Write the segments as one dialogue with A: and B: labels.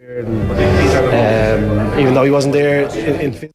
A: Even though he wasn't there in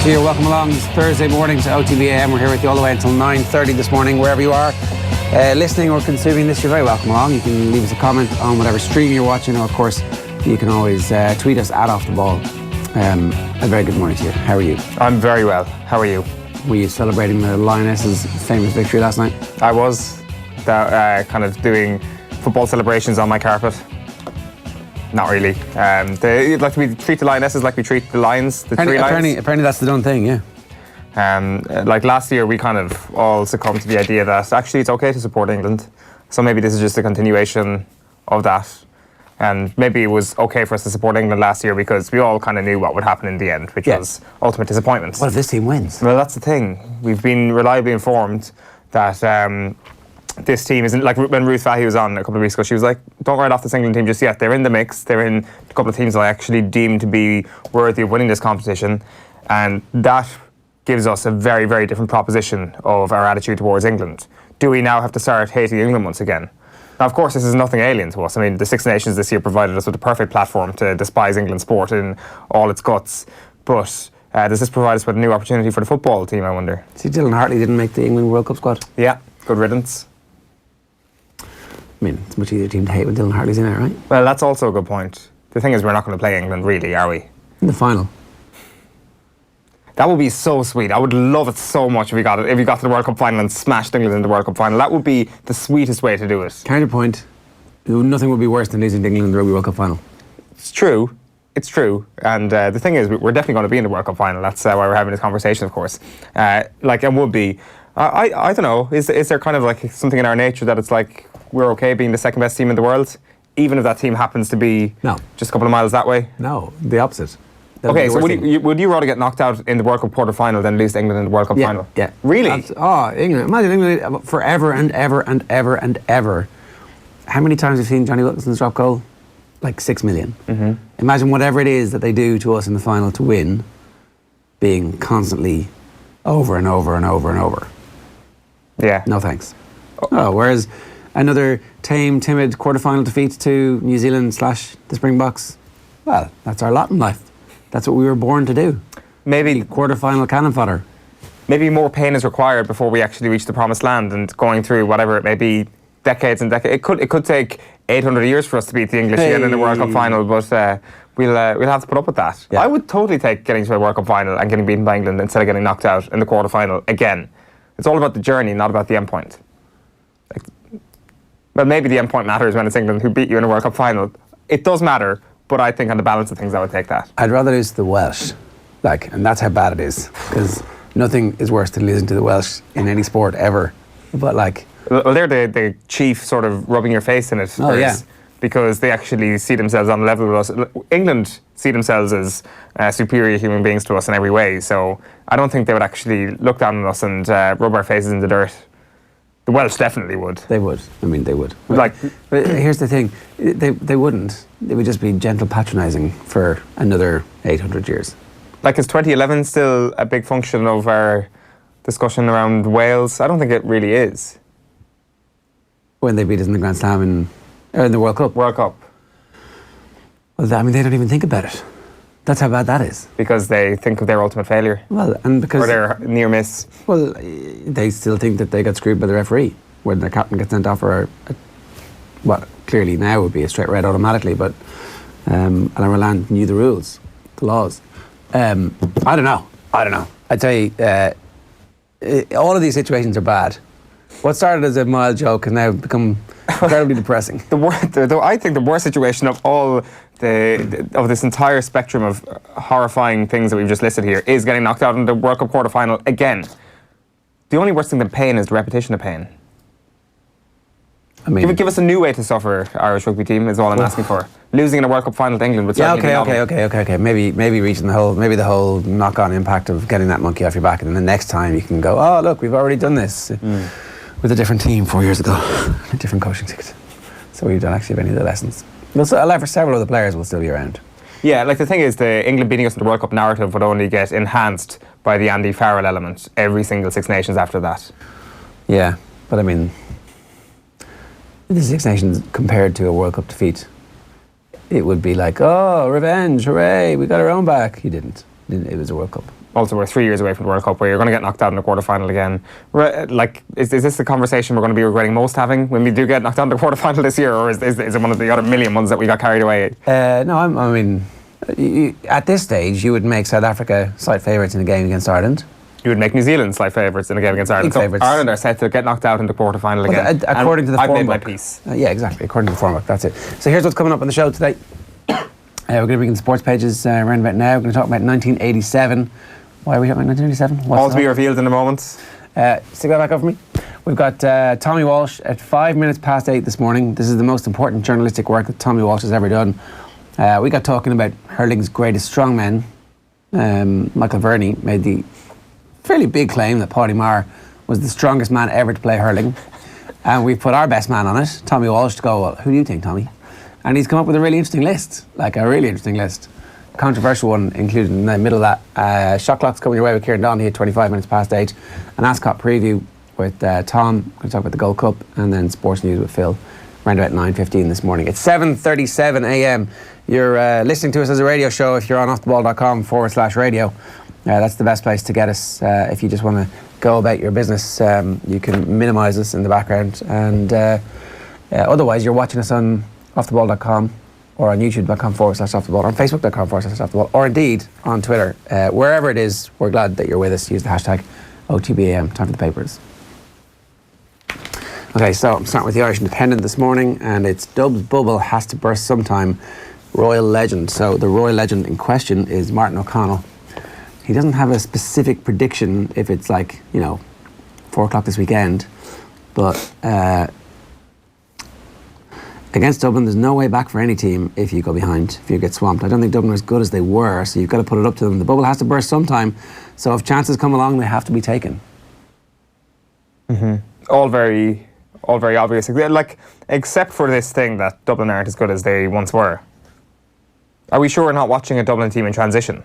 B: Here, welcome along. It's Thursday morning to OTB AM. We're here with you all the way until 9:30 this morning, wherever you are listening or consuming this. You're very welcome along. You can leave us a comment on whatever stream you're watching, or of course you can always tweet us at Off The Ball. A very good morning to you. How are you?
C: I'm very well. How are you?
B: Were you celebrating the Lionesses' famous victory last night?
C: I was kind of doing football celebrations on my carpet. Not really. We treat the Lionesses like we treat the Lions, the three Lions.
B: Apparently that's the done thing, yeah.
C: Like last year, we kind of all succumbed to the idea that actually it's okay to support England. So maybe this is just a continuation of that. And maybe it was okay for us to support England last year because we all kind of knew what would happen in the end, which was ultimate disappointment.
B: What if this team wins?
C: Well, that's the thing. We've been reliably informed that this team isn't, like when Ruth Fahey was on a couple of weeks ago, she was like, don't write off this England team just yet. They're in the mix. They're in a couple of teams that I actually deem to be worthy of winning this competition. And that gives us a very, very different proposition of our attitude towards England. Do we now have to start hating England once again? Now, of course, this is nothing alien to us. I mean, the Six Nations this year provided us with the perfect platform to despise England sport in all its guts. But does this provide us with a new opportunity for the football team, I wonder?
B: See, Dylan Hartley didn't make the England World Cup squad.
C: Yeah, good riddance.
B: I mean, it's a much easier team to hate when Dylan Hartley's in there, right?
C: Well, that's also a good point. The thing is, we're not going to play England, really, are we?
B: In the final.
C: That would be so sweet. I would love it so much if we got to the World Cup final and smashed England in the World Cup final. That would be the sweetest way to do it.
B: Counterpoint, nothing would be worse than losing to England in the Rugby World Cup final.
C: It's true. It's true. And the thing is, we're definitely going to be in the World Cup final. That's why we're having this conversation, of course. It would be. I don't know. Is there kind of like something in our nature that it's like we're okay being the second best team in the world, even if that team happens to be just a couple of miles that way?
B: No, the opposite.
C: Okay, so would you rather get knocked out in the World Cup quarter-final than lose to England in the World Cup final?
B: Yeah.
C: Really?
B: England. Imagine England forever and ever and ever and ever. How many times have you seen Johnny Wilkinson's drop goal? Like 6 million. Mm-hmm. Imagine whatever it is that they do to us in the final to win, being constantly over and over and over and over.
C: Yeah.
B: No thanks. Whereas another tame, timid quarter-final defeat to New Zealand / the Springboks, well, that's our lot in life. That's what we were born to do.
C: Maybe
B: quarter-final cannon fodder.
C: Maybe more pain is required before we actually reach the promised land, and going through whatever it may be, decades and decades. It could take 800 years for us to beat the English again in the World Cup final, but we'll have to put up with that. Yeah. I would totally take getting to a World Cup final and getting beaten by England instead of getting knocked out in the quarter-final again. It's all about the journey, not about the end point. Well, maybe the end point matters when it's England who beat you in a World Cup final. It does matter, but I think on the balance of things, I would take that.
B: I'd rather lose to the Welsh, and that's how bad it is, because nothing is worse than losing to the Welsh in any sport ever. But
C: well, they're the chief sort of rubbing your face in it. Because they actually see themselves on level with us. England see themselves as superior human beings to us in every way. So I don't think they would actually look down on us and rub our faces in the dirt. The Welsh definitely would.
B: They would. I mean, they would. But here's the thing. They wouldn't. They would just be gentle patronising for another 800 years.
C: Is 2011 still a big function of our discussion around Wales? I don't think it really is.
B: When they beat us in the Grand Slam in the World Cup?
C: World Cup.
B: Well, they don't even think about it. That's how bad that is.
C: Because they think of their ultimate failure.
B: Well, and because...
C: Or their near miss.
B: Well, they still think that they got screwed by the referee when their captain gets sent off for what clearly now would be a straight red automatically, but Alan Rowland knew the rules, the laws. I don't know. I'd say all of these situations are bad. What started as a mild joke has now become incredibly depressing.
C: I think the worst situation of all of this entire spectrum of horrifying things that we've just listed here is getting knocked out in the World Cup quarter-final again. The only worst thing than pain is the repetition of pain.
B: I mean,
C: give us a new way to suffer, Irish rugby team, is all I'm asking for. Losing in a World Cup final to England would certainly be novel.
B: Okay. Maybe reaching the whole knock-on impact of getting that monkey off your back, and then the next time you can go, oh look, we've already done this with a different team 4 years ago, a different coaching ticket. So we don't actually have any of the lessons. For several of the players will still be around. Yeah, like the thing is, the England beating us in the World Cup narrative would only get enhanced by the Andy Farrell element every single Six Nations after that. Yeah, but I mean, the Six Nations compared to a World Cup defeat, it would be like, oh, revenge, hooray, we got our own back. He didn't. It was a World Cup. Also, we're 3 years away from the World Cup where you're going to get knocked out in the quarter-final again. Like, is this the conversation we're going to be regretting most having when we do get knocked out in the quarter-final this year, or is it one of the other million ones that we got carried away? No, I mean, at this stage, you would make South Africa slight favourites in a game against Ireland. You would make New Zealand slight favourites in a game against Ireland. So Ireland are set to get knocked out in the quarter-final again. According to the form book. I've made my peace. Yeah, exactly. According to the form book, that's it. So here's what's coming up on the show today. We're going to bring in the sports pages around about now. We're going to talk about 1987. Why are we talking about 1987? All to be revealed in a moment. Stick that back up for me. We've got Tommy Walsh at 5 minutes past 8 this morning. This is the most important journalistic work that Tommy Walsh has ever done. We got talking about hurling's greatest strongmen. Michael Verney made the fairly big claim that Maher was the strongest man ever to play hurling. And we've put our best man on it, Tommy Walsh, to go, well, who do you think, Tommy? And he's come up with a really interesting list, Controversial one included in the middle of that. Shot clock's coming your way with Kieran Donaghy at 25 minutes past 8. An Ascot preview with Tom. We're going to talk about the Gold Cup, and then sports news with Phil around about 9:15 this morning. It's 7:37 a.m. You're listening to us as a radio show if you're on offtheball.com/radio. That's the best place to get us. If you just want to go about your business, you can minimise us in the background. And otherwise, you're watching us on offtheball.com or on youtube.com/offtheball, on facebook.com/offtheball, or indeed on Twitter. Wherever it is, we're glad that you're with us. Use the hashtag OTBAM. Time for the papers. Okay, so I'm starting with the Irish Independent this morning, and it's Dub's bubble has to burst sometime. Royal legend. So the royal legend in question is Martin O'Connell. He doesn't have a specific prediction if it's 4 o'clock this weekend, but against Dublin, there's no way back for any team if you go behind, if you get swamped. I don't think Dublin are as good as they were, so you've got to put it up to them. The bubble has to burst sometime, so if chances come along, they have to be taken. Mm-hmm. All very obvious. Except for this thing that Dublin aren't as good as they once were. Are we sure we're not watching a Dublin team in transition?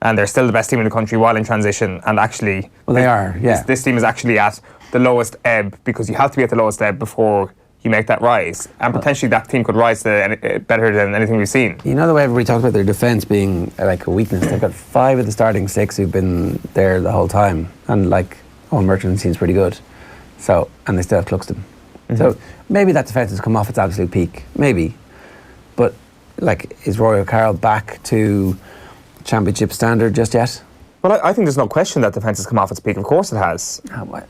B: And they're still the best team in the country while in transition, and actually... Well, they are, yeah. This team is actually at the lowest ebb, because you have to be at the lowest ebb before you make that rise, and potentially that team could rise to better than anything we've seen. You know the way everybody talks about their defence being like a weakness? They've got 5 of the starting 6 who've been there the whole time, and Owen Merchant seems pretty good. So, and they still have Cluxton. Mm-hmm. So maybe that defence has come off its absolute peak, maybe. But is Rory O'Carroll back to championship standard just yet? Well, I think there's no question that defence has come off its peak. Of course it has.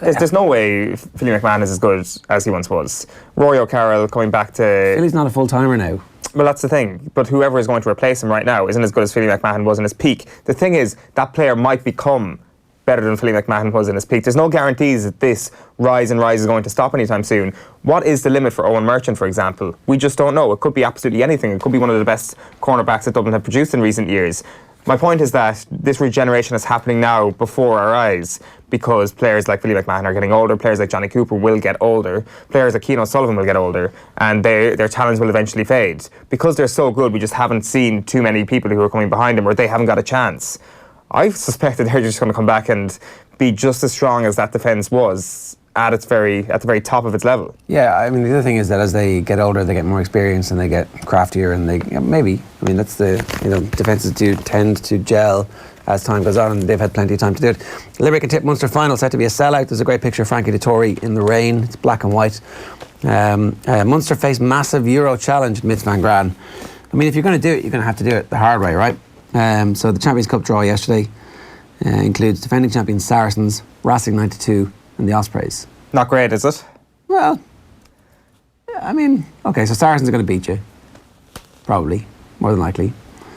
B: There's no way Philly McMahon is as good as he once was. Rory O'Carroll coming back to... Philly's not a full-timer now. Well, that's the thing. But whoever is going to replace him right now isn't as good as Philly McMahon was in his peak. The thing is, that player might become better than Philly McMahon was in his peak. There's no guarantees that this rise is going to stop anytime soon. What is the limit for Owen Merchant, for example? We just don't know. It could be absolutely anything. It could be one of the best cornerbacks that Dublin have produced in recent years. My point is that this regeneration is happening now before our eyes, because players like Philly McMahon are getting older, players like Johnny Cooper will get older, players like Cian O'Sullivan will get older, and their talents will eventually fade. Because they're so good, we just haven't seen too many people who are coming behind them, or they haven't got a chance. I suspect that they're just going to come back and be just as strong as that defence was at the very top of its level. Yeah, I mean, the other thing is that as they get older, they get more experience and they get craftier, and that's defences do tend to gel as time goes on, and they've had plenty of time to do it. Limerick and Tip Munster final set to be a sellout. There's a great picture of Frankie Dettori in the rain. It's black and white. Munster face massive Euro challenge at Mitz Van Gran. I mean, if you're going to do it, you're going to have to do it the hard way, right? So the Champions Cup draw yesterday includes defending champions Saracens, Racing 92 and the Ospreys. Not great, is it? Well, I mean, okay, so Saracens are going to beat you. Probably. More than likely.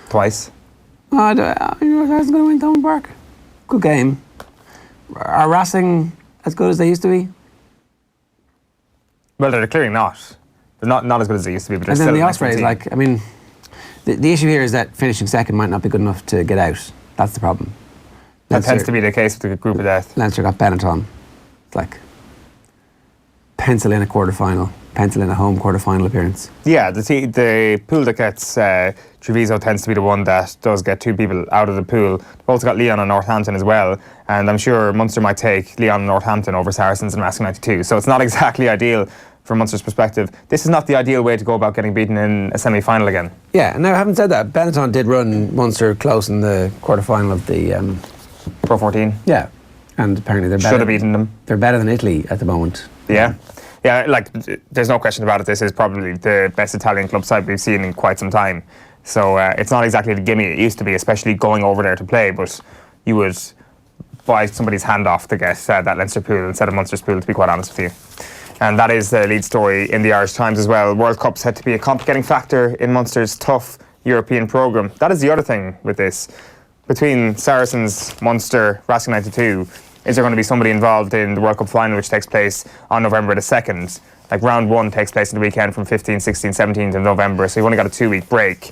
C: Twice.
B: Saracens are going to win Thomond Park. Good game. Are Racing as good as they used to be?
C: Well, they're clearly not. They're not as good as they used to be, but they're
B: And
C: still
B: then the
C: an excellent
B: Ospreys,
C: team.
B: like, I mean, the issue here is that finishing second might not be good enough to get out. That's the problem.
C: That tends to be the case with the group of death.
B: Leinster got Benetton. It's like, pencil in a quarter-final, pencil in a home quarter-final appearance.
C: Yeah, the pool that gets Treviso tends to be the one that does get 2 people out of the pool. They've also got Leon and Northampton as well, and I'm sure Munster might take Leon and Northampton over Saracens and Racing 92, so it's not exactly ideal from Munster's perspective. This is not the ideal way to go about getting beaten in a semi-final again.
B: Yeah, now having said that, Benetton did run Munster close in the quarter-final of the...
C: Pro 14.
B: Yeah, and apparently they're better.
C: Should have beaten them.
B: They're better than Italy at the moment.
C: Yeah. Yeah, like, there's no question about it. This is probably the best Italian club side we've seen in quite some time. So it's not exactly the gimme it used to be, especially going over there to play, but you would buy somebody's hand off to get that Leinster pool instead of Munster's pool, to be quite honest with you. And that is the lead story in the Irish Times as well. World Cup's had to be a complicating factor in Munster's tough European programme. That is the other thing with this. Between Saracens, Munster, Racing 92, is there going to be somebody involved in the World Cup final, which takes place on November the 2nd? Like, round 1 takes place in the weekend from 15, 16, 17th of November, so you've only got a 2-week break.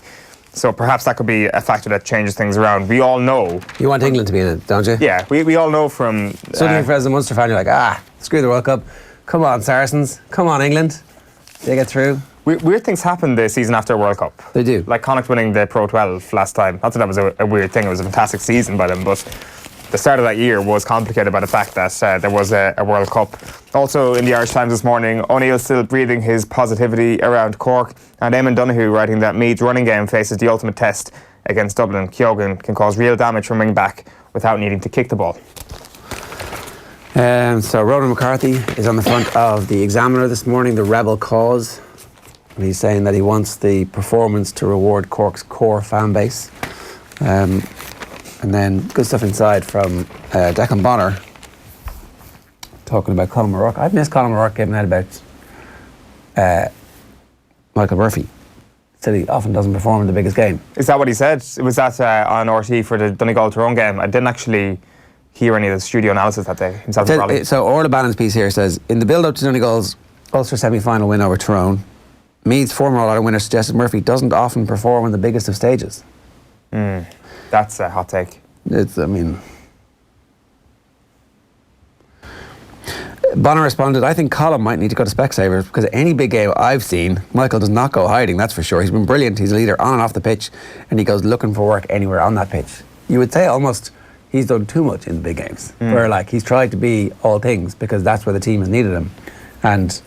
C: So perhaps that could be a factor that changes things around. We all know...
B: You want England to be in it, don't you?
C: Yeah, we all know from...
B: Suddenly, as a Munster fan, you're like, screw the World Cup. Come on, Saracens. Come on, England. They get through.
C: Weird things happen the season after a World Cup.
B: They do.
C: Like Connacht winning the Pro 12 last time. Not that that was a weird thing. It was a fantastic season by them, but the start of that year was complicated by the fact that there was a World Cup. Also in the Irish Times this morning, O'Neill still breathing his positivity around Cork, and Eamon Donoghue writing that Meath's running game faces the ultimate test against Dublin. Keoghan can cause real damage from wing back without needing to kick the ball.
B: So Ronan McCarthy is on the front of the Examiner this morning, the rebel cause. And he's saying that he wants the performance to reward Cork's core fan base. And then good stuff inside from Declan Bonner talking about Conor O'Rourke. I've missed Conor O'Rourke giving out about Michael Murphy. Said he often doesn't perform in the biggest game.
C: Is that what he said? Was that on RT for the Donegal-Tyrone game? I didn't actually hear any of the studio analysis that day.
B: So Orla Bannon's piece here says, in the build-up to Donegal's Ulster semi-final win over Tyrone, Meath's former All-Ireland winner suggested Murphy doesn't often perform on the biggest of stages.
C: That's a hot take.
B: Bonner responded, I think Colin might need to go to Specsavers because any big game I've seen, Michael does not go hiding, that's for sure. He's been brilliant. He's a leader on and off the pitch, and he goes looking for work anywhere on that pitch. You would say almost he's done too much in the big games, where like he's tried to be all things because that's where the team has needed him. And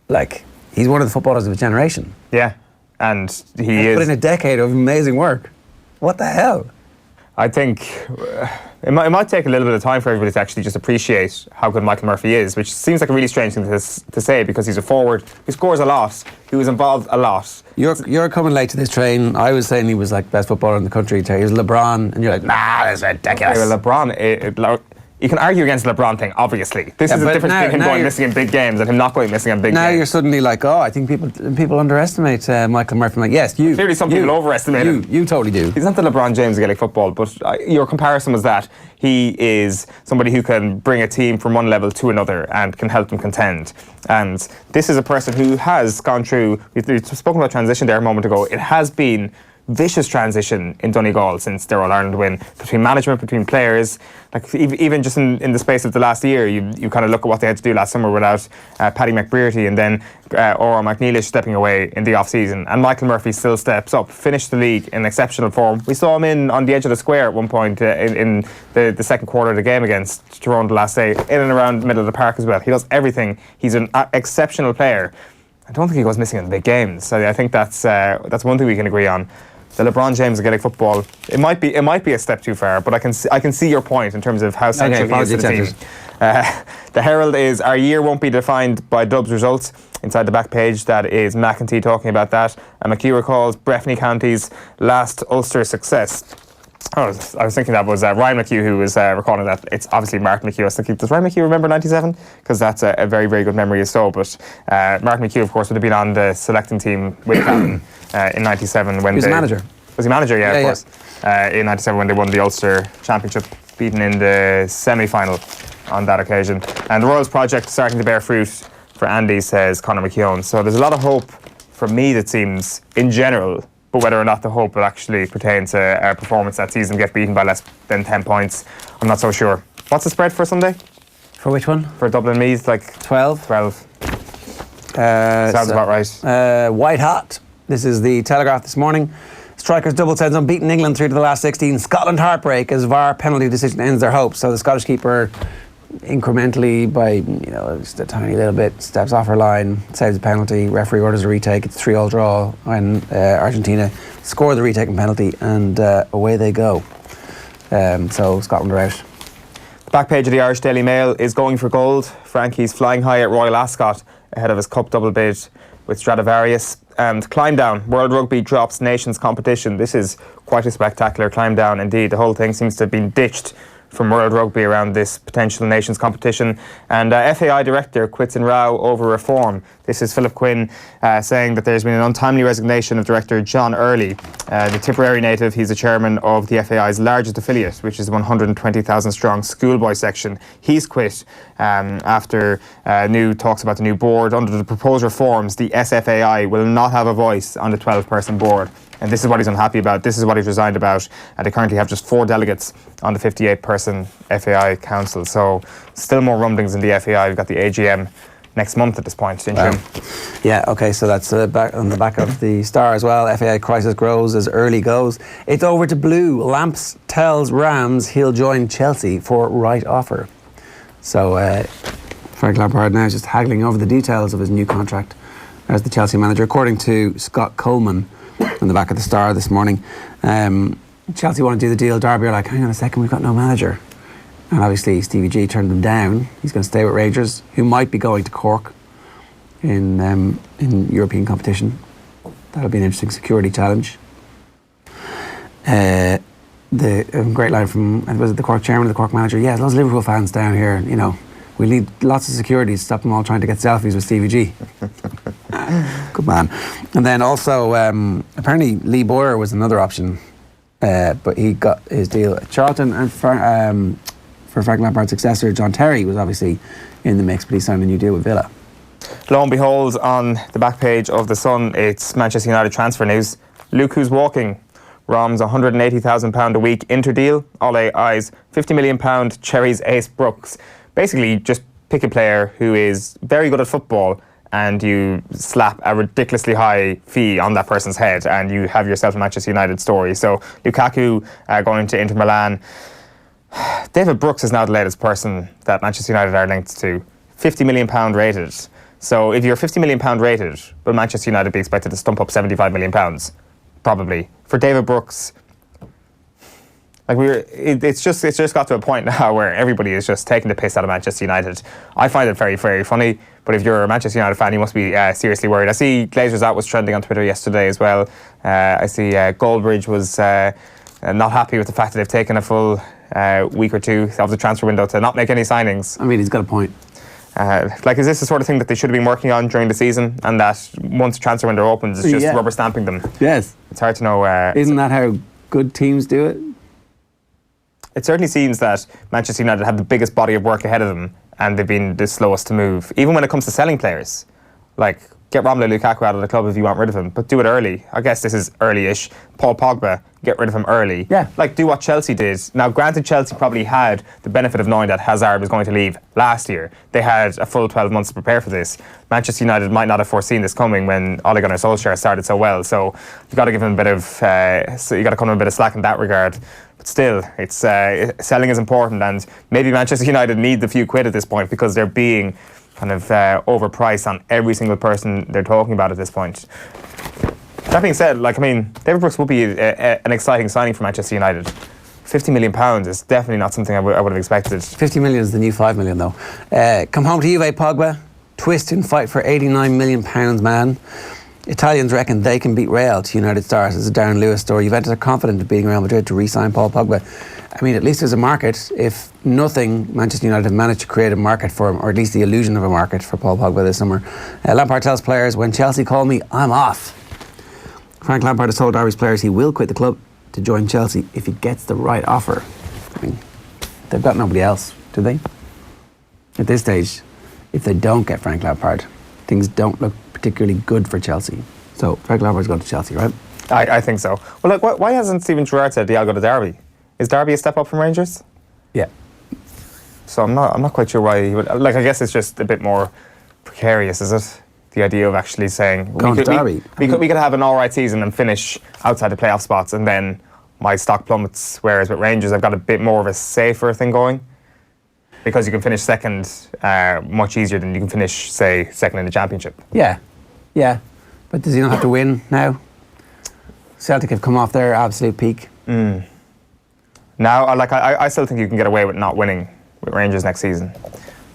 B: like, he's one of the footballers of a generation.
C: Yeah, and he is.
B: Put in a decade of amazing work. What the hell?
C: I think it might take a little bit of time for everybody to actually just appreciate how good Michael Murphy is, which seems like a really strange thing to say because he's a forward who scores a lot, who was involved a lot.
B: You're coming late to this train. I was saying he was like best footballer in the country. He was LeBron, and you're like, nah, that's ridiculous.
C: Okay, well, LeBron, you can argue against the LeBron thing, obviously. This is the difference between him going missing in big games and him not going missing in big games.
B: Now you're suddenly like, I think people underestimate Michael Murphy. I'm like, yes, you.
C: Clearly some people overestimate him.
B: You totally do.
C: He's not the LeBron James of Gaelic football, but your comparison was that he is somebody who can bring a team from one level to another and can help them contend. And this is a person who has gone through, we've spoken about transition there a moment ago, it has been vicious transition in Donegal since their All-Ireland win, between management, between players. Like even just in the space of the last year, you kind of look at what they had to do last summer without Paddy McBrearty and then Oran McNeilish stepping away in the off-season. And Michael Murphy still steps up, finished the league in exceptional form. We saw him on the edge of the square at one point in the second quarter of the game against Tyrone the last day, in and around the middle of the park as well. He does everything. He's an exceptional player. I don't think he goes missing in the big games. So I think that's one thing we can agree on. The LeBron James of Gaelic football, it might be a step too far, but I can see your point in terms of how central he is to the team. The Herald is, our year won't be defined by Dubs results. Inside the back page, that is McEntee talking about that. And McHugh recalls Breffni County's last Ulster success. I was thinking that was Ryan McHugh who was recalling that. It's obviously Martin McHugh. I was thinking, does Ryan McHugh remember 97? Because that's a very, very good memory. But Martin McHugh, of course, would have been on the selecting team with Captain in 97 when
B: he was manager.
C: Was he manager? Yeah, of course. In 97 when they won the Ulster Championship, beaten in the semi-final on that occasion. And the Royals project starting to bear fruit for Andy, says Conor McKeown. So there's a lot of hope for me, that seems, in general. But whether or not the hope will actually pertain to our performance that season, get beaten by less than 10 points, I'm not so sure. What's the spread for Sunday?
B: For which one?
C: For Dublin Meath, like
B: 12.
C: 12. Sounds about right.
B: White hot. This is the Telegraph this morning. Strikers double sends unbeaten England through to the last 16. Scotland heartbreak as VAR penalty decision ends their hopes. So the Scottish keeper incrementally by just a tiny little bit steps off her line, saves a penalty, referee orders a retake. It's 3-3 draw when Argentina score the retake and penalty, and away they go. So Scotland are out.
C: The back page of the Irish Daily Mail is going for gold. Frankie's flying high at Royal Ascot ahead of his cup double bid with Stradivarius. And climb down, World Rugby drops nations competition. This is quite a spectacular climb down indeed. The whole thing seems to have been ditched from World Rugby around this potential nations competition. And FAI director quits in row over reform. This is Philip Quinn saying that there's been an untimely resignation of director John Early, the Tipperary native. He's the chairman of the FAI's largest affiliate, which is the 120,000 strong schoolboy section. He's quit after new talks about the new board. Under the proposed reforms, the SFAI will not have a voice on the 12-person board. And this is what he's unhappy about. This is what he's resigned about. And they currently have just 4 delegates on the 58-person FAI council. So still more rumblings in the FAI. We've got the AGM next month at this point in June.
B: Yeah, okay, so that's back on the back of the Star as well. FAI crisis grows as Early goes. It's over to Blue. Lamps tells Rams he'll join Chelsea for right offer. So Frank Lampard now is just haggling over the details of his new contract as the Chelsea manager, according to Scott Coleman on the back of the Star this morning. Chelsea want to do the deal. Derby are like, hang on a second, we've got no manager. And obviously Stevie G turned them down. He's going to stay with Rangers, who might be going to Cork in European competition. That'll be an interesting security challenge. The great line from, was it the Cork chairman or the Cork manager? Yeah, lots of Liverpool fans down here, we need lots of security to stop them all trying to get selfies with Stevie G. Good man. And then also, apparently Lee Boyer was another option, but he got his deal at Charlton, and for Frank Lampard's successor, John Terry, was obviously in the mix, but he signed a new deal with Villa.
C: Lo and behold, on the back page of The Sun, it's Manchester United transfer news. Look who's walking. Rom's £180,000 a week Inter-deal. All eyes. £50 million Cherries ace Brooks. Basically, just pick a player who is very good at football and you slap a ridiculously high fee on that person's head and you have yourself a Manchester United story. So Lukaku going to Inter Milan. David Brooks is now the latest person that Manchester United are linked to. £50 million rated. So if you're £50 million rated, will Manchester United be expected to stump up £75 million? Probably. For David Brooks, it's just got to a point now where everybody is just taking the piss out of Manchester United. I find it very, very funny, but if you're a Manchester United fan, you must be seriously worried. I see Glazers Out was trending on Twitter yesterday as well. I see Goldbridge was not happy with the fact that they've taken a full week or two of the transfer window to not make any signings.
B: I mean, he's got a point.
C: Is this the sort of thing that they should have been working on during the season, and that once the transfer window opens, it's just rubber stamping them?
B: Yes.
C: It's hard to know.
B: Isn't that how good teams do it?
C: It certainly seems that Manchester United have the biggest body of work ahead of them, and they've been the slowest to move. Even when it comes to selling players, get Romelu Lukaku out of the club if you want rid of him, but do it early. I guess this is early-ish. Paul Pogba, get rid of him early.
B: Yeah.
C: Do what Chelsea did. Now, granted, Chelsea probably had the benefit of knowing that Hazard was going to leave last year. They had a full 12 months to prepare for this. Manchester United might not have foreseen this coming when Ole Gunnar Solskjaer started so well. So you've got to give him a bit of, you got to cut him a bit of slack in that regard. But still, it's selling is important, and maybe Manchester United need the few quid at this point because they're being kind of overpriced on every single person they're talking about at this point. That being said, David Brooks would be an exciting signing for Manchester United. £50 million is definitely not something I would have expected.
B: 50 million is the new 5 million, though. Come home to Juve, Pogba. Twist in fight for £89 million, man. Italians reckon they can beat Real to United stars. This is a Darren Lewis story. Juventus are confident of beating Real Madrid to re-sign Paul Pogba. I mean, at least there's a market. If nothing, Manchester United have managed to create a market for him, or at least the illusion of a market for Paul Pogba this summer. Lampard tells players, when Chelsea call me, I'm off. Frank Lampard has told Derby's players he will quit the club to join Chelsea if he gets the right offer. I mean, they've got nobody else, do they? At this stage, if they don't get Frank Lampard, things don't look particularly good for Chelsea. So Frank Lampard's going to Chelsea, right?
C: I think so. Well, look, why hasn't Stephen Gerrard said I'll go to Derby? Is Derby a step up from Rangers?
B: Yeah.
C: So I'm not quite sure why he would. Like, I guess it's just a bit more precarious, is it? The idea of actually saying
B: Going to Derby.
C: we could have an all right season and finish outside the playoff spots, and then my stock plummets. Whereas with Rangers, I've got a bit more of a safer thing going, because you can finish second much easier than you can finish, say, second in the championship.
B: Yeah. But does he not have to win now? Celtic have come off their absolute peak.
C: Now, I still think you can get away with not winning with Rangers next season.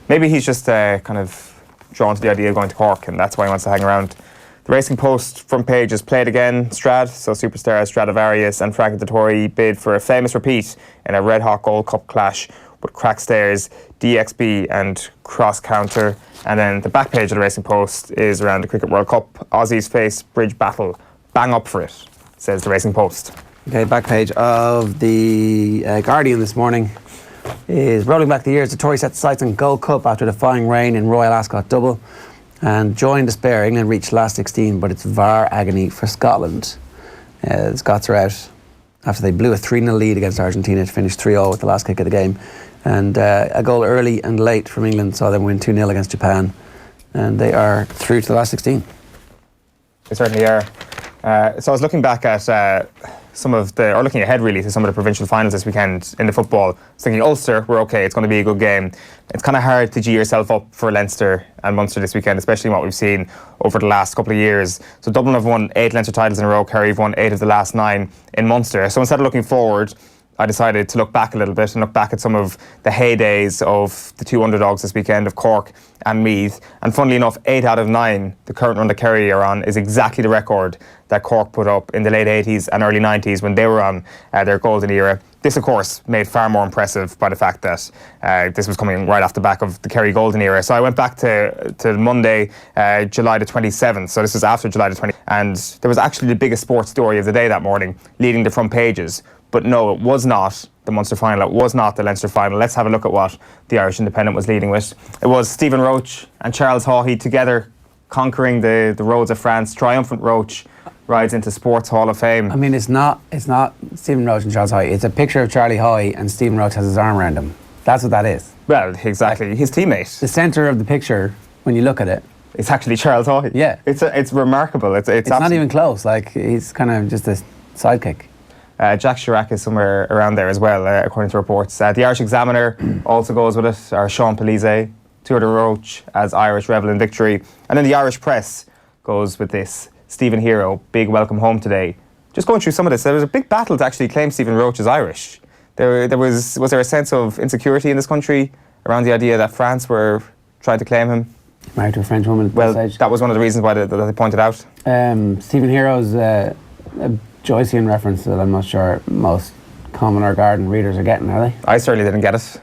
C: Maybe he's just kind of drawn to the idea of going to Cork, and that's why he wants to hang around. The Racing Post front page is played again. Strad, so superstars Stradivarius and Frank Dettori bid for a famous repeat in a red hot Gold Cup clash with Crackstairs, DXB and Cross Counter. And then the back page of the Racing Post is around the Cricket World Cup. Aussies face bridge battle. Bang up for it, says the Racing Post.
B: Okay, back page of the Guardian this morning is rolling back the years. The Tory set sights on Gold Cup after defying rain in Royal Ascot double, and joy and despair. England reached last 16, but it's VAR agony for Scotland. The Scots are out after they blew a 3-0 lead against Argentina to finish 3-0 with the last kick of the game, and a goal early and late from England saw them win 2-0 against Japan, and they are through to the last 16.
C: They certainly are. So I was looking back at looking ahead really to some of the provincial finals this weekend in the football. I was thinking Ulster, we're okay, it's going to be a good game. It's kind of hard to gee yourself up for Leinster and Munster this weekend, especially what we've seen over the last couple of years. So Dublin have won 8 Leinster titles in a row, Kerry have won 8 of the last 9 in Munster. So instead of looking forward, I decided to look back a little bit and look back at some of the heydays of the 2 underdogs this weekend of Cork and Meath. And funnily enough, 8 out of 9, the current run that Kerry are on, is exactly the record that Cork put up in the late 80s and early 90s when they were on their golden era. This, of course, made far more impressive by the fact that this was coming right off the back of the Kerry golden era. So I went back to Monday, July the 27th. So this was after July the 20th. And there was actually the biggest sports story of the day that morning, leading the front pages. But no, it was not the Munster final. It was not the Leinster final. Let's have a look at what the Irish Independent was leading with. It was Stephen Roche and Charles Haughey together conquering the roads of France. Triumphant Roche rides into Sports Hall of Fame.
B: I mean, it's not Stephen Roche and Charles Haughey. It's a picture of Charlie Haughey and Stephen Roche has his arm around him. That's what that is.
C: Well, exactly. His teammate.
B: The centre of the picture, when you look at it,
C: it's actually Charles Haughey.
B: Yeah.
C: It's remarkable. It's
B: not even close. Like, he's kind of just a sidekick.
C: Jack Chirac is somewhere around there as well, according to reports. The Irish Examiner also goes with it, or Sean Pellize, Tour de Roche as Irish revel in victory. And then the Irish Press goes with this. Stephen Hero, big welcome home today. Just going through some of this, there was a big battle to actually claim Stephen Roche as Irish. Was there a sense of insecurity in this country around the idea that France were trying to claim him?
B: Married to a French woman at
C: well,
B: this age.
C: That was one of the reasons why they pointed out.
B: Stephen Hero's a Joycean reference that I'm not sure most Common or Garden readers are getting, are they?
C: I certainly didn't get it.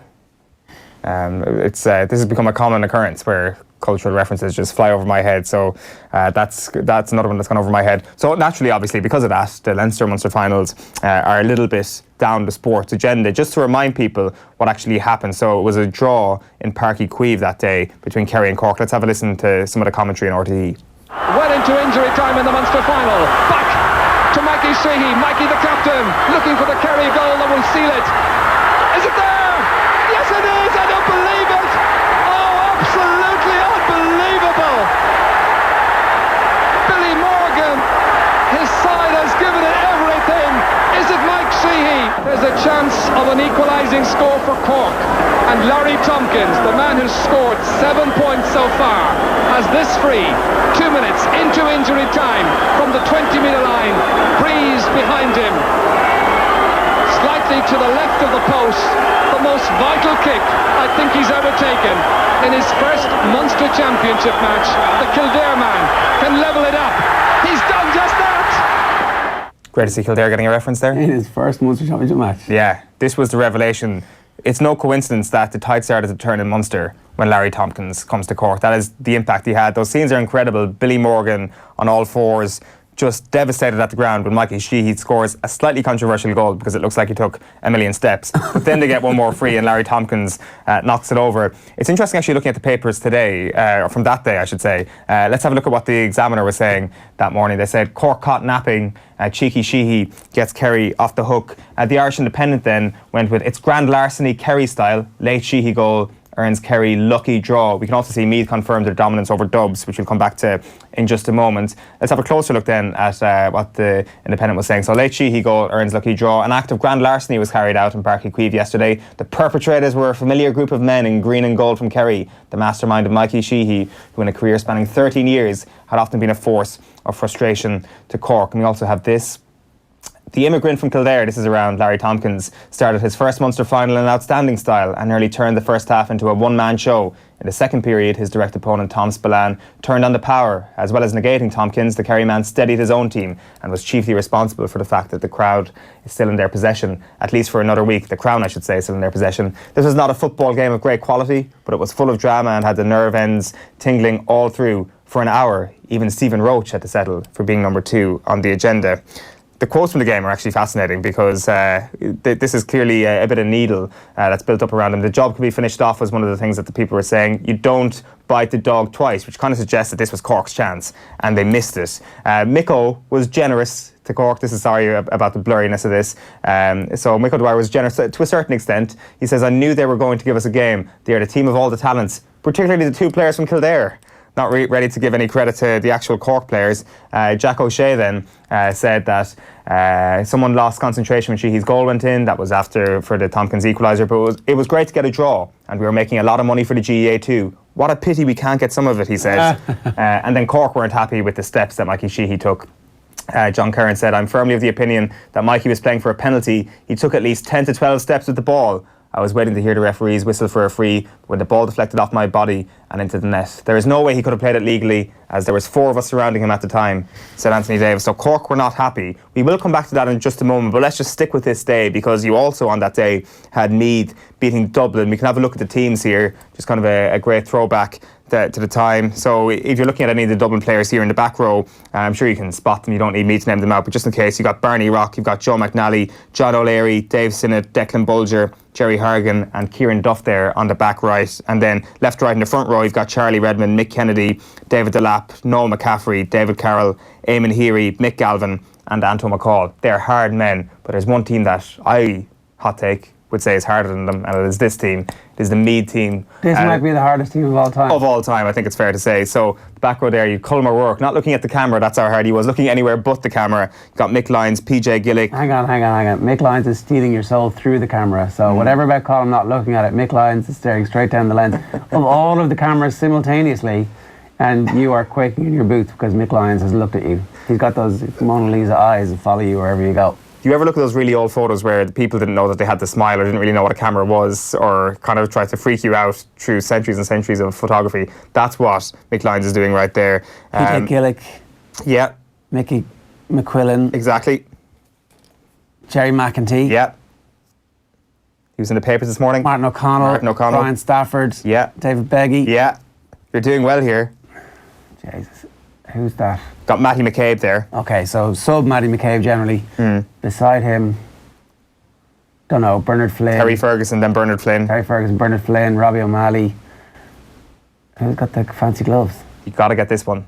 C: This has become a common occurrence where cultural references just fly over my head, so that's another one that's gone over my head. So naturally, obviously, because of that, the Leinster-Munster finals are a little bit down the sports agenda. Just to remind people what actually happened. So it was a draw in Páirc Uí Chaoimh that day between Kerry and Cork. Let's have a listen to some of the commentary in RTE.
D: Well into injury time in the Munster final. Back to Mikey Sheehy. Mikey the captain, looking for the Kerry goal that will seal it. Is it there? Yes it is! I don't believe it! Oh, absolutely unbelievable! Billy Morgan, his side has given it everything. Is it Mike Sheehy? There's a chance of an equalising score for Cork. And Larry Tompkins, the man who's scored 7 points so far, has this free. 2 minutes into injury time from the 20-metre line. Breeze behind him. Slightly to the left of the post. The most vital kick I think he's ever taken. In his first Munster Championship match, the Kildare man can level it up.
C: Great to see Kildare getting a reference there.
B: In his first Munster Championship match.
C: Yeah, this was the revelation. It's no coincidence that the tide started to turn in Munster when Larry Tompkins comes to Cork. That is the impact he had. Those scenes are incredible. Billy Morgan on all fours, just devastated at the ground when Mikey Sheehy scores a slightly controversial goal because it looks like he took a million steps. But then they get one more free and Larry Tompkins knocks it over. It's interesting actually looking at the papers today, or from that day I should say. Let's have a look at what the Examiner was saying that morning. They said Cork caught napping, cheeky Sheehy gets Kerry off the hook. The Irish Independent then went with it's grand larceny Kerry style, late Sheehy goal earns Kerry lucky draw. We can also see Meath confirm their dominance over Dubs, which we'll come back to in just a moment. Let's have a closer look then at what the Independent was saying. So late Sheehy goal earns lucky draw. An act of grand larceny was carried out in Páirc Uí Chaoimh yesterday. The perpetrators were a familiar group of men in green and gold from Kerry. The mastermind of Mikey Sheehy, who in a career spanning 13 years had often been a force of frustration to Cork. And we also have this. The immigrant from Kildare, this is around Larry Tompkins, started his first Munster final in outstanding style and nearly turned the first half into a one-man show. In the second period, his direct opponent Tom Spillane turned on the power. As well as negating Tompkins, the Kerry man steadied his own team and was chiefly responsible for the fact that the crowd is still in their possession, at least for another week. The Crown, I should say, is still in their possession. This was not a football game of great quality, but it was full of drama and had the nerve ends tingling all through for an hour. Even Stephen Roach had to settle for being number 2 on the agenda. The quotes from the game are actually fascinating because this is clearly a bit of needle that's built up around him. The job could be finished off was one of the things that the people were saying. You don't bite the dog twice, which kind of suggests that this was Cork's chance and they missed it. Micko was generous to Cork. This is sorry about the blurriness of this. So Michael Dwyer was generous to a certain extent. He says, I knew they were going to give us a game. They are the team of all the talents, particularly the 2 players from Kildare. Not ready to give any credit to the actual Cork players. Jack O'Shea then said that someone lost concentration when Sheehy's goal went in. That was for the Tompkins equaliser. But it was great to get a draw, and we were making a lot of money for the GEA too. What a pity we can't get some of it, he says. And then Cork weren't happy with the steps that Mikey Sheehy took. John Curran said, I'm firmly of the opinion that Mikey was playing for a penalty. He took at least 10 to 12 steps with the ball. I was waiting to hear the referees whistle for a free when the ball deflected off my body and into the net. There is no way he could have played it legally, as there was 4 of us surrounding him at the time, said Anthony Davis. So Cork were not happy. We will come back to that in just a moment, but let's just stick with this day because you also on that day had Meath beating Dublin. We can have a look at the teams here, just kind of a great throwback to the time. So if you're looking at any of the Dublin players here in the back row, I'm sure you can spot them. You don't need me to name them out, but just in case, you've got Barney Rock, you've got Joe McNally, John O'Leary, Dave Sinnott, Declan Bulger, Jerry Hargan and Kieran Duff there on the back right. And then left, right in the front row, you've got Charlie Redmond, Mick Kennedy, David Delap, Noel McCaffrey, David Carroll, Eamon Heary, Mick Galvin and Anto McCall. They're hard men, but there's one team that I, hot take, would say is harder than them, and it is this team. It is the Meath team.
B: This might be the hardest team of all time.
C: Of all time, I think it's fair to say. So, the back row there, you Culmer Rourke, not looking at the camera, that's how hard he was, looking anywhere but the camera. You've got Mick Lyons, PJ Gillick.
B: Hang on. Mick Lyons is stealing your soul through the camera. So, whatever about Colin not looking at it, Mick Lyons is staring straight down the lens of all of the cameras simultaneously, and you are quaking in your boots because Mick Lyons has looked at you. He's got those Mona Lisa eyes that follow you wherever you go.
C: Do you ever look at those really old photos where the people didn't know that they had to smile or didn't really know what a camera was or kind of tried to freak you out through centuries and centuries of photography? That's what Mick Lyons is doing right there.
B: PJ Gillick.
C: Yeah.
B: Mickey McQuillan.
C: Exactly.
B: Jerry McEntee.
C: Yeah. He was in the papers this morning.
B: Martin O'Connell. Brian Stafford.
C: Yeah.
B: David Beggy.
C: Yeah. You're doing well here.
B: Jesus. Who's that?
C: Got Matty McCabe there.
B: Okay, so sub Matty McCabe generally. Beside him, don't know, Bernard Flynn.
C: Terry Ferguson, then Bernard Flynn.
B: Bernard Flynn, Robbie O'Malley. Who's got the fancy gloves?
C: You got to get this one.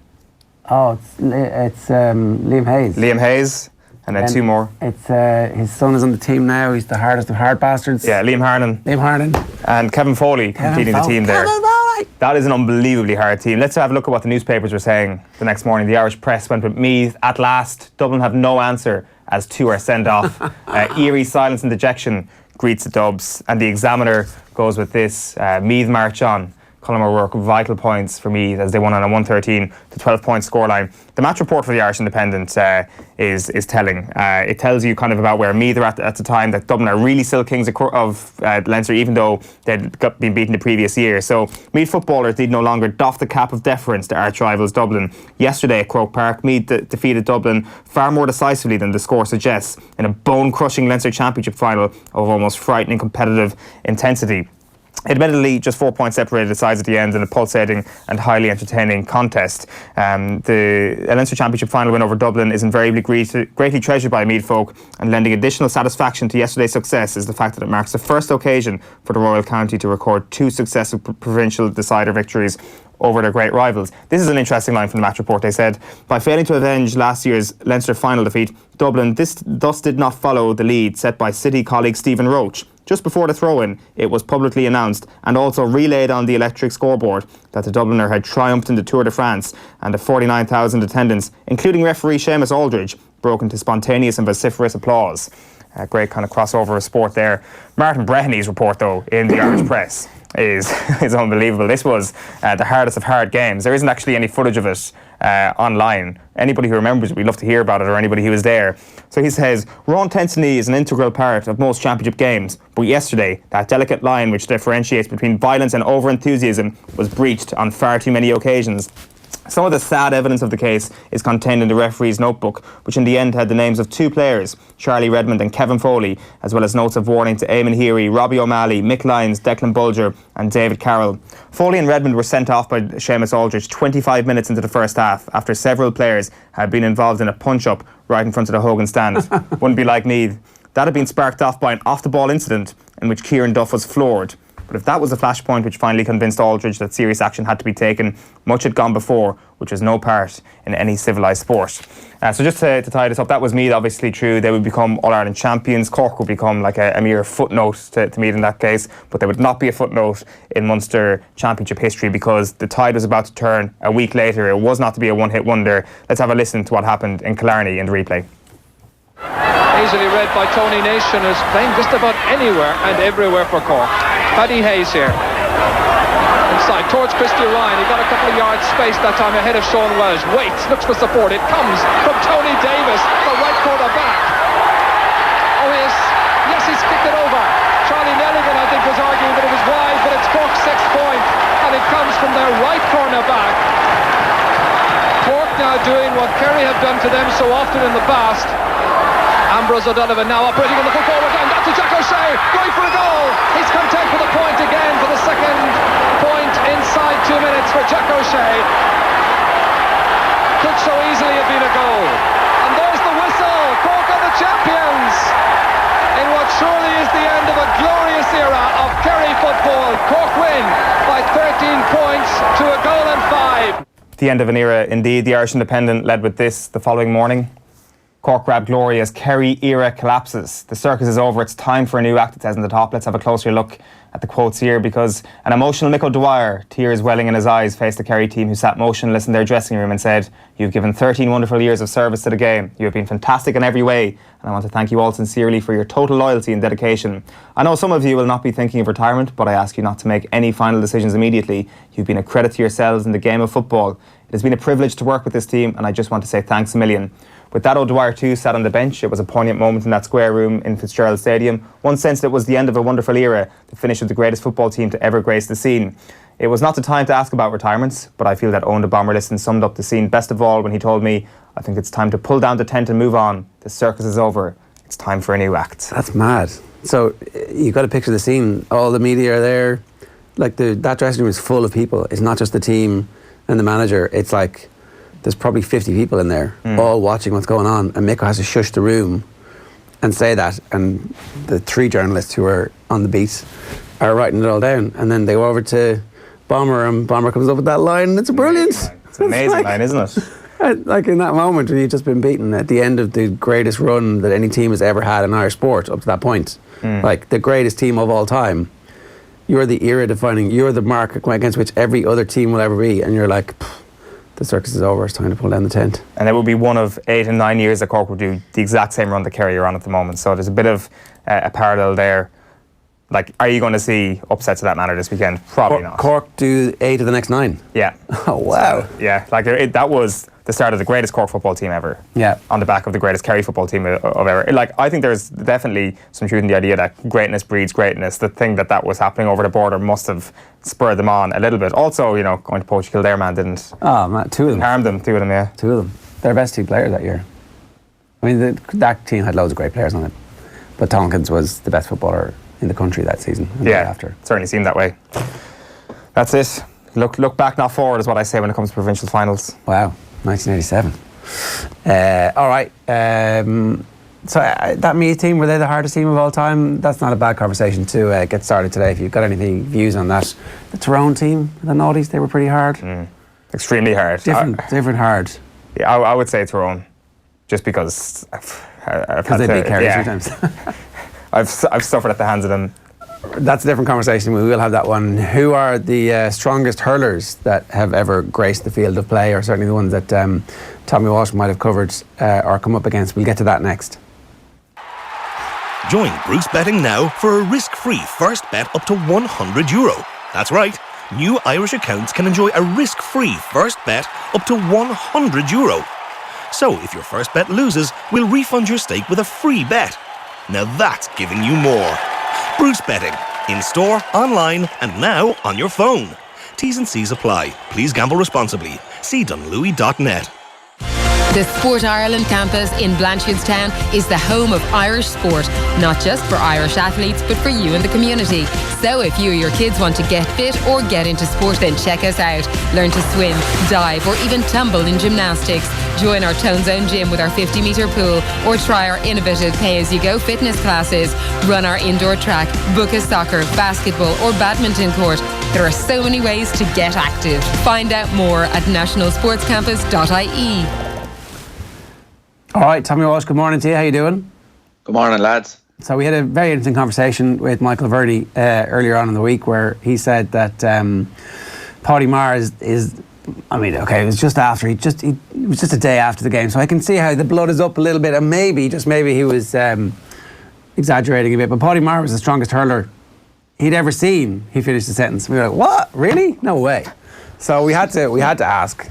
B: Oh, it's Liam Hayes.
C: Liam Hayes, and then 2 more.
B: It's his son is on the team now. He's the hardest of hard bastards.
C: Yeah, Liam Harnan. And Kevin Foley completing the team there. That is an unbelievably hard team. Let's have a look at what the newspapers were saying the next morning. The Irish press went with Meath. At last, Dublin have no answer as 2 are sent off. Eerie silence and dejection greets the Dubs. And the Examiner goes with this. Meath march on. Colin O'Rourke, vital points for me as they won on a 113 to 12 point scoreline. The match report for the Irish Independent is telling. It tells you kind of about where Meath are at the time, that Dublin are really still kings of Leinster, even though they'd been beaten the previous year. So Meath footballers need no longer doff the cap of deference to arch rivals Dublin. Yesterday at Croke Park, Meath defeated Dublin far more decisively than the score suggests in a bone-crushing Leinster Championship final of almost frightening competitive intensity. Admittedly, just 4 points separated the sides at the end in a pulsating and highly entertaining contest. The Leinster Championship final win over Dublin is invariably greatly treasured by Meath folk, and lending additional satisfaction to yesterday's success is the fact that it marks the first occasion for the Royal County to record 2 successive provincial decider victories over their great rivals. This is an interesting line from the match report. They said, by failing to avenge last year's Leinster final defeat, Dublin thus did not follow the lead set by City colleague Stephen Roach. Just before the throw-in, it was publicly announced and also relayed on the electric scoreboard that the Dubliner had triumphed in the Tour de France, and the 49,000 attendants, including referee Seamus Aldridge, broke into spontaneous and vociferous applause. A great kind of crossover of sport there. Martin Brehenny's report, though, in the Irish press is unbelievable. This was the hardest of hard games. There isn't actually any footage of it online. Anybody who remembers it, we'd love to hear about it, or anybody who was there. So he says, raw intensity is an integral part of most championship games, but yesterday, that delicate line which differentiates between violence and over-enthusiasm was breached on far too many occasions. Some of the sad evidence of the case is contained in the referee's notebook, which in the end had the names of 2 players, Charlie Redmond and Kevin Foley, as well as notes of warning to Eamon Heary, Robbie O'Malley, Mick Lyons, Declan Bulger and David Carroll. Foley and Redmond were sent off by Seamus Aldridge 25 minutes into the first half after several players had been involved in a punch-up right in front of the Hogan stand. Wouldn't be like Meath. That had been sparked off by an off-the-ball incident in which Kieran Duff was floored. But if that was the flashpoint which finally convinced Aldridge that serious action had to be taken, much had gone before, which was no part in any civilised sport. So just to tie this up, that was Meath, obviously true. They would become All-Ireland champions. Cork would become like a mere footnote to Meath in that case, but they would not be a footnote in Munster Championship history, because the tide was about to turn a week later. It was not to be a one-hit wonder. Let's have a listen to what happened in Killarney in the replay.
D: Easily read by Tony Nation, who's playing just about anywhere and everywhere for Cork. Paddy Hayes here. Inside towards Christy Ryan. He got a couple of yards space that time ahead of Sean Welsh. Waits, looks for support. It comes from Tony Davis, the right quarter back. Oh, yes, he's kicked it over. Charlie Nelligan, I think, was arguing that it was wide, but it's Cork's 6th point, and it comes from their right corner back. Cork now doing what Kerry have done to them so often in the past. Ambrose O'Donovan now operating on the full forward line. That's to Jack O'Shea, going for a goal. He's content for the point again, for the second point inside 2 minutes for Jack O'Shea. Could so easily have been a goal. And there's the whistle. Cork are the champions in what surely is the end of a glorious era of Kerry football. Cork win by 13 points to a goal and 5.
C: The end of an era indeed. The Irish Independent led with this the following morning. Cork grab glory as Kerry era collapses. The circus is over. It's time for a new act, it says in the top. Let's have a closer look at the quotes here, because an emotional Mick O'Dwyer, tears welling in his eyes, faced the Kerry team who sat motionless in their dressing room and said, "You've given 13 wonderful years of service to the game. You have been fantastic in every way, and I want to thank you all sincerely for your total loyalty and dedication. I know some of you will not be thinking of retirement, but I ask you not to make any final decisions immediately. You've been a credit to yourselves in the game of football. It has been a privilege to work with this team, and I just want to say thanks a million." With that, O'Dwyer too sat on the bench. It was a poignant moment in that square room in Fitzgerald Stadium. One sensed it was the end of a wonderful era, the finish of the greatest football team to ever grace the scene. It was not the time to ask about retirements, but I feel that Owen de Bomberlisten summed up the scene best of all when he told me, "I think it's time to pull down the tent and move on. The circus is over. It's time for a new act."
B: That's mad. So you got to picture the scene. All the media are there. Like that dressing room is full of people. It's not just the team and the manager. It's like there's probably 50 people in there, all watching what's going on, and Mick has to shush the room and say that, and the 3 journalists who are on the beat are writing it all down, and then they go over to Bomber, and Bomber comes up with that line, and it's brilliant.
C: It's an amazing line, isn't it?
B: Like in that moment when you've just been beaten at the end of the greatest run that any team has ever had in Irish sport up to that point, like the greatest team of all time, you're the era defining, you're the mark against which every other team will ever be, and you're like, the circus is over, it's time to pull down the tent.
C: And it will be one of 8 and 9 years that Cork will do the exact same run that Kerry are on at the moment. So there's a bit of a parallel there. Like, are you going to see upsets of that manner this weekend? Probably not.
B: Cork do 8 of the next 9.
C: Yeah.
B: Oh, wow.
C: So, yeah, like that was the start of the greatest Cork football team ever.
B: Yeah.
C: On the back of the greatest Kerry football team of ever. Like, I think there's definitely some truth in the idea that greatness breeds greatness. The thing that was happening over the border must have spurred them on a little bit. Also, going to Portugal, their man didn't
B: Oh, man, 2 of them.
C: harm them. 2 of them, yeah.
B: 2 of them. Their best 2 players that year. I mean, that team had loads of great players on it. But Tompkins was the best footballer in the country that season. And
C: Yeah,
B: after.
C: it certainly seemed that way. That's it. Look back, not forward, is what I say when it comes to provincial finals.
B: Wow, 1987. All right. So that Meath team, were they the hardest team of all time? That's not a bad conversation to get started today. If you've got any views on that. The Tyrone team, the Naughties, they were pretty hard.
C: Extremely hard.
B: Different hard.
C: Yeah, I would say Tyrone, just because
B: Because they beat Kerry 3 times.
C: I've suffered at the hands of them.
B: That's a different conversation. We will have that one. Who are the strongest hurlers that have ever graced the field of play, or certainly the ones that Tommy Walsh might have covered or come up against? We'll get to that next.
E: Join Bruce Betting now for a risk-free first bet up to €100. That's right. New Irish accounts can enjoy a risk-free first bet up to €100. So if your first bet loses, we'll refund your stake with a free bet. Now that's giving you more. Bruce Betting. In store, online, and now on your phone. T's and C's apply. Please gamble responsibly. See dunlewy.net.
F: The Sport Ireland campus in Blanchardstown is the home of Irish sport, not just for Irish athletes, but for you and the community. So if you or your kids want to get fit or get into sport, then check us out. Learn to swim, dive, or even tumble in gymnastics. Join our Tone Zone gym with our 50-metre pool, or try our innovative pay-as-you-go fitness classes. Run our indoor track, book a soccer, basketball, or badminton court. There are so many ways to get active. Find out more at nationalsportscampus.ie.
B: All right, Tommy Walsh, good morning to you. How you doing?
G: Good morning, lads.
B: So we had a very interesting conversation with Michael Verney earlier on in the week, where he said that Paddy Maher is I mean, okay, it was just after it was just a day after the game, so I can see how the blood is up a little bit, and maybe he was exaggerating a bit. But Paddy Maher was the strongest hurler he'd ever seen. He finished the sentence. We were like, what? Really? No way. So we had to ask.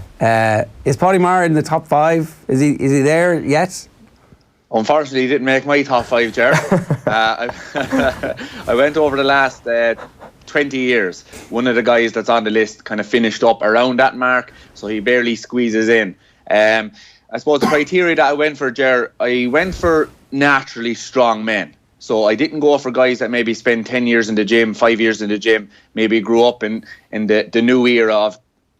B: Is Paddy Maher in the top 5? Is he there yet?
G: Unfortunately, he didn't make my top 5, Ger. I went over the last 20 years. One of the guys that's on the list kind of finished up around that mark, so he barely squeezes in. I suppose the criteria that I went for, Ger, I went for naturally strong men. So I didn't go for guys that maybe spend 10 years in the gym, 5 years in the gym, maybe grew up in the new era of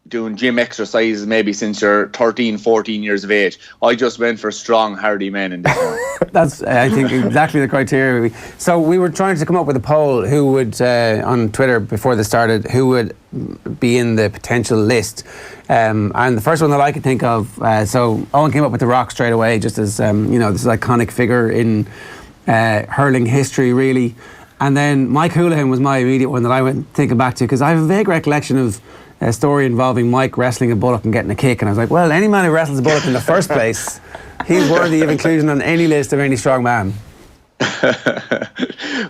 G: doing gym exercises maybe since you're 13, 14 years of age. I just went for strong, hardy men in this one.
B: That's, I think, exactly the criteria. So we were trying to come up with a poll who would, on Twitter before this started, who would be in the potential list. And the first one that I could think of, so Owen came up with The Rock straight away, just as, this iconic figure in hurling history, really. And then Mike Houlihan was my immediate one that I went thinking back to, because I have a vague recollection of a story involving Mike wrestling a bullock and getting a kick, and I was like, well, any man who wrestles a bullock in the first place, he's worthy of inclusion on any list of any strong man.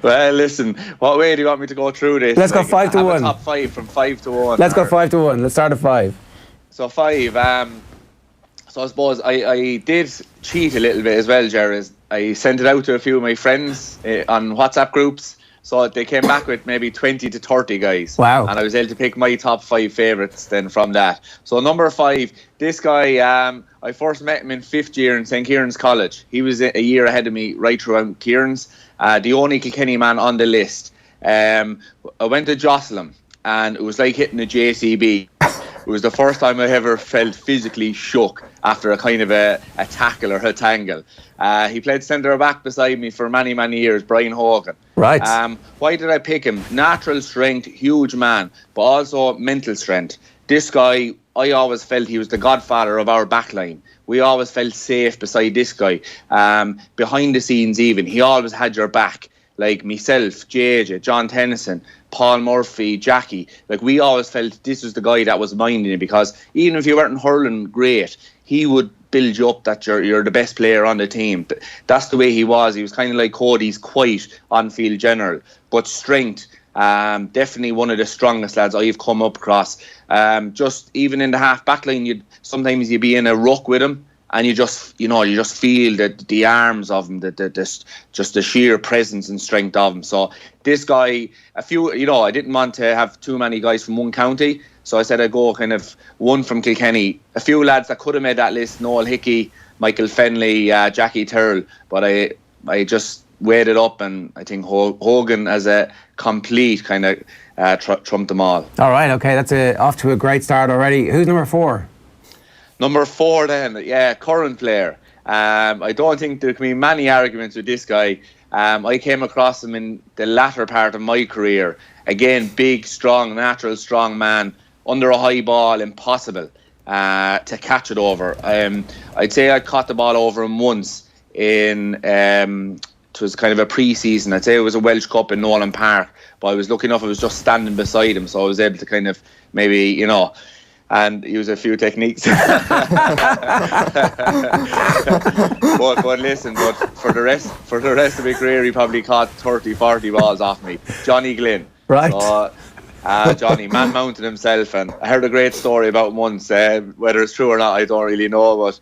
G: Well, listen, what way do you want me to go through this?
B: Let's go 5 to 1.
G: Top 5 from 5 to 1.
B: Let's go 5 to 1. Let's start at 5.
G: So 5. So I suppose I did cheat a little bit as well, Jared. I sent it out to a few of my friends on WhatsApp groups. So they came back with maybe 20 to 30 guys. Wow. And I was able to pick my top 5 favourites then from that. So number 5, this guy, I first met him in 5th year in St. Kieran's College. He was a year ahead of me right throughout Kieran's. The only Kilkenny man on the list. I went to Jocelyn, and it was like hitting a JCB. It was the first time I ever felt physically shook after a kind of a tackle or a tangle. He played centre back beside me for many, many years, Brian Hogan. Right. Why did I pick him? Natural strength, huge man, but also mental strength. This guy, I always felt he was the godfather of our backline. We always felt safe beside this guy. Behind the scenes even, he always had your back. Like myself, JJ, John Tennyson, Paul Murphy, Jackie. Like, we always felt this was the guy that was minding it, because even if you weren't hurling great, he would build you up that you're the best player on the team. That's the way he was. He was kind of like Cody's quiet on-field general, but strength. Definitely one of the strongest lads I've come up across. Just even in the half-back line, sometimes you'd be in a ruck with him, and you just feel the arms of him, just the sheer presence and strength of him. So this guy, I didn't want to have too many guys from one county, so I said I'd go kind of one from Kilkenny. A few lads that could have made that list: Noel Hickey, Michael Verney, Jackie Turrell, but I just weighed it up, and I think Hogan as a complete kind of trumped them all.
B: All right, okay, that's off to a great start already. Who's number 4?
G: Number 4 then, current player. I don't think there can be many arguments with this guy. I came across him in the latter part of my career. Again, big, strong, natural, strong man. Under a high ball, impossible to catch it over. I'd say I caught the ball over him once in... it was kind of a pre-season. I'd say it was a Welsh Cup in Nolan Park, but I was lucky enough I was just standing beside him, so I was able to kind of maybe, and use a few techniques. but listen, but for the rest of my career, he probably caught 30, 40 balls off me. Johnny Glynn.
B: Right.
G: So, Johnny, man mounted himself, and I heard a great story about him once. Whether it's true or not, I don't really know, but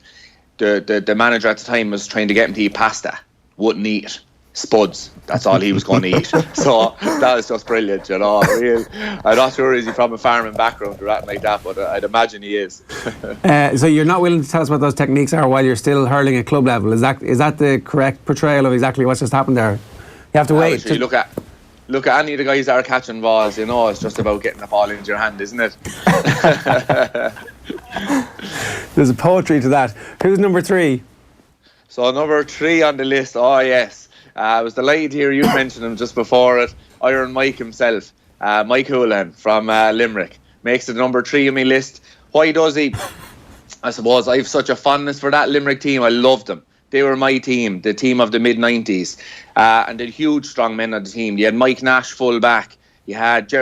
G: the manager at the time was trying to get him to eat pasta. Wouldn't eat spuds. That's all he was going to eat. So that was just brilliant, I'm not sure is he from a farming background or anything like that, but I'd imagine he is.
B: So you're not willing to tell us what those techniques are while you're still hurling at club level. Is that the correct portrayal of exactly what's just happened there? You have to wait.
G: Sure, look at any of the guys that are catching balls. It's just about getting the ball into your hand, isn't it?
B: There's a poetry to that. Who's number 3?
G: So number 3 on the list, I was delighted to hear you mention him just before it. Iron Mike himself, Mike Houlihan from Limerick, makes it number 3 on my list. Why does he? I suppose I have such a fondness for that Limerick team. I loved them. They were my team, the team of the mid-90s. And they're huge, strong men on the team. You had Mike Nash full back. You had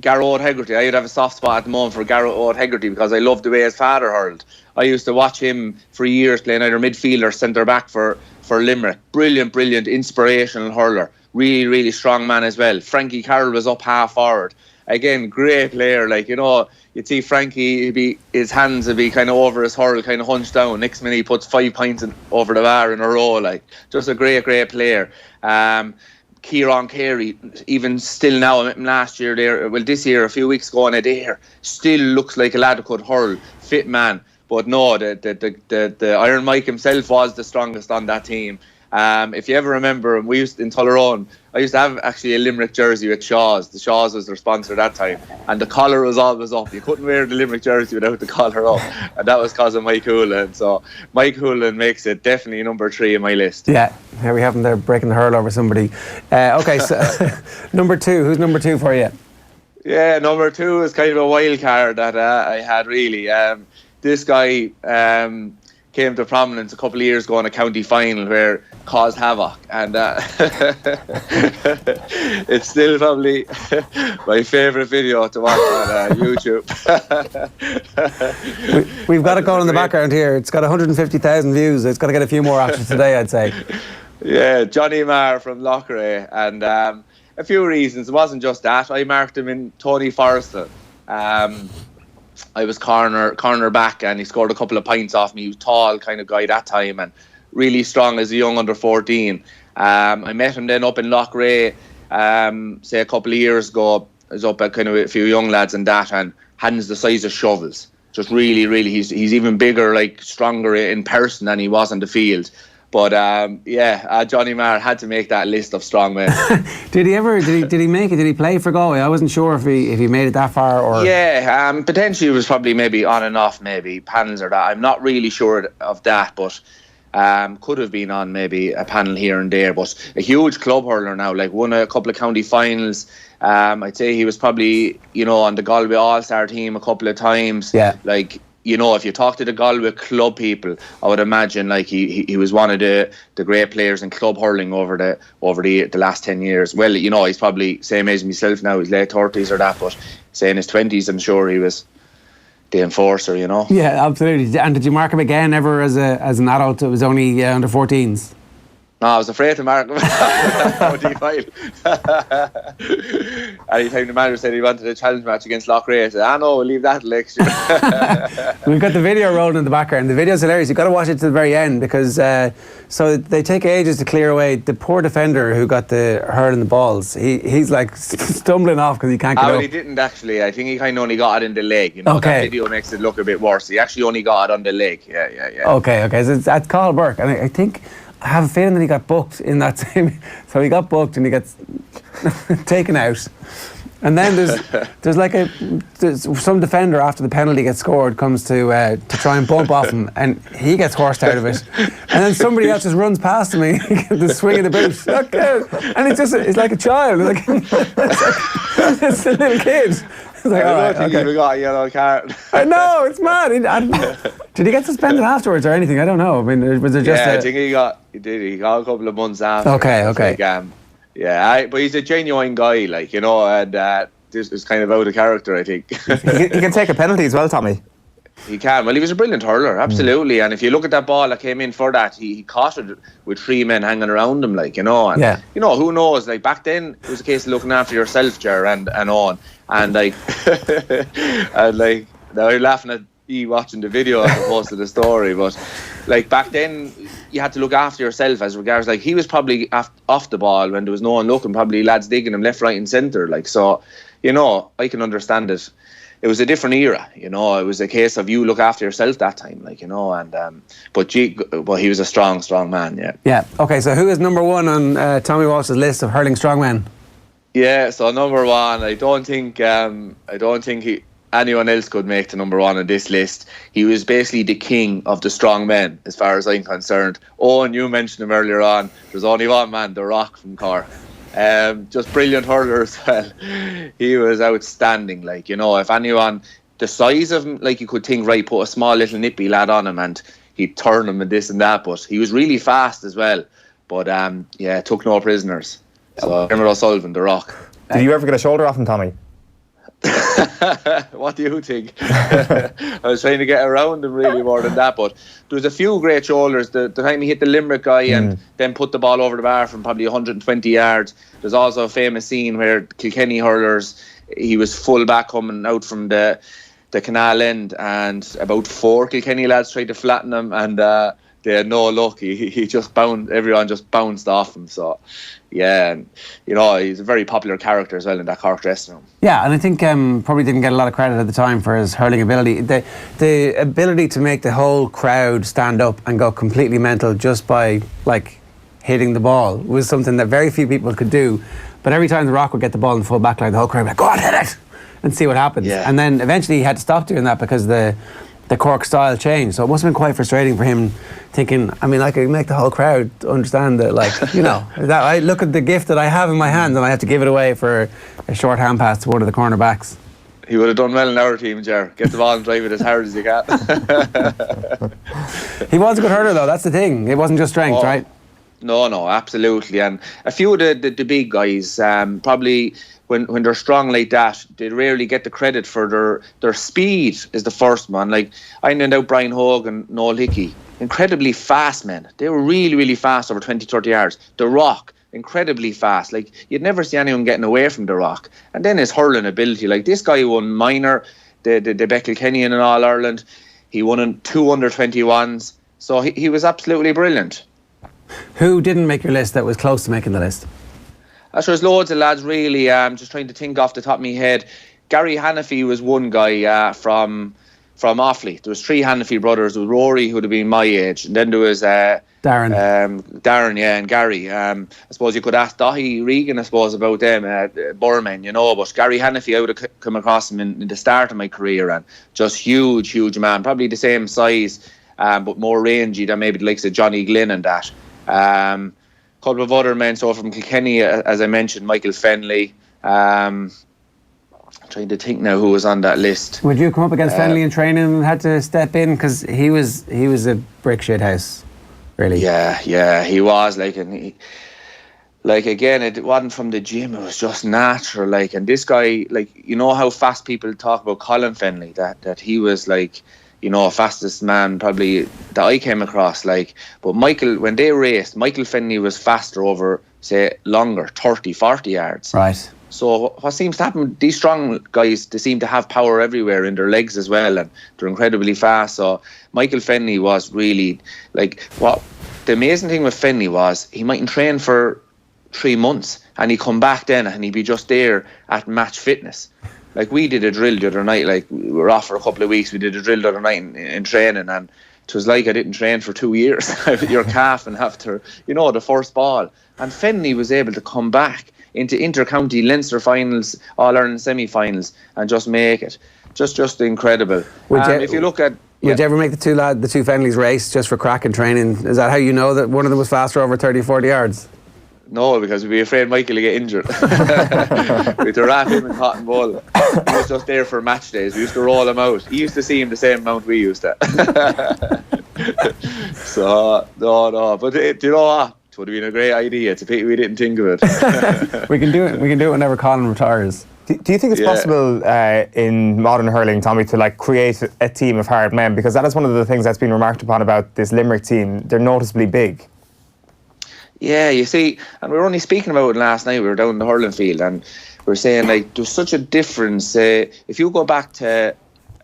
G: Garrett Hegarty. I'd have a soft spot at the moment for Garrett Hegarty because I loved the way his father hurled. I used to watch him for years playing either midfield or centre back for Limerick. Brilliant, inspirational hurler. Really, really strong man as well. Frankie Carroll was up half forward. Again, great player. You'd see Frankie, his hands would be kind of over his hurl, kind of hunched down. Next minute he puts 5 pints over the bar in a row. Just a great player. Kieran Carey, even still now, I met him last year this year, a few weeks ago on a day here, still looks like a lad who could hurl, fit man. But no, the Iron Mike himself was the strongest on that team. If you ever remember, in Tullerone, I used to have actually a Limerick jersey with Shaw's. The Shaw's was their sponsor that time, and the collar was always up. You couldn't wear the Limerick jersey without the collar up, and that was because of Mike Houlihan. So Mike Houlihan makes it definitely number 3 on my list. Yeah,
B: here we have him there breaking the hurl over somebody. Okay, so number 2. Who's number 2 for you?
G: Yeah, number 2 is kind of a wild card that I had really. This guy came to prominence a couple of years ago in a county final where caused havoc, and it's still probably my favourite video to watch on YouTube.
B: We've got it going in the background here. It's got 150,000 views. It's got to get a few more after today, I'd say.
G: Yeah, Johnny Maher from Lochray, and a few reasons. It wasn't just that. I marked him in Tony Forrestal. I was corner back, and he scored a couple of points off me. He was tall kind of guy that time, and really strong as a young under 14. I met him then up in Lochray, say a couple of years ago. I was up at kind of a few young lads and that, and hands the size of shovels. Just really, he's even bigger, stronger in person than he was on the field. But Johnny Maher had to make that list of strong men.
B: Did he make it? Did he play for Galway? I wasn't sure if he made it that far or.
G: Yeah, potentially it was probably maybe on and off, maybe panels or that. I'm not really sure of that, but could have been on maybe a panel here and there. But a huge club hurler now, won a couple of county finals. I'd say he was probably on the Galway All-Star team a couple of times.
B: Yeah.
G: If you talk to the Galway club people, I would imagine he was one of the great players in club hurling over the last 10 years. Well, he's probably same age as myself now, his late 30s or that, but say in his 20s, I'm sure he was the enforcer, you know.
B: Yeah, absolutely. And did you mark him again ever as an adult? It was only under 14s.
G: No, I was afraid to mark him. Anytime the manager said he wanted a challenge match against Loughrea, I said, no, we'll leave that till next year.
B: We've got the video rolling in the background. The video's hilarious. You've got to watch it to the very end because so they take ages to clear away the poor defender who got the hurl in the balls. He's like stumbling off because he can't get up.
G: He didn't actually. I think he kind of only got it in the leg. You know, that video makes it look a bit worse. He actually only got it on the leg. Yeah.
B: Okay. So it's at Carl Burke. And I think... I have a feeling that he got booked in that same... So he got booked and he gets taken out. And then there's some defender after the penalty gets scored comes to try and bump off him, and he gets horsed out of it. And then somebody else just runs past him and he gets the swing of the boot. Okay. And it's like a child. It's a little kid. It's like,
G: I don't think he got a yellow card.
B: I know, it's mad. Did he get suspended afterwards or anything? I don't know. I mean, was it just?
G: I think he got a couple of months after.
B: Okay.
G: But he's a genuine guy, like, you know, and this is kind of out of character, I think.
C: He can take a penalty as well, Tommy.
G: He can. Well, he was a brilliant hurler, absolutely. And if you look at that ball that came in for that, he caught it with 3 men hanging around him, like, you know. And, you know, who knows? Like, back then, it was a case of looking after yourself, Ger, and on. And, like, now you're laughing at me watching the video as opposed to the story. But, like, back then, you had to look after yourself as regards, like, he was probably off the ball when there was no one looking, probably lads digging him left, right, and centre. Like, so, you know, I can understand it. It was a different era, you know. It was a case of you look after yourself that time, like, you know. And but he was a strong man, yeah. Yeah.
B: Okay. So who is number one on Tommy Walsh's list of hurling strongmen?
G: Yeah. So number one, I don't think anyone else could make the number one on this list. He was basically the king of the strong men, as far as I'm concerned. Oh, and you mentioned him earlier on. There's only one man, The Rock from Cork. Just brilliant hurler as well. He was outstanding, like, you know. If anyone, the size of him, like, you could think, right, put a small little nippy lad on him and he'd turn him and this and that, but he was really fast as well. But took no prisoners. So Emma O'Sullivan, The Rock.
C: Did you ever get a shoulder off him, Tommy?
G: What do you think? I was trying to get around him really more than that, but there was a few great shoulders. The time he hit the Limerick guy and then put the ball over the bar from probably 120 yards. There's also a famous scene where Kilkenny hurlers, he was full back coming out from the canal end, and about 4 Kilkenny lads tried to flatten him, and they had no luck. He just everyone just bounced off him. So yeah, and, you know, he's a very popular character as well in that Cork dressing room.
B: Yeah, and I think probably didn't get a lot of credit at the time for his hurling ability. The ability to make the whole crowd stand up and go completely mental just by, like, hitting the ball was something that very few people could do. But every time The Rock would get the ball in full back line, the whole crowd would be like, go on, hit it, and see what happens. Yeah. And then eventually he had to stop doing that because the Cork style changed. So it must have been quite frustrating for him, thinking, I mean, I could make the whole crowd understand that, like, you know, that I look at the gift that I have in my hand and I have to give it away for a short hand pass to one of the cornerbacks.
G: He would have done well in our team, Ger. Get the ball and drive it as hard as you can.
B: He was a good hurler, though. That's the thing. It wasn't just strength, right?
G: No, absolutely. And a few of the big guys, probably when they're strong like that, they rarely get the credit for their speed is the first one. Like, I named out Brian Hogan, Noel Hickey. Incredibly fast men. They were really, really fast over 20, 30 yards. The Rock, incredibly fast. Like, you'd never see anyone getting away from The Rock. And then his hurling ability. Like, this guy won minor, the Kilkenny in All Ireland. He won in 2 under-21s. So he was absolutely brilliant.
B: Who didn't make your list that was close to making the list?
G: Sure, there's loads of lads, really. Just trying to think off the top of my head. Gary Hannafy was one guy from Offaly. There was 3 Hannafy brothers. There was Rory, who would have been my age, and then there was
B: Darren,
G: and Gary. I suppose you could ask Dahi Regan, I suppose, about them, Burman, you know. But Gary Hannafy, I would have come across him in the start of my career, and just huge man, probably the same size, but more rangy than maybe the likes of Johnny Glynn and that. Couple of other men, so from Kilkenny, as I mentioned, Michael Verney. Trying to think now who was on that list.
B: Would you come up against Verney in training and had to step in, because he was a brick shit house, really?
G: Yeah, he was, like, and like, again, it wasn't from the gym, it was just natural, like. And this guy, like, you know how fast people talk about Colin Fennelly, that he was, like, you know, fastest man probably that I came across, like. But Michael, when they raced, Michael Fennelly was faster over, say, longer, 30, 40 yards.
B: Right.
G: So what seems to happen, these strong guys, they seem to have power everywhere in their legs as well, and they're incredibly fast. So Michael Fennelly was really, like, what the amazing thing with Fennelly was he mightn't train for 3 months and he'd come back then and he'd be just there at match fitness. Like, we did a drill the other night, like, we were off for a couple of weeks, we did a drill the other night in training, and it was like I didn't train for 2 years. Your calf and after, you know, the first ball. And Fennelly was able to come back into inter-county Leinster finals, All-Ireland semi-finals, and just make it. Just incredible. If you look at...
B: Would you ever make the two Fennellys race just for crack and training? Is that how you know that one of them was faster over 30, 40 yards?
G: No, because we'd be afraid Michael would get injured. We'd wrap him in cotton wool. He was just there for match days. We used to roll him out. He used to see him the same amount we used to. So, no. But do you know what? It would have been a great idea. It's a pity we didn't think of it.
B: We can do it. We can do it whenever Colin retires.
C: Do you think it's possible in modern hurling, Tommy, to, like, create a team of hard men? Because that is one of the things that's been remarked upon about this Limerick team. They're noticeably big.
G: Yeah, you see, and we were only speaking about it last night. We were down in the hurling field and we were saying, like, there's such a difference. If you go back to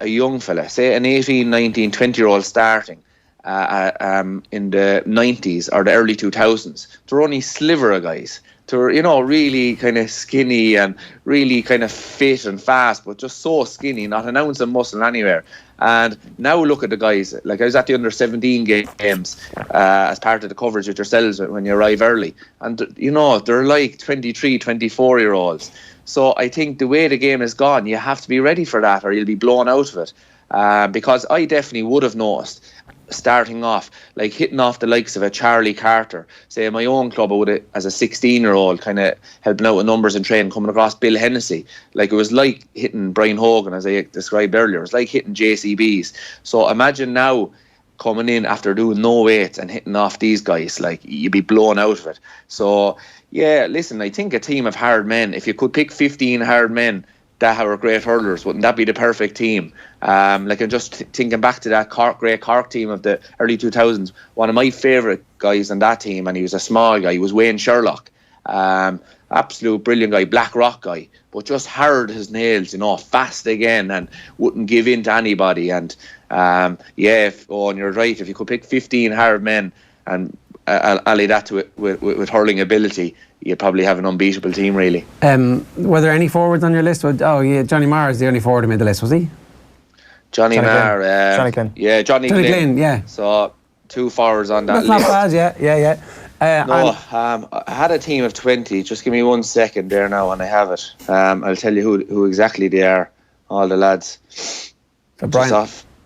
G: a young fella, say an 18, 19, 20-year-old starting in the 90s or the early 2000s, there were only sliver of guys. They were, you know, really kind of skinny and really kind of fit and fast, but just so skinny, not an ounce of muscle anywhere. And now look at the guys. Like, I was at the under-17 games as part of the coverage with yourselves when you arrive early. And, you know, they're like 23, 24-year-olds. So I think the way the game is gone, you have to be ready for that or you'll be blown out of it. Because I definitely would have noticed, starting off, like hitting off the likes of a Charlie Carter. Say in my own club, I would have, as a 16-year-old, kind of helping out with numbers and training, coming across Bill Hennessy. Like, it was like hitting Brian Hogan, as I described earlier. It was like hitting JCBs. So imagine now coming in after doing no weights and hitting off these guys, like, you'd be blown out of it. So yeah, listen, I think a team of hard men, if you could pick 15 hard men that are great hurlers, wouldn't that be the perfect team? Like, I'm just thinking back to that great Cork team of the early 2000s. One of my favourite guys on that team, and he was a small guy, he was Wayne Sherlock. Absolute brilliant guy, black rock guy, but just hard as nails, you know, fast again and wouldn't give in to anybody. And and you're right, if you could pick 15 hard men and ally that to it with hurling ability, you'd probably have an unbeatable team, really.
B: Were there any forwards on your list? Johnny Maher is the only forward who made the list, was he?
G: Johnny Maher.
C: Johnny Glynn.
G: Yeah, Johnny Glynn.
B: Yeah.
G: So 2 forwards on that
B: list.
G: That's
B: not bad, yeah.
G: I had a team of 20. Just give me 1 second there now and I have it. I'll tell you who exactly they are, all the lads.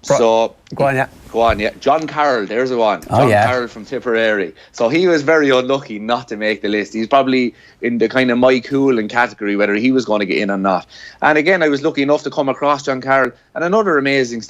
B: So Brian.
G: Go on, yeah. John Carroll, there's the one. John Carroll from Tipperary. So he was very unlucky not to make the list. He's probably in the kind of Mike Hoolan category, whether he was going to get in or not. And again, I was lucky enough to come across John Carroll. And another amazing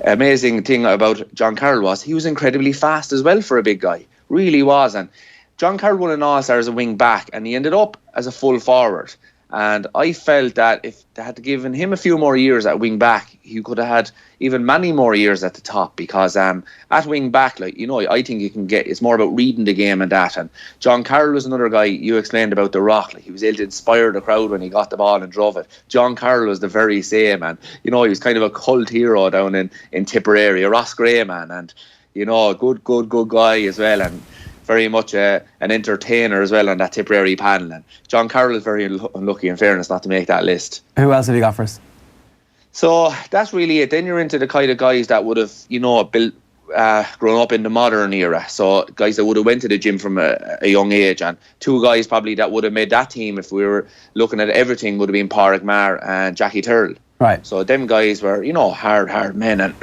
G: amazing thing about John Carroll was he was incredibly fast as well for a big guy. Really was. And John Carroll won an All-Star as a wing back and he ended up as a full forward. And I felt that if they had given him a few more years at wing back, he could have had even many more years at the top. Because at wing back, like, you know, I think you can it's more about reading the game and that. And John Carroll was another guy you explained about the rock. Like, he was able to inspire the crowd when he got the ball and drove it. John Carroll was the very same, and you know, he was kind of a cult hero down in Tipperary, a Ross Gray man, and you know, a good guy as well, and very much an entertainer as well on that Tipperary panel. And John Carroll is very unlucky, in fairness, not to make that list.
B: Who else have you got for us?
G: So that's really it. Then you're into the kind of guys that would have, you know, grown up in the modern era. So guys that would have went to the gym from a young age, and 2 guys probably that would have made that team if we were looking at everything would have been Padraic, Maher and Jackie Turrell.
B: Right.
G: So them guys were, you know, hard men, and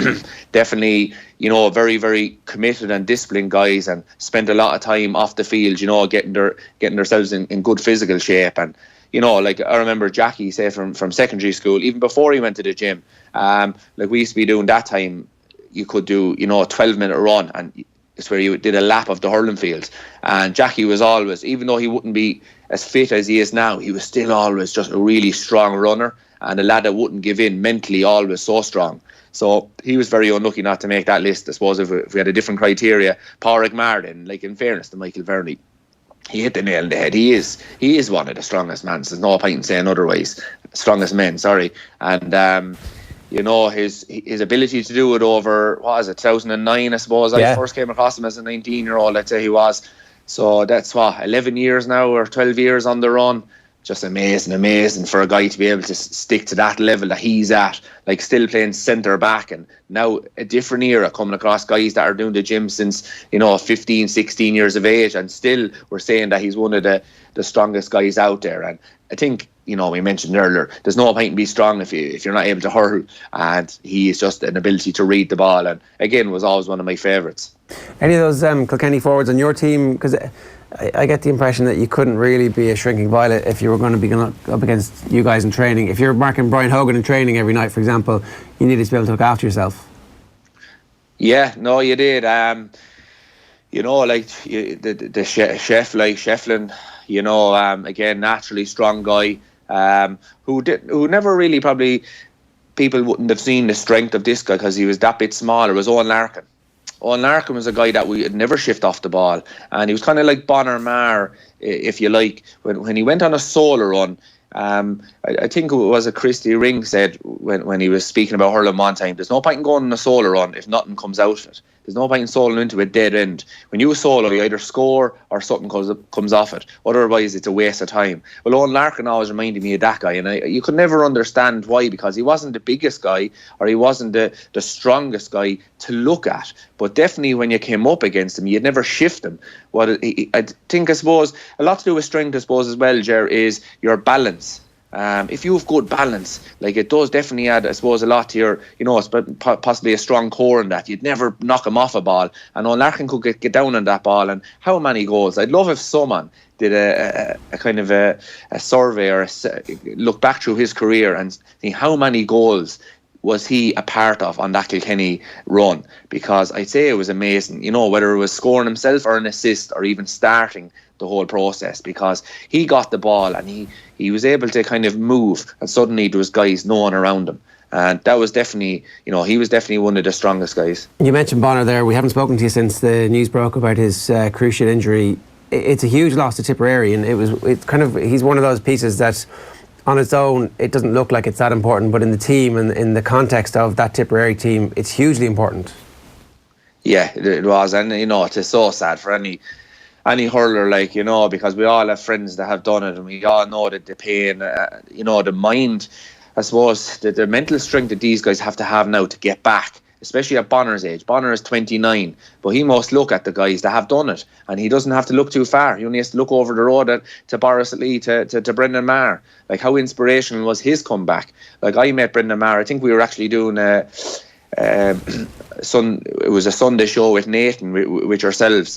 G: definitely, you know, very, very committed and disciplined guys, and spent a lot of time off the field, you know, getting themselves in good physical shape. And you know, like, I remember Jackie, say, from secondary school, even before he went to the gym, like, we used to be doing that time, you could do, you know, a 12-minute run, and it's where he did a lap of the hurling field. And Jackie was always, even though he wouldn't be as fit as he is now, he was still always just a really strong runner, and a lad that wouldn't give in, mentally always so strong. So he was very unlucky not to make that list. I suppose if we had a different criteria, Padraic Martin, like, in fairness to Michael Verney, he hit the nail on the head. He is one of the strongest men. There's no point in saying otherwise. Strongest men, sorry. And you know, his ability to do it over, what is it, 2009, I suppose. I first came across him as a 19-year-old, I'd say he was. So that's 11 years now, or 12 years on the run. Just amazing for a guy to be able to stick to that level that he's at, like still playing centre back, and now a different era, coming across guys that are doing the gym since, 15, 16 years of age, and still we're saying that he's one of the strongest guys out there. And I think, we mentioned earlier, there's no point in being strong if you're not able to hurl, and he is just an ability to read the ball, and again was always one of my favourites.
B: Any of those Kilkenny forwards on your team, because I get the impression that you couldn't really be a shrinking violet if you were going to be going up against you guys in training. If you're marking Brian Hogan in training every night, for example, you needed to be able to look after yourself.
G: Yeah, no, you did. Like the chef, like Shefflin, again, naturally strong guy, who never really, probably people wouldn't have seen the strength of this guy because he was that bit smaller, was Owen Larkin. Owen Larkin was a guy that we had never shift off the ball, and he was kind of like Bonner Maher, if you like, when he went on a solo run. I think it was a Christy Ring said when he was speaking about hurling one time, there's no point in going on a solo run if nothing comes out of it. There's no point in soloing into a dead end. When you solo, you either score or something comes off it. Otherwise, it's a waste of time. Well, Owen Larkin always reminded me of that guy, and you could never understand why, because he wasn't the biggest guy or he wasn't the strongest guy to look at. But definitely when you came up against him, you'd never shift him. I suppose, a lot to do with strength, I suppose, as well, Ger, is your balance. If you have good balance, like, it does definitely add, I suppose, a lot to your, possibly a strong core in that. You'd never knock him off a ball. And Larkin could get down on that ball. And how many goals? I'd love if someone did a kind of a survey or look back through his career and see how many goals was he a part of on that Kilkenny run, because I'd say it was amazing, whether it was scoring himself or an assist or even starting the whole process, because he got the ball and he was able to kind of move, and suddenly there was guys no one around him. And that was definitely, he was definitely one of the strongest guys. You
B: mentioned Bonner there. We haven't spoken to you since the news broke about his cruciate injury. It's a huge loss to Tipperary, and he's one of those pieces that on its own, it doesn't look like it's that important, but in the team and in the context of that Tipperary team, it's hugely important. Yeah,
G: it was, and it's so sad for any hurler, because we all have friends that have done it, and we all know that the pain, the mind, I suppose, the mental strength that these guys have to have now to get back, especially at Bonner's age. Bonner is 29, but he must look at the guys that have done it, and he doesn't have to look too far. He only has to look over the road to Boris Lee, to Brendan Maher. Like, how inspirational was his comeback? Like, I met Brendan Maher, I think we were actually doing it was a Sunday show with Nathan, with yourselves,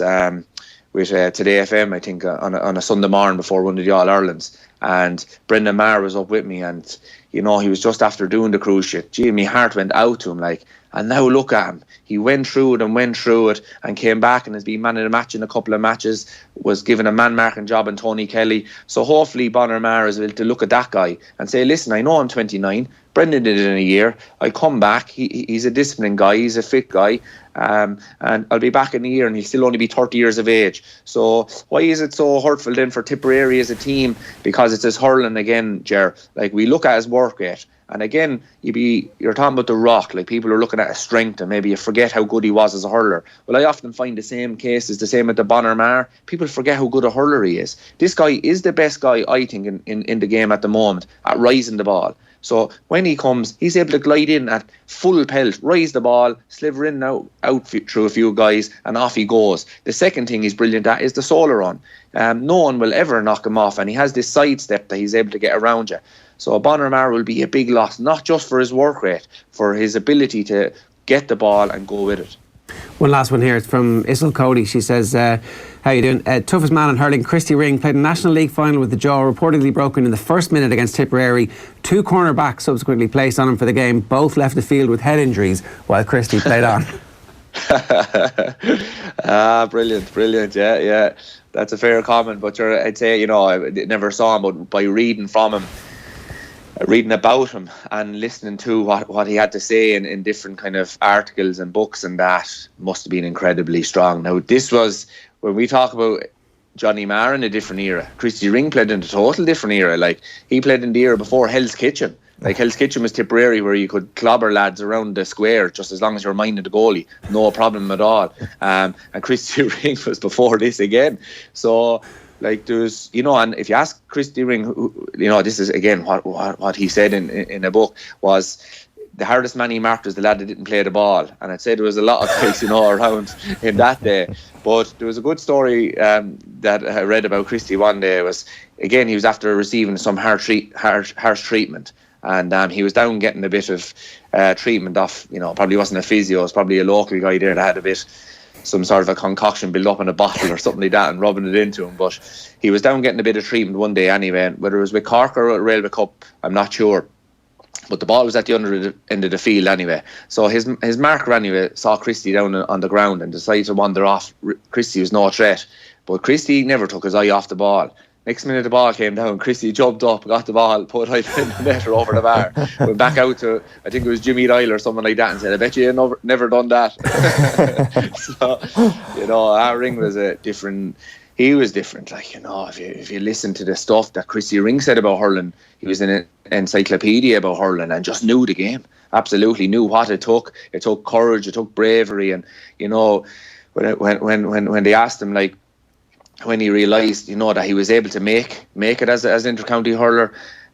G: with Today FM, I think, on a Sunday morning before one of the All-Irelands. And Brendan Maher was up with me, and he was just after doing the cruciate. Gee, my heart went out to him, like. And now look at him. He went through it and came back and has been man of the match in a couple of matches, was given a man-marking job in Tony Kelly. So hopefully Bonner Maher is able to look at that guy and say, listen, I know I'm 29, Brendan did it in a year, I come back, he's a disciplined guy, he's a fit guy, and I'll be back in a year and he'll still only be 30 years of age. So why is it so hurtful then for Tipperary as a team? Because it's his hurling again, Ger. Like, we look at his work rate, and again, you're talking about the rock, like, people are looking at his strength and maybe you forget how good he was as a hurler. Well, I often find the same case is the same with the Bonner Maher. People forget how good a hurler he is. This guy is the best guy, I think, in the game at the moment at rising the ball. So when he comes, he's able to glide in at full pelt, rise the ball, sliver in and out through a few guys, and off he goes. The second thing he's brilliant at is the solo run. No one will ever knock him off, and he has this sidestep that he's able to get around you. So Bonner Maher will be a big loss, not just for his work rate, for his ability to get the ball and go with it.
B: One last one here. It's from Issel Cody. She says, how you doing? Toughest man in hurling, Christy Ring, played a National League final with the jaw reportedly broken in the first minute against Tipperary. 2 cornerbacks subsequently placed on him for the game. Both left the field with head injuries while Christy played on.
G: Brilliant. Yeah. That's a fair comment, but I'd say, I never saw him, but by reading from him, reading about him and listening to what he had to say in different kind of articles and books, and that must have been incredibly strong. Now, this was, when we talk about Johnny Maher in a different era, Christy Ring played in a total different era. Like, he played in the era before Hell's Kitchen. Like, Hell's Kitchen was Tipperary, where you could clobber lads around the square just as long as you were minding the goalie. No problem at all. And Christy Ring was before this again. So, like, there's, and if you ask Christy Ring, this is, again, what he said in a book, was the hardest man he marked was the lad that didn't play the ball. And I'd say there was a lot of guys, around in that day. But there was a good story that I read about Christy one day. Was, again, he was after receiving some harsh treatment. And he was down getting a bit of treatment off, probably wasn't a physio, it was probably a local guy there that had some sort of a concoction built up in a bottle or something like that and rubbing it into him. But he was down getting a bit of treatment one day anyway, whether it was with Cork or Railway Cup, I'm not sure. But the ball was at the under end of the field anyway. So his marker anyway saw Christy down on the ground and decided to wander off. Christy was no threat, but Christy never took his eye off the ball. Next minute the ball came down, Christy jumped up, got the ball, put it in the net or over the bar, went back out to, I think it was Jimmy Ryle or someone like that, and said, I bet you never done that. So, our Ring was he was different. Like, if you listen to the stuff that Christy Ring said about hurling, he was in an encyclopedia about hurling and just knew the game. Absolutely knew what it took. It took courage, it took bravery, and, when they asked him, like, when he realised, that he was able to make it as an inter-county hurler,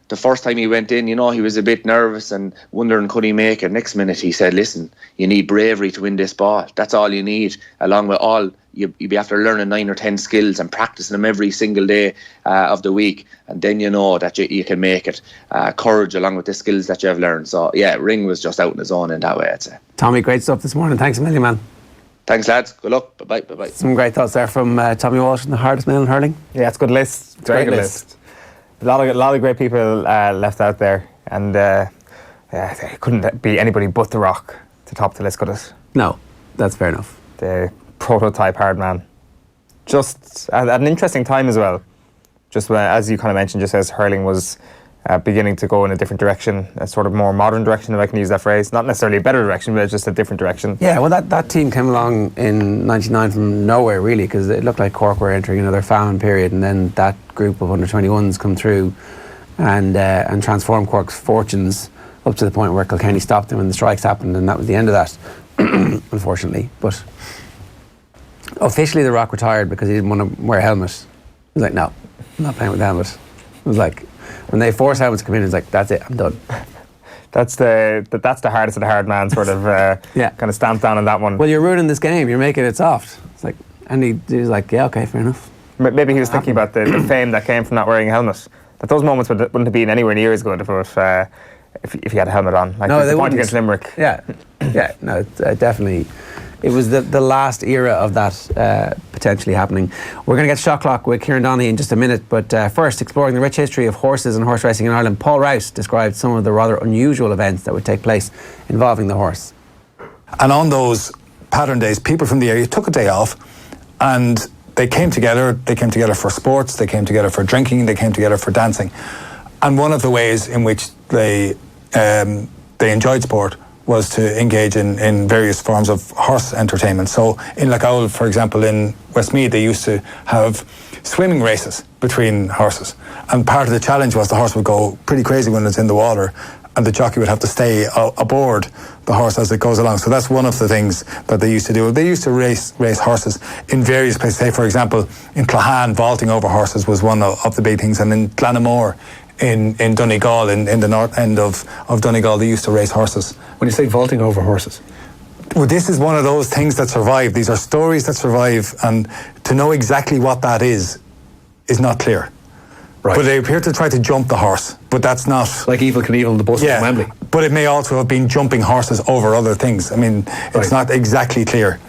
G: the first time he went in, he was a bit nervous and wondering could he make it. Next minute he said, listen, you need bravery to win this ball. That's all you need, along with you'd be after learning 9 or 10 skills and practicing them every single day of the week, and then you know that you can make it. Courage along with the skills that you have learned. So yeah, Ring was just out in his own in that way, I'd say.
B: Tommy, great stuff this morning. Thanks a million, man.
G: Thanks, lads. Good luck. Bye-bye.
B: Some great thoughts there from Tommy Walsh and the hardest man in hurling.
C: Yeah, it's a good list. It's a very good list. A lot of great people left out there, and it couldn't be anybody but The Rock to top the list, could it?
B: No, that's fair enough.
C: The prototype hard man. Just at an interesting time as well. Just as you kind of mentioned, just as hurling was beginning to go in a different direction, a sort of more modern direction, if I can use that phrase. Not necessarily a better direction, but just a different direction.
B: Yeah, well, that team came along in '99 from nowhere, really, because it looked like Cork were entering another famine period, and then that group of under-21s come through and transformed Cork's fortunes up to the point where Kilkenny stopped them when the strikes happened, and that was the end of that, unfortunately. But officially, The Rock retired because he didn't want to wear a helmet. He was like, no, I'm not playing with the helmet. It was like, when they force helmets to come in, it's like, that's it, I'm done.
C: That's the hardest of the hard man sort of kind of stamped down on that one.
B: Well, you're ruining this game, you're making it soft. It's like, and he's like, yeah, okay, fair enough.
C: Maybe he was thinking about the fame that came from not wearing a helmet. That those moments wouldn't have been anywhere near as good if he had a helmet on. Like no, the point against Limerick.
B: Yeah, no, definitely. It was the last era of that potentially happening. We're going to get Shot Clock with Kieran Donaghy in just a minute, but first, exploring the rich history of horses and horse racing in Ireland, Paul Rouse described some of the rather unusual events that would take place involving the horse.
H: And on those pattern days, people from the area took a day off and they came together. They came together for sports, they came together for drinking, they came together for dancing. And one of the ways in which they enjoyed sport was to engage in various forms of horse entertainment. So in Lacowl, for example, in Westmeath, they used to have swimming races between horses. And part of the challenge was the horse would go pretty crazy when it's in the water, and the jockey would have to stay aboard the horse as it goes along. So that's one of the things that they used to do. They used to race horses in various places. Say, for example, in Clahan, vaulting over horses was one of the big things. And in Glanamore, in Donegal, in the north end of Donegal, they used to race horses.
A: When you say vaulting over horses?
H: Well, this is one of those things that survive. These are stories that survive, and to know exactly what that is not clear. Right. But they appear to try to jump the horse, but that's not...
A: Like Evel Knievel and the bus in Wembley.
H: But it may also have been jumping horses over other things. I mean, it's not exactly clear.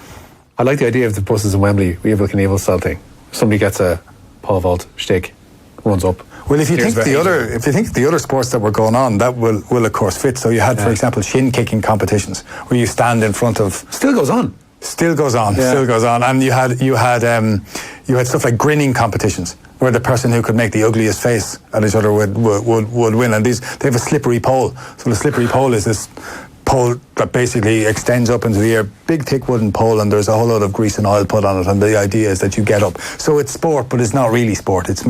A: I like the idea of the buses in Wembley, Evel Knievel style thing. Somebody gets a pole vault shtick, runs up.
H: Well, if you think the other sports that were going on, that will of course fit. So you had, for example, shin kicking competitions where you stand in front of...
A: Still goes on.
H: Still goes on, and you had stuff like grinning competitions where the person who could make the ugliest face at each other would win. And they have a slippery pole. So the slippery pole is this pole that basically extends up into the air, big thick wooden pole, and there's a whole lot of grease and oil put on it, and the idea is that you get up. So it's sport, but it's not really sport. It's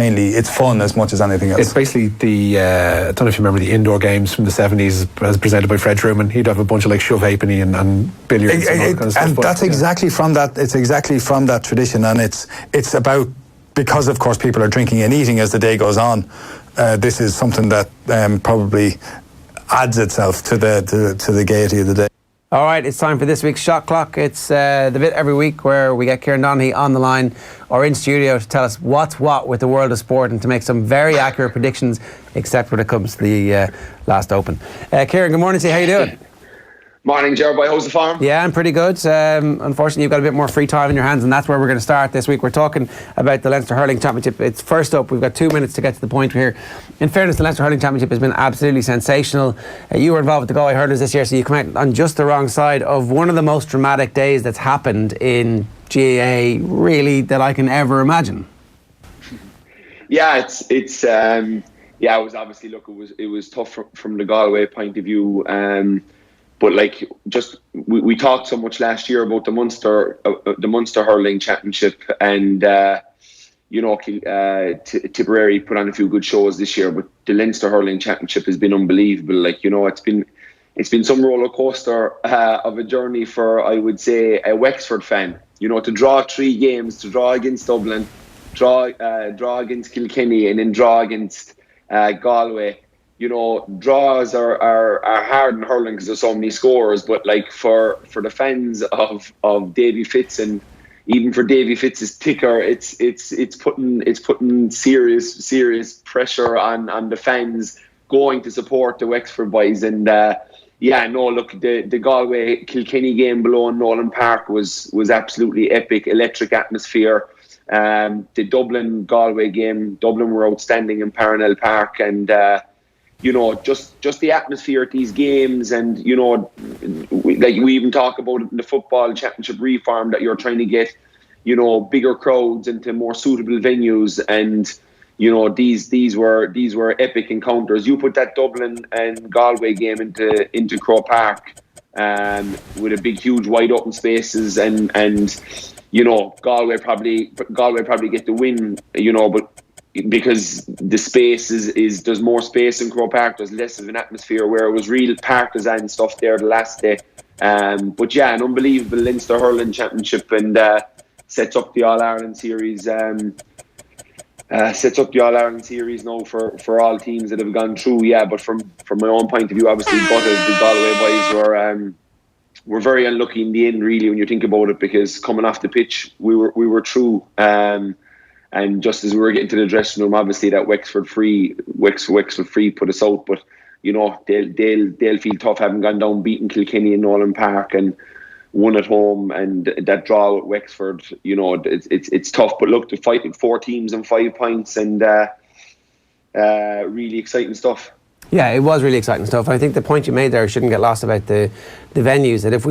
H: fun as much as anything else.
A: It's basically I don't know if you remember the indoor games from the 70s as presented by Fred Truman. He'd have a bunch of like shove halfpenny and billiards and all that kind of stuff.
H: And that's exactly from that. It's exactly from that tradition, and it's about, because of course people are drinking and eating as the day goes on. This is something that probably adds itself to the gaiety of the day.
B: All right, it's time for this week's Shot Clock. It's the bit every week where we get Kieran Donaghy on the line or in studio to tell us what's what with the world of sport and to make some very accurate predictions, except when it comes to the last Open. Kieran, good morning to you. How you doing?
I: Morning, Ger. How's the farm?
B: Yeah, I'm pretty good. Unfortunately, you've got a bit more free time in your hands, and that's where we're going to start this week. We're talking about the Leinster Hurling Championship. It's first up. We've got 2 minutes to get to the point here. In fairness, the Leinster Hurling Championship has been absolutely sensational. You were involved with the Galway Hurlers this year, so you come out on just the wrong side of one of the most dramatic days that's happened in GAA, really, that I can ever imagine.
I: Yeah, it was obviously, look, it was tough from the Galway point of view. But like, just we talked so much last year about the Munster Hurling Championship, and Tipperary put on a few good shows this year. But the Leinster Hurling Championship has been unbelievable. Like, it's been some roller coaster of a journey for, I would say, a Wexford fan. To draw 3 games, to draw against Dublin, draw against Kilkenny, and then draw against Galway. Draws are hard in hurling because there's so many scores, but like for the fans of Davy Fitz, and even for Davy Fitz's ticker, it's putting serious pressure on the fans going to support the Wexford boys. And the Galway Kilkenny game below in Nolan Park was absolutely epic, electric atmosphere. The Dublin Galway game, Dublin were outstanding in Parnell Park, and just the atmosphere at these games, and like we even talk about it in the football championship reform, that you're trying to get bigger crowds into more suitable venues, and these were epic encounters. You put that Dublin and Galway game into Croke Park with a big, huge, wide open spaces, and Galway probably get the win, but because the space is there's more space in Croke Park, there's less of an atmosphere, where it was real partisan stuff there the last day. But yeah, an unbelievable Leinster Hurling Championship, and sets up the All-Ireland series. Sets up the All-Ireland series now for all teams that have gone through. Yeah, but from my own point of view, obviously, the Galway boys were very unlucky in the end, really, when you think about it, because coming off the pitch, we were through. And just as we were getting to the dressing room, obviously that Wexford free put us out. But they'll feel tough having gone down, beating Kilkenny in Nolan Park and won at home, and that draw with Wexford. It's tough. But look, to fight with 4 teams and 5 points, and really exciting stuff.
B: Yeah, it was really exciting stuff. I think the point you made there shouldn't get lost about the venues. That if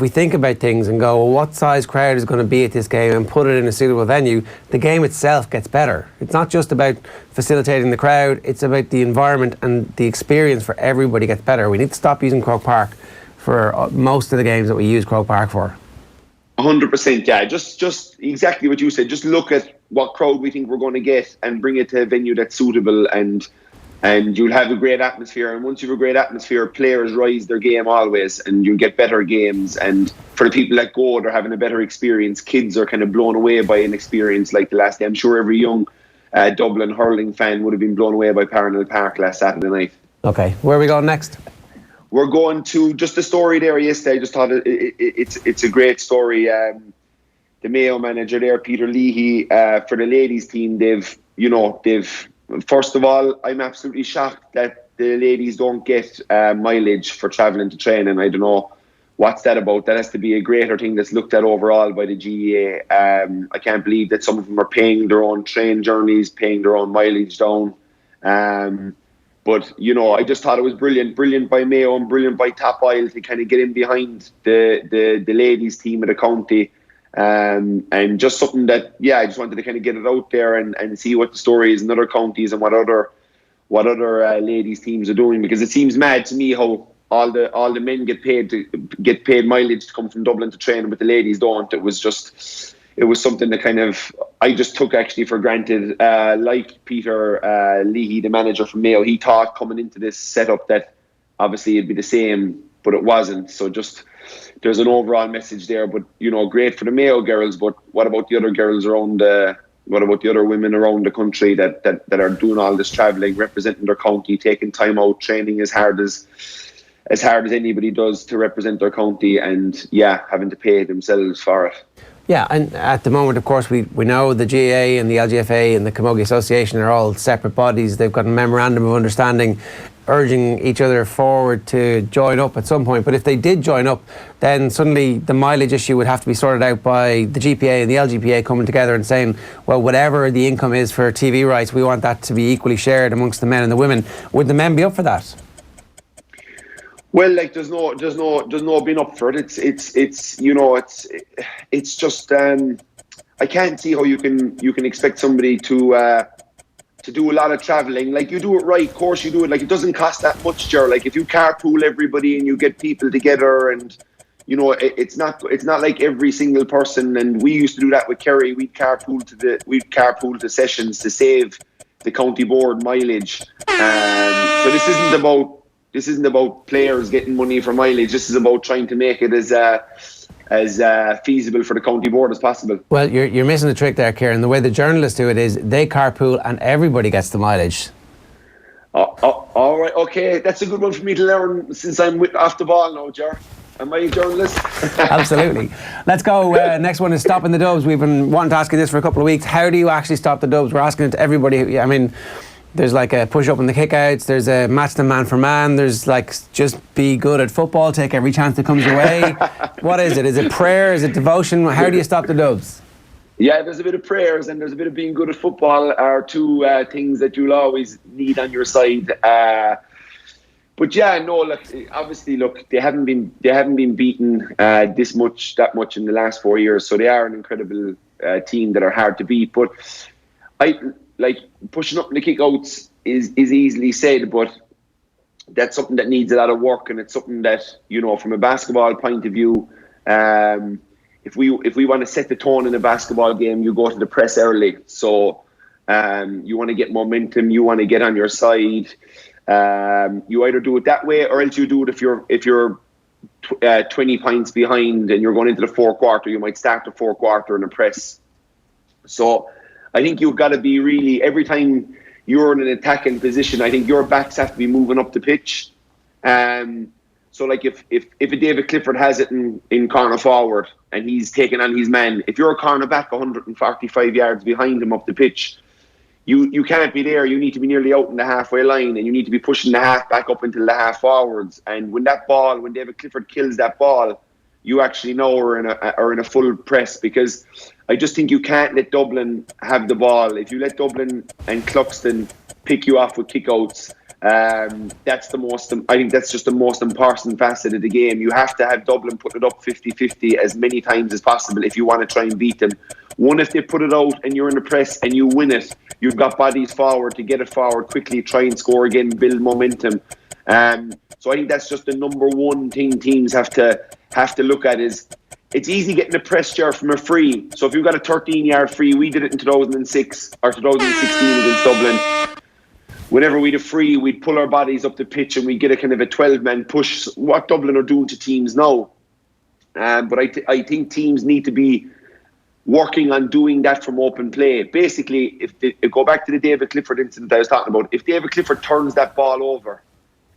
B: we think about things and go, well, what size crowd is going to be at this game, and put it in a suitable venue, the game itself gets better. It's not just about facilitating the crowd, it's about the environment, and the experience for everybody gets better. We need to stop using Croke Park for most of the games that we use Croke Park for.
I: 100%, yeah. Just exactly what you said. Just look at what crowd we think we're going to get and bring it to a venue that's suitable, and you'll have a great atmosphere. And once you have a great atmosphere, players rise their game always, and you'll get better games. And for the people that go, they're having a better experience. Kids are kind of blown away by an experience like the last day. I'm sure every young Dublin hurling fan would have been blown away by Parnell Park last Saturday night.
B: Okay, where are we going next?
I: We're going to just the story there yesterday. I just thought it's a great story. The Mayo manager there, Peter Leahy, for the ladies team, they've first of all, I'm absolutely shocked that the ladies don't get mileage for travelling to training. I don't know what's that about. That has to be a greater thing that's looked at overall by the GAA. I can't believe that some of them are paying their own train journeys, paying their own mileage down. But, you know, I just thought it was brilliant by Mayo and brilliant by top-5 to kind of get in behind the ladies team of the county. And just something that, I just wanted to kind of get it out there and see what the story is in other counties and what other ladies teams are doing, because it seems mad to me how all the men get paid mileage to come from Dublin to train, but the ladies don't. It was something that kind of I just took actually for granted. Like Peter Leahy, the manager from Mayo, he thought coming into this setup that obviously it'd be the same, but it wasn't. So just there's an overall message there. But, you know, great for the Mayo girls, but what about the other girls around what about the other women around the country that are doing all this travelling, representing their county, taking time out, training as hard as anybody does to represent their county, and having to pay themselves for it.
B: Yeah, and at the moment, of course, we know the GAA and the LGFA and the Camogie Association are all separate bodies. They've got a memorandum of understanding urging each other forward to join up at some point. But if they did join up, then suddenly the mileage issue would have to be sorted out by the GPA and the LGPA coming together and saying, well, whatever the income is for TV rights, we want that to be equally shared amongst the men and the women. Would the men be up for that?
I: Well, like there's no being up for it. It's just I can't see how you can expect somebody to do a lot of travelling. Like, you do it right, of course you do it. Like, it doesn't cost that much, Ger. Like, if you carpool everybody and you get people together, and you know, it's not like every single person. And we used to do that with Kerry. We'd carpool to sessions to save the county board mileage. So this isn't about players getting money for mileage. This is about trying to make it as feasible for the county board as possible. Well,
B: you're missing the trick there, Kieran. The way the journalists do it is they carpool and everybody gets the mileage.
I: All right, okay. That's a good one for me to learn since I'm off the ball now, Ger. Am I a journalist?
B: Absolutely. Let's go. Next one is stopping the dubs. We've been wanting to ask you this for a couple of weeks. How do you actually stop the dubs? We're asking it to everybody. I mean, there's like a push up and the kickouts. There's a match them man for man. There's like just be good at football. Take every chance that comes your way. What is it? Is it prayer? Is it devotion? How do you stop the dubs?
I: Yeah, there's a bit of prayers and there's a bit of being good at football are two things that you'll always need on your side. But obviously, they haven't been beaten that much in the last 4 years. So they are an incredible team that are hard to beat. But pushing up in the kickouts is easily said, but that's something that needs a lot of work, and it's something that, you know, from a basketball point of view, if we want to set the tone in a basketball game, you go to the press early. So you want to get momentum, you want to get on your side. You either do it that way, or else you do it if you're 20 points behind and you're going into the fourth quarter. You might start the fourth quarter in a press. So I think you've got to be really, every time you're in an attacking position, I think your backs have to be moving up the pitch. So like if a David Clifford has it in corner forward and he's taking on his man, if you're a corner back 145 yards behind him up the pitch, you can't be there. You need to be nearly out in the halfway line, and you need to be pushing the half back up into the half forwards. And when David Clifford kills that ball, you actually know are in a full press, because I just think you can't let Dublin have the ball. If you let Dublin and Cluxton pick you off with kickouts, I think that's just the most important facet of the game. You have to have Dublin put it up 50-50 as many times as possible if you want to try and beat them. One, if they put it out and you're in the press and you win it, you've got bodies forward to get it forward quickly, try and score again, build momentum. So I think that's just the number one thing teams have to look at. Is it's easy getting a press jar from a free. So if you've got a 13-yard free, we did it in 2006 or 2016 against Dublin. Whenever we'd a free, we'd pull our bodies up the pitch and we'd get a kind of a 12-man push, what Dublin are doing to teams now. But I think teams need to be working on doing that from open play. Basically, if go back to the David Clifford incident I was talking about, if David Clifford turns that ball over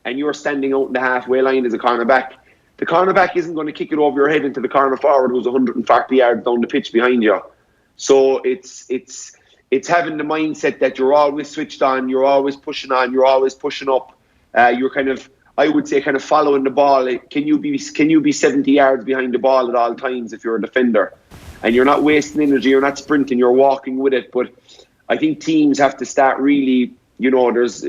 I: and you're standing out in the halfway line as a cornerback, the cornerback isn't going to kick it over your head into the corner forward who's 140 yards down the pitch behind you. So it's having the mindset that you're always switched on, you're always pushing on, you're always pushing up. You're kind of, I would say, kind of following the ball. Can you be 70 yards behind the ball at all times if you're a defender? And you're not wasting energy, you're not sprinting, you're walking with it. But I think teams have to start really, there's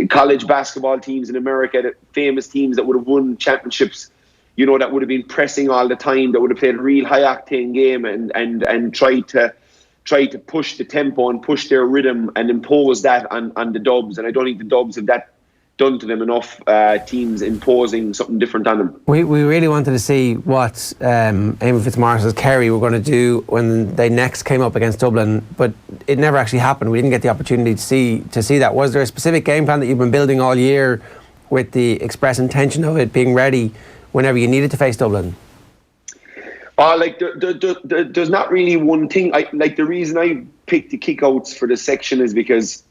I: college basketball teams in America, famous teams that would have won championships, that would have been pressing all the time, that would have played a real high octane game and tried to push the tempo and push their rhythm and impose that on the Dubs. And I don't think the Dubs have that done to them enough, teams imposing something different on them.
B: We really wanted to see what Eamon Fitzmaurice's Kerry were going to do when they next came up against Dublin, but it never actually happened. We didn't get the opportunity to see that. Was there a specific game plan that you've been building all year with the express intention of it being ready whenever you needed to face Dublin?
I: There's not really one thing. The reason I picked the kickouts for this section is because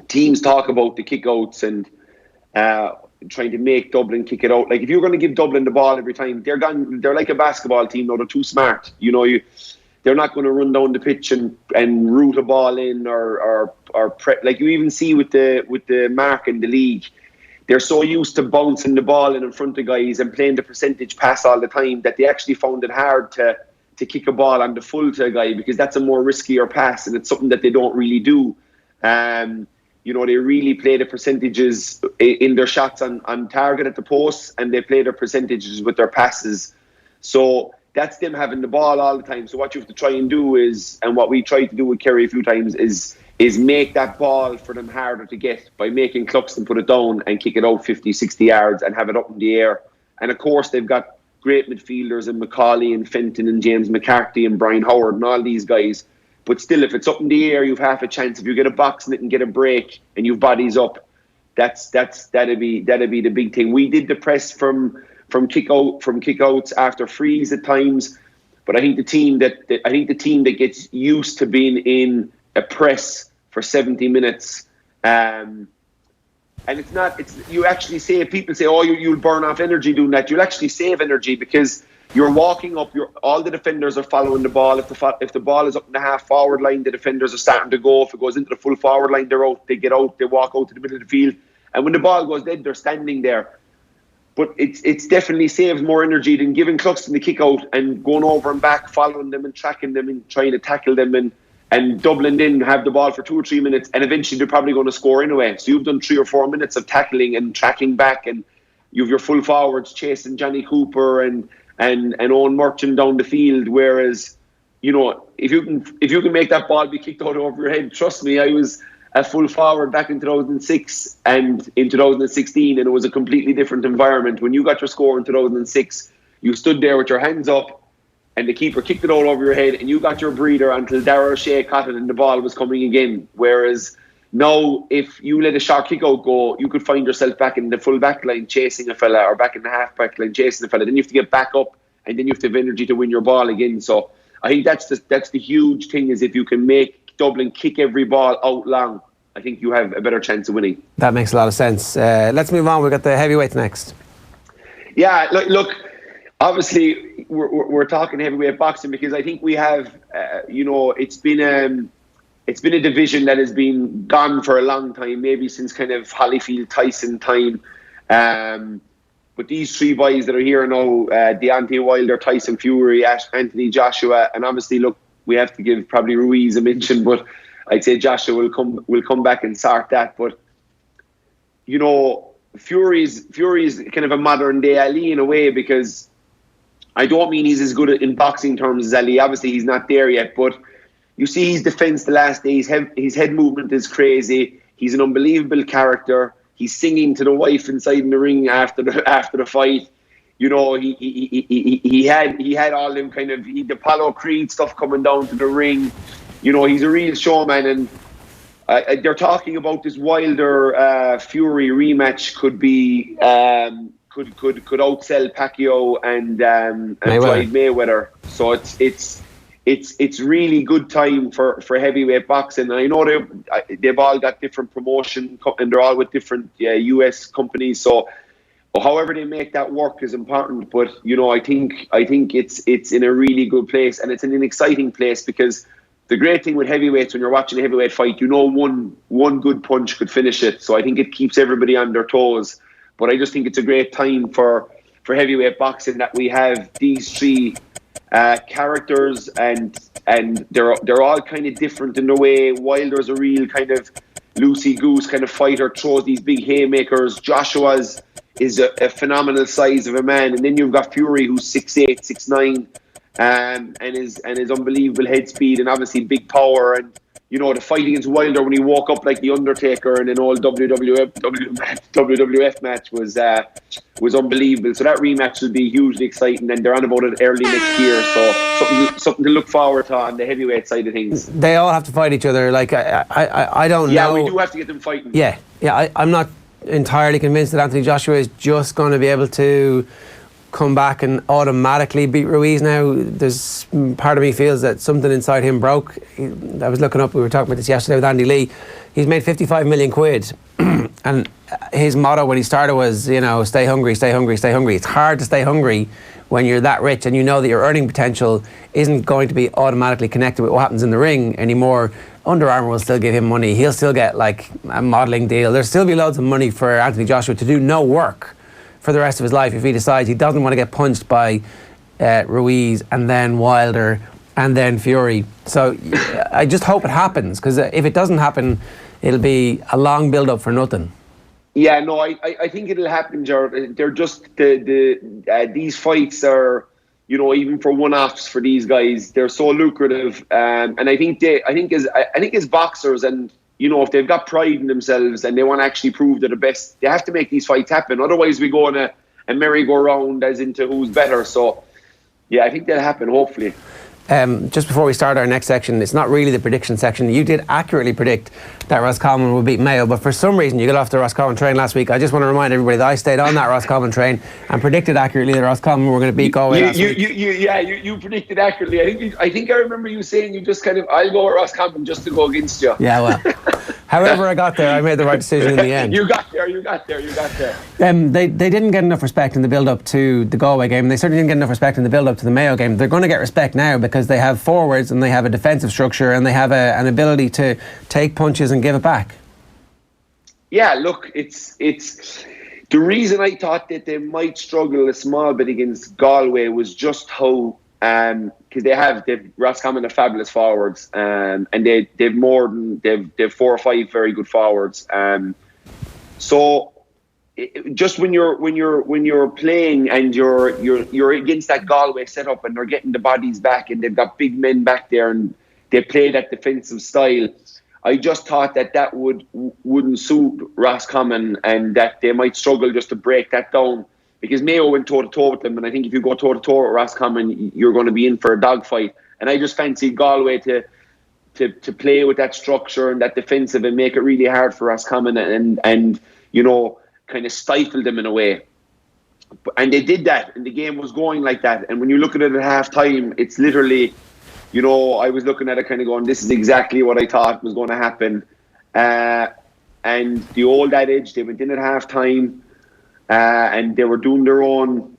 I: teams talk about the kickouts and trying to make Dublin kick it out. Like, if you're going to give Dublin the ball every time, they're like a basketball team. No, they're too smart. They're not going to run down the pitch and root a ball in or like you even see with the mark in the league. They're so used to bouncing the ball in front of guys and playing the percentage pass all the time that they actually found it hard to kick a ball on the full to a guy, because that's a more riskier pass and it's something that they don't really do. They really play the percentages in their shots on target at the post, and they play their percentages with their passes. So that's them having the ball all the time. So what you have to try and do is, and what we tried to do with Kerry a few times, is make that ball for them harder to get by making Cluxton put it down and kick it out 50, 60 yards and have it up in the air. And of course, they've got great midfielders in Macaulay and Fenton and James McCarthy and Brian Howard and all these guys. But still, if it's up in the air, you've half a chance. If you get a box in it and get a break and you've bodies up, that'd be the big thing. We did the press from kickouts after frees at times, but I think the team that gets used to being in a press for 70 minutes, and you actually save. People say, "Oh, you'll burn off energy doing that." You'll actually save energy because you're walking up. All the defenders are following the ball. If the ball is up in the half forward line, the defenders are starting to go. If it goes into the full forward line, they're out. They get out. They walk out to the middle of the field. And when the ball goes dead, they're standing there. But it's definitely saves more energy than giving Cluxton the kick out and going over and back, following them and tracking them and trying to tackle them and Dublin then have the ball for 2 or 3 minutes, and eventually they're probably going to score anyway. So you've done 3 or 4 minutes of tackling and tracking back, and you've your full forwards chasing Johnny Cooper and Owen Merchant down the field. Whereas, if you can make that ball be kicked out over your head, trust me, I was a full forward back in 2006 and in 2016, and it was a completely different environment. When you got your score in 2006, you stood there with your hands up and the keeper kicked it all over your head and you got your breather until Darragh O'Shea caught it and the ball was coming again. Whereas now, if you let a short kick out go, you could find yourself back in the full back line chasing a fella, or back in the half back line chasing a fella. Then you have to get back up and then you have to have energy to win your ball again. So I think that's the huge thing, is if you can make Dublin kick every ball out long, I think you have a better chance of winning.
B: That makes a lot of sense. Let's move on. We've got the heavyweights next.
I: Yeah, look, obviously we're talking heavyweight boxing because I think we have, it's been a division that has been gone for a long time, maybe since kind of Holyfield Tyson time. But these 3 boys that are here now, Deontay Wilder, Tyson Fury, Anthony Joshua, and obviously, look, we have to give probably Ruiz a mention, but I'd say Joshua will come back and sort that. But Fury's kind of a modern day Ali in a way, because I don't mean he's as good in boxing terms as Ali. Obviously, he's not there yet, but you see his defense the last day. His head movement is crazy. He's an unbelievable character. He's singing to the wife inside in the ring after the fight. He had all them kind of the Apollo Creed stuff coming down to the ring. He's a real showman, and they're talking about this Wilder Fury rematch could be could outsell Pacquiao and Floyd Mayweather. So it's really good time for heavyweight boxing. I know they've all got different promotion and they're all with different US companies. So however they make that work is important. But I think it's in a really good place, and it's in an exciting place, because the great thing with heavyweights, when you're watching a heavyweight fight, one good punch could finish it. So I think it keeps everybody on their toes. But I just think it's a great time for heavyweight boxing that we have these 3 characters, and they're all kind of different in their way. Wilder's a real kind of loosey-goose kind of fighter, throws these big haymakers. Joshua's is a phenomenal size of a man, and then you've got Fury, who's 6'8", 6'9", and is unbelievable head speed and obviously big power. And you know, the fight against Wilder when he woke up like the Undertaker in an old WWF match was unbelievable. So that rematch will be hugely exciting, and they're on about it early next year. So something to look forward to on the heavyweight side of things.
B: They all have to fight each other. Like I don't know.
I: Yeah, we do have to get them fighting.
B: Yeah. I'm not entirely convinced that Anthony Joshua is just going to be able to come back and automatically beat Ruiz now. There's part of me feels that something inside him broke. I was looking up, we were talking about this yesterday with Andy Lee. He's made 55 million quid and his motto when he started was, you know, stay hungry, stay hungry, stay hungry. It's hard to stay hungry when you're that rich and you know that your earning potential isn't going to be automatically connected with what happens in the ring anymore. Under Armour will still give him money. He'll still get like a modelling deal. There'll still be loads of money for Anthony Joshua to do no work for the rest of his life if he decides he doesn't want to get punched by Ruiz and then Wilder and then Fury. So I just hope it happens, because if it doesn't happen, it'll be a long build-up for nothing.
I: Yeah, no, I think it'll happen, Ger. They're just these fights are, you know, even for one-offs for these guys, they're so lucrative, and I think as boxers, and you know, if they've got pride in themselves and they want to actually prove they're the best, they have to make these fights happen. Otherwise, we go on a merry-go-round as into who's better. So, yeah, I think that'll happen, hopefully.
B: Just before we start our next section, it's not really the prediction section. You did accurately predict that Roscommon would beat Mayo, but for some reason you got off the Roscommon train last week. I just want to remind everybody that I stayed on that Roscommon train and predicted accurately that Roscommon were going to beat Galway last week.
I: You predicted accurately. I think I remember you saying you just kind of, I'll go with Roscommon just to go against you.
B: Yeah, well, however I got there, I made the right decision in the end.
I: You got there.
B: They didn't get enough respect in the build-up to the Galway game. They certainly didn't get enough respect in the build-up to the Mayo game. They're going to get respect now because they have forwards and they have a defensive structure and they have an ability to take punches and give it back.
I: Yeah, look, it's the reason I thought that they might struggle a small bit against Galway was just how, because they've Roscommon have fabulous forwards, and they've 4 or 5 very good forwards. So just when you're playing and you're against that Galway setup and they're getting the bodies back and they've got big men back there and they play that defensive style, I just thought that wouldn't suit Roscommon and that they might struggle just to break that down, because Mayo went toe-to-toe with them, and I think if you go toe-to-toe with Roscommon, you're going to be in for a dogfight. And I just fancied Galway to play with that structure and that defensive and make it really hard for Roscommon and you know, kind of stifle them in a way. And they did that, and the game was going like that. And when you look at it at half-time, it's literally, you know, I was looking at it kind of going, this is exactly what I thought was going to happen. And the old adage, they went in at half-time, and they were doing their own,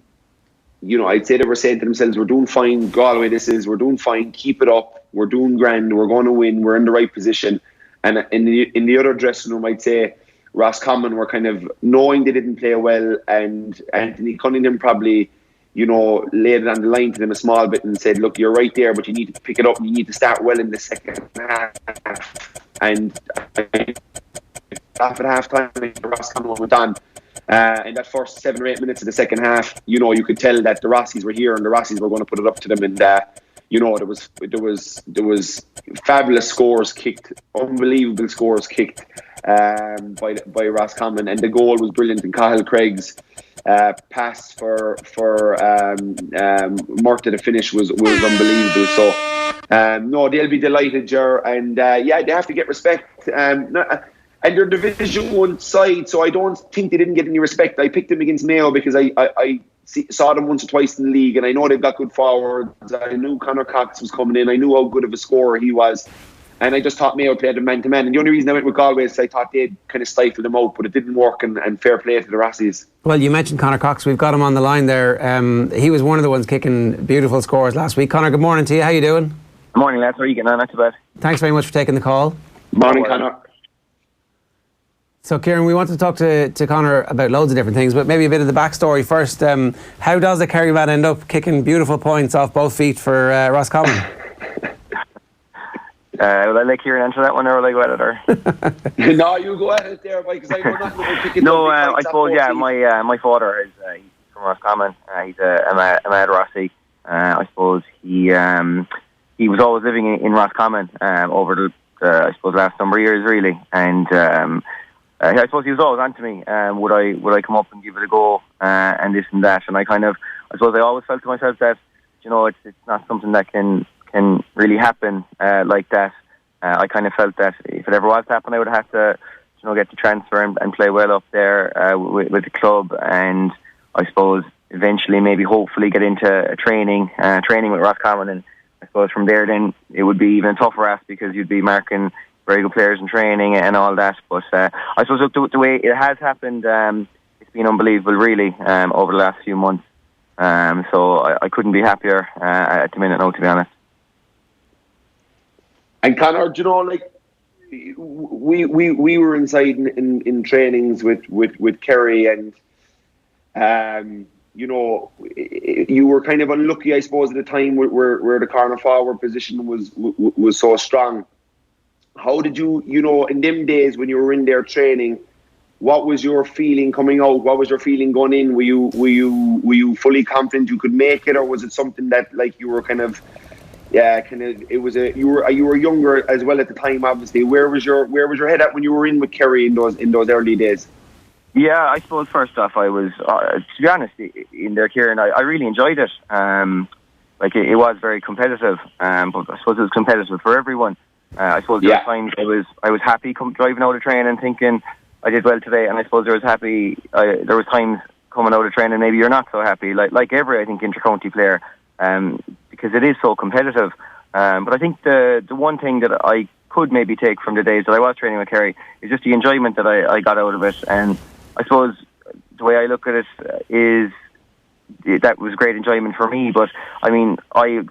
I: you know, I'd say they were saying to themselves, we're doing fine, Galway we're doing fine, keep it up, we're doing grand, we're going to win, we're in the right position. And in the other dressing room, I'd say Roscommon were kind of knowing they didn't play well, and Anthony Cunningham probably, you know, laid it on the line to them a small bit and said, look, you're right there, but you need to pick it up and you need to start well in the second half. And after half-time, Roscommon went on. In that first 7 or 8 minutes of the second half, you know, you could tell that the Rossies were here and the Rossies were going to put it up to them. And you know, there was fabulous scores kicked, unbelievable scores kicked by Roscommon, and the goal was brilliant. And Cahill Craig's pass for Murta to finish was unbelievable. So no, they'll be delighted, Ger, and yeah, they have to get respect. And they're Division 1 side, so I don't think they didn't get any respect. I picked them against Mayo because I saw them once or twice in the league, and I know they've got good forwards. I knew Connor Cox was coming in. I knew how good of a scorer he was. And I just thought Mayo played them man-to-man. And the only reason I went with Galway is I thought they'd kind of stifle them out, but it didn't work, and fair play to the Rossies.
B: Well, you mentioned Connor Cox. We've got him on the line there. He was one of the ones kicking beautiful scores last week. Connor, good morning to you. How you doing?
J: Good morning, lads. How are you getting on? Not too bad.
B: Thanks very much for taking the call.
I: Morning, Connor.
B: So, Kieran, we want to talk to Connor about loads of different things, but maybe a bit of the backstory first. How does a Kerry man end up kicking beautiful points off both feet for Roscommon?
J: Will I let Kieran answer that one, or will I go at it? Or?
I: No, you go at it there, Mike, because I know nothing about picking
J: No, I suppose, yeah, my father is he's from Roscommon. He's a Mad Rossi. I suppose he was always living in Roscommon over the I suppose last number of years, really. And I suppose he was always on to me, would I come up and give it a go, and this and that. And I suppose I always felt to myself that, it's not something that can really happen like that. I kind of felt that if it ever was to happen, I would have to, get the transfer and play well up there with the club, and I suppose eventually, maybe hopefully, get into training with Roscommon. And I suppose from there, then it would be even tougher ask, because you'd be marking very good players in training and all that. But I suppose the way it has happened, it's been unbelievable, really, over the last few months. So I couldn't be happier at the minute now, to be honest.
I: And Connor, we were inside in trainings with Kerry, and you were kind of unlucky, I suppose, at the time where the corner forward position was so strong. How did you, in them days when you were in there training, what was your feeling coming out? What was your feeling going in? Were you fully confident you could make it, or was it something that you were you were younger as well at the time, obviously. Where was your head at when you were in with Kerry in those early days?
J: Yeah, I suppose first off, I was to be honest, in there, Kieran, I really enjoyed it. It was very competitive, but I suppose it was competitive for everyone. I suppose there were times I was happy driving out of training and thinking I did well today, and I suppose there was times coming out of training maybe you're not so happy, like every, I think, inter-county player, because it is so competitive. But I think the one thing that I could maybe take from the days that I was training with Kerry is just the enjoyment that I got out of it. And I suppose the way I look at it is that was great enjoyment for me. But I mean, I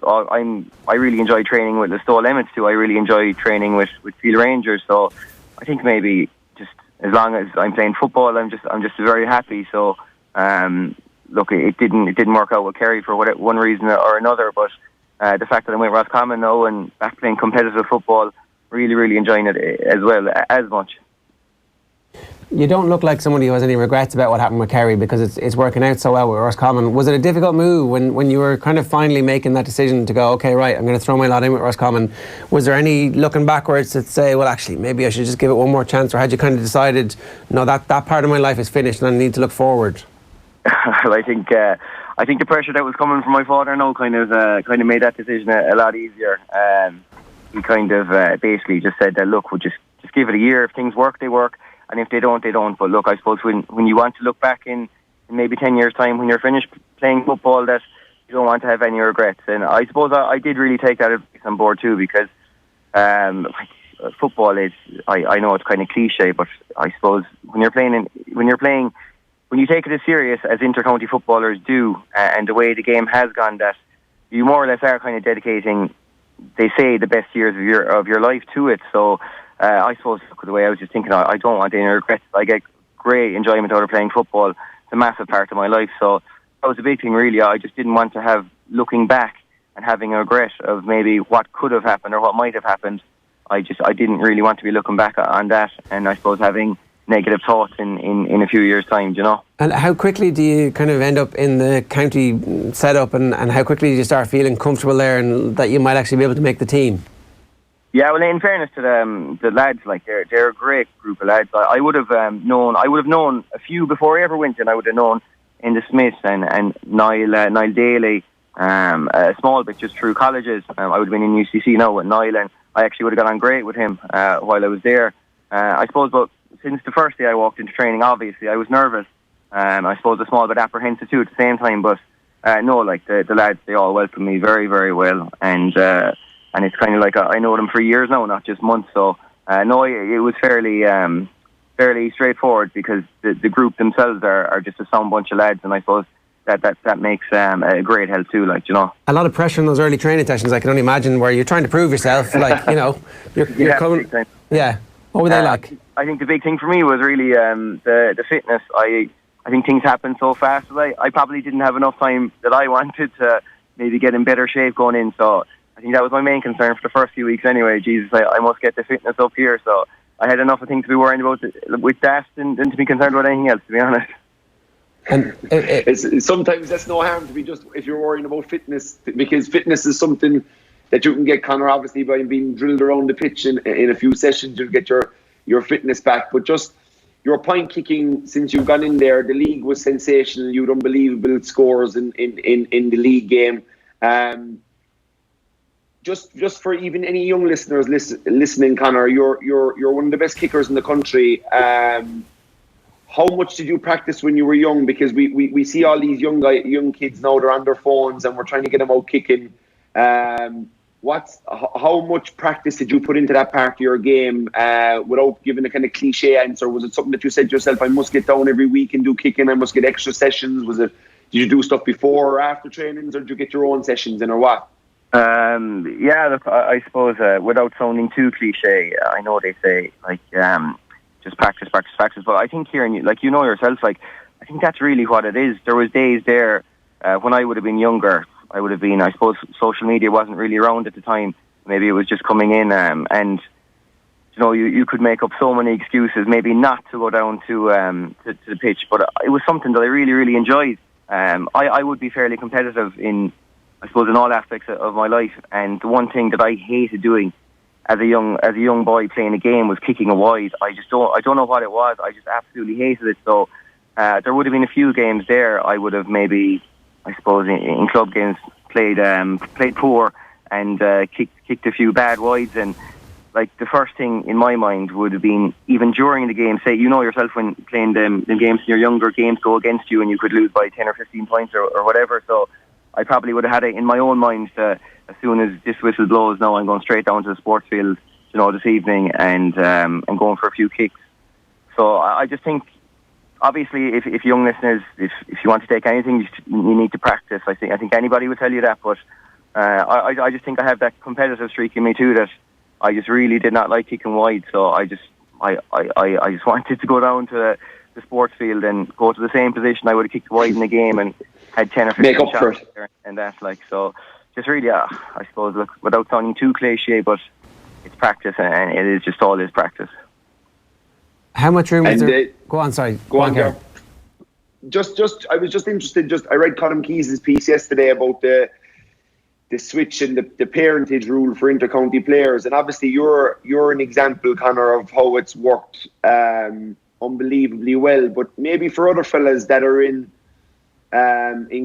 J: really enjoy training with the Listowel Emmets too. I really enjoy training with Field Rangers. So I think maybe just as long as I'm playing football, I'm just very happy. So look, it didn't work out with Kerry for one reason or another. But the fact that I'm with Roscommon now and back playing competitive football, really, really enjoying it as well, as much.
B: You don't look like somebody who has any regrets about what happened with Kerry, because it's working out so well with Roscommon. Was it a difficult move when you were kind of finally making that decision to go, okay, right, I'm going to throw my lot in with Roscommon? Was there any looking backwards to say, well, actually, maybe I should just give it one more chance, or had you kind of decided, no, that part of my life is finished and I need to look forward?
J: Well, I think the pressure that was coming from my father now kind of made that decision a lot easier. He kind of basically just said that, look, we'll just give it a year. If things work, they work. And if they don't, they don't. But look, I suppose when you want to look back in maybe 10 years' time, when you're finished playing football, that you don't want to have any regrets. And I suppose I did really take that on board too, because football is, I know it's kind of cliche, but I suppose when you take it as serious as inter-county footballers do, and the way the game has gone, that you more or less are kind of dedicating, they say, the best years of your life to it. So I suppose the way I was just thinking, I don't want any regrets. I get great enjoyment out of playing football. It's a massive part of my life. So that was a big thing, really. I just didn't want to have looking back and having a regret of maybe what could have happened or what might have happened. I didn't really want to be looking back on that, and I suppose having negative thoughts in a few years' time, And how quickly do you kind of end up in the county setup, and how quickly do you start feeling comfortable there and that you might actually be able to make the team? Yeah, well, in fairness to the lads, they're a great group of lads. I would have known a few before I ever went in. I would have known Enda Smith and Niall Daly, a small bit just through colleges. I would have been in UCC now with Niall, and I actually would have got on great with him while I was there. I suppose, but since the first day I walked into training, obviously I was nervous. I suppose a small bit apprehensive too at the same time, but the lads, they all welcomed me very, very well, and it's kind of like I know them for years now, not just months. So it was fairly straightforward, because the group themselves are just a sound bunch of lads, and I suppose that makes a great help too, A lot of pressure in those early training sessions, I can only imagine, where you're trying to prove yourself, you're coming. Yeah. What were they like? I think the big thing for me was really the fitness. I think things happen so fast. I probably didn't have enough time that I wanted to maybe get in better shape going in. So I think that was my main concern for the first few weeks anyway. Jesus, I must get the fitness up here. So I had enough of things to be worrying about with that than to be concerned about anything else, to be honest.
A: And
I: sometimes that's no harm to be just, if you're worrying about fitness, because fitness is something that you can get, Conor, obviously by being drilled around the pitch in a few sessions. You'll get your fitness back. But just your point kicking, since you've gone in there, the league was sensational. You had unbelievable scores in the league game. Just for even any young listeners listening, Conor, you're one of the best kickers in the country. How much did you practice when you were young? Because we see all these young kids now, they're on their phones and we're trying to get them out kicking. How much practice did you put into that part of your game without giving a kind of cliche answer? Was it something that you said to yourself, I must get down every week and do kicking, I must get extra sessions? Did you do stuff before or after trainings, or did you get your own sessions in, or what?
J: Yeah, look, I suppose without sounding too cliche, I know they say just practice, but I think, Kieran, you know yourself, I think that's really what it is. There was days there when I would have been younger. I suppose social media wasn't really around at the time. Maybe it was just coming in, and you could make up so many excuses, maybe not to go down to the pitch, but it was something that I really, really enjoyed. I would be fairly competitive in all aspects of my life, and the one thing that I hated doing as a young boy playing a game was kicking a wide. I don't know what it was. I just absolutely hated it. So there would have been a few games there I would have maybe, I suppose, in club games played poor and kicked a few bad wides. And the first thing in my mind would have been, even during the game, say, you know yourself, when playing them games in your younger, games go against you and you could lose by 10 or 15 points or whatever. So I probably would have had it in my own mind as soon as this whistle blows, now I'm going straight down to the sports field, this evening, and I'm going for a few kicks. So I just think, obviously, if young listeners, if you want to take anything, you need to practice. I think anybody would tell you that, but I just think I have that competitive streak in me too, that I just really did not like kicking wide. So I just wanted to go down to the sports field and go to the same position I would have kicked wide in the game and had 10 or 15 shots there and that, so just really, I suppose, look, without sounding too cliche, but it's practice, and it is just all is practice.
B: How much room is there? Go on, Ger.
I: I was just interested. I read Colin Keyes' piece yesterday about the switch and the parentage rule for intercounty players, and obviously you're an example, Conor, of how it's worked unbelievably well. But maybe for other fellas that are in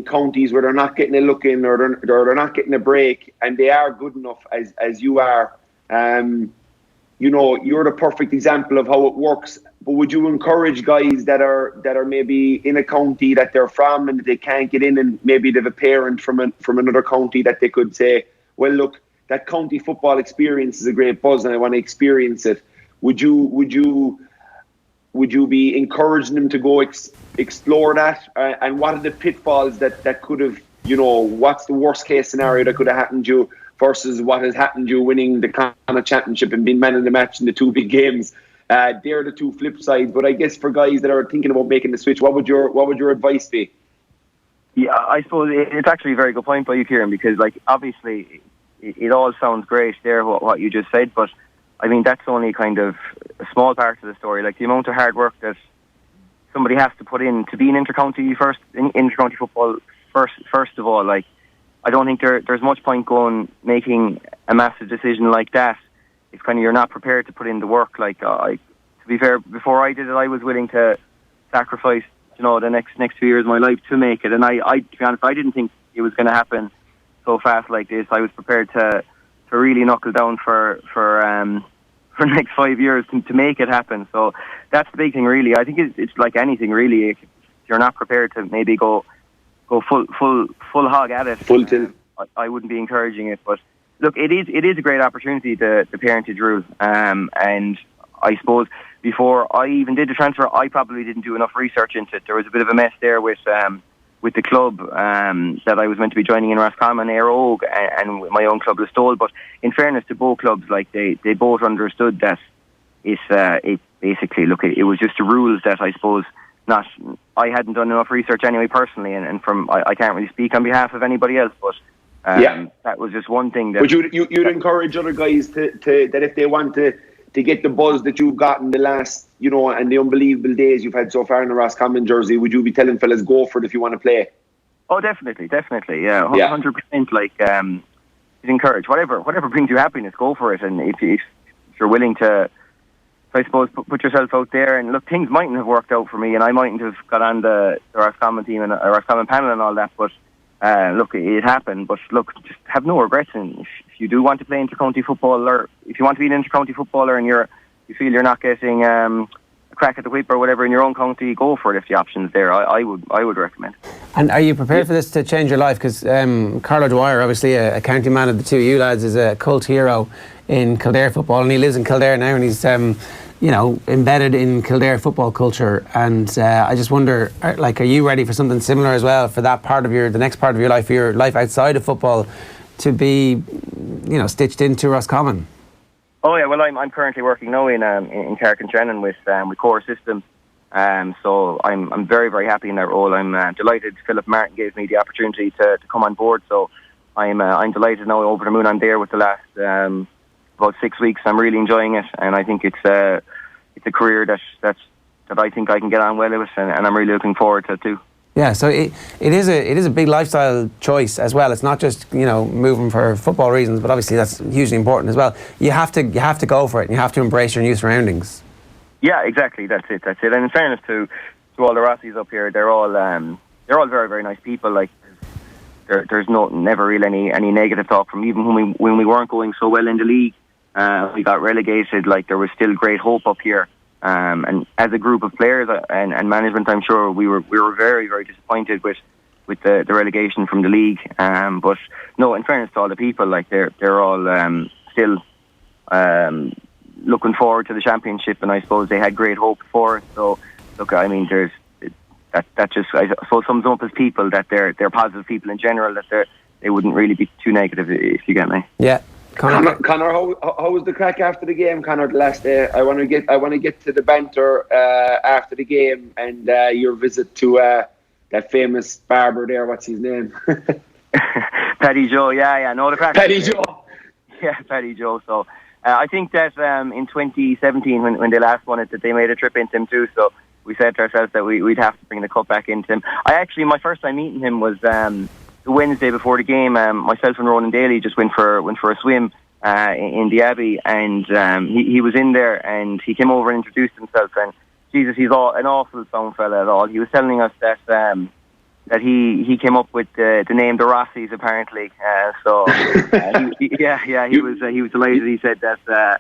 I: counties where they're not getting a look in, or they're not getting a break, and they are good enough as you are, you're the perfect example of how it works. But would you encourage guys that are maybe in a county that they're from and that they can't get in, and maybe they have a parent from another county, that they could say, well, look, that county football experience is a great buzz and I want to experience it? Would you be encouraging them to go explore that? And what are the pitfalls that could have, what's the worst case scenario that could have happened to you versus what has happened to you winning the Connacht Championship and being man in the match in the two big games? They're the two flip sides. But I guess for guys that are thinking about making the switch, what would your advice be?
J: Yeah, I suppose it's actually a very good point by you, Kieran, because obviously it all sounds great there, what you just said, but I mean, that's only kind of a small part of the story. The amount of hard work that somebody has to put in to be in intercounty football first of all, I don't think there's much point making a massive decision like that if kind of you're not prepared to put in the work. To be fair, before I did it, I was willing to sacrifice, the next few years of my life to make it. And I to be honest, I didn't think it was going to happen so fast like this. I was prepared to really knuckle down for the next 5 years to make it happen. So that's the big thing, really. I think it's like anything, really. If you're not prepared to maybe go full hog at it,
I: full tilt,
J: I wouldn't be encouraging it. But look, it is a great opportunity, the parentage rule. And I suppose before I even did the transfer, I probably didn't do enough research into it. There was a bit of a mess there with the club that I was meant to be joining in Roscommon, Éire Óg, and my own club, Listowel. But in fairness to both clubs, they both understood that it basically, look, it was just the rules that I suppose I hadn't done enough research anyway personally, and from I can't really speak on behalf of anybody else, but That was just one thing that.
I: But you'd encourage other guys to that if they want to get the buzz that you've got in the last, and the unbelievable days you've had so far in the Roscommon jersey, would you be telling fellas go for it if you want to play?
J: Oh, definitely, yeah, 100%. Like, encourage whatever brings you happiness, go for it. And if you're willing to, I suppose, put yourself out there. And look, things mightn't have worked out for me, and I mightn't have got on the Roscommon team and Roscommon panel and all that. But look, it happened. But look, just have no regrets. And if you do want to play inter-county football, or if you want to be an inter-county footballer and you feel you're not getting a crack at the whip or whatever in your own county, go for it if the option's there. I would recommend.
B: And are you prepared for this to change your life? Because Carlo Dwyer, obviously a county man of the two of you lads, is a cult hero in Kildare football, and he lives in Kildare now, and he's embedded in Kildare football culture. And I just wonder, are you ready for something similar as well, for that part of the next part of your life outside of football, to be stitched into Roscommon?
J: Oh yeah, well I'm currently working now in Kerry-cum-Roscommon with Core Systems. So I'm very, very happy in that role. I'm delighted Philip Martin gave me the opportunity to come on board. So I'm delighted now, over the moon. I'm there with the last about 6 weeks. I'm really enjoying it, and I think it's a career that I think I can get on well with, and I'm really looking forward to it too.
B: Yeah, so it is a big lifestyle choice as well. It's not just moving for football reasons, but obviously that's hugely important as well. You have to go for it, and you have to embrace your new surroundings.
J: Yeah, exactly. That's it. And in fairness to all the Rossies up here, they're all very, very nice people. Like there's never really any negative talk from even when we weren't going so well in the league. We got relegated. Like there was still great hope up here. And as a group of players and management, I'm sure we were very, very disappointed with the relegation from the league. But no, in fairness to all the people, like they're all still looking forward to the championship, and I suppose they had great hope for it. So look, I mean, there's that just, I suppose, sums up as people, that they're positive people in general, that they wouldn't really be too negative, if you get me.
B: Yeah.
I: Connor, how was the crack after the game, Connor, the last day? I want to get to the banter after the game, and your visit to that famous barber there. What's his name?
J: Paddy Joe. Yeah. No, the crack.
I: Paddy Joe.
J: Yeah, Paddy Joe. So I think that in 2017, when they last won it, that they made a trip into him too. So we said to ourselves that we'd have to bring the cup back into him. My first time meeting him was the Wednesday before the game. Myself and Ronan Daly just went for a swim in the Abbey, and he was in there, and he came over and introduced himself. And Jesus, he's an awful sound fella at all. He was telling us that he came up with the name the Rossies, apparently. He was delighted. He said that the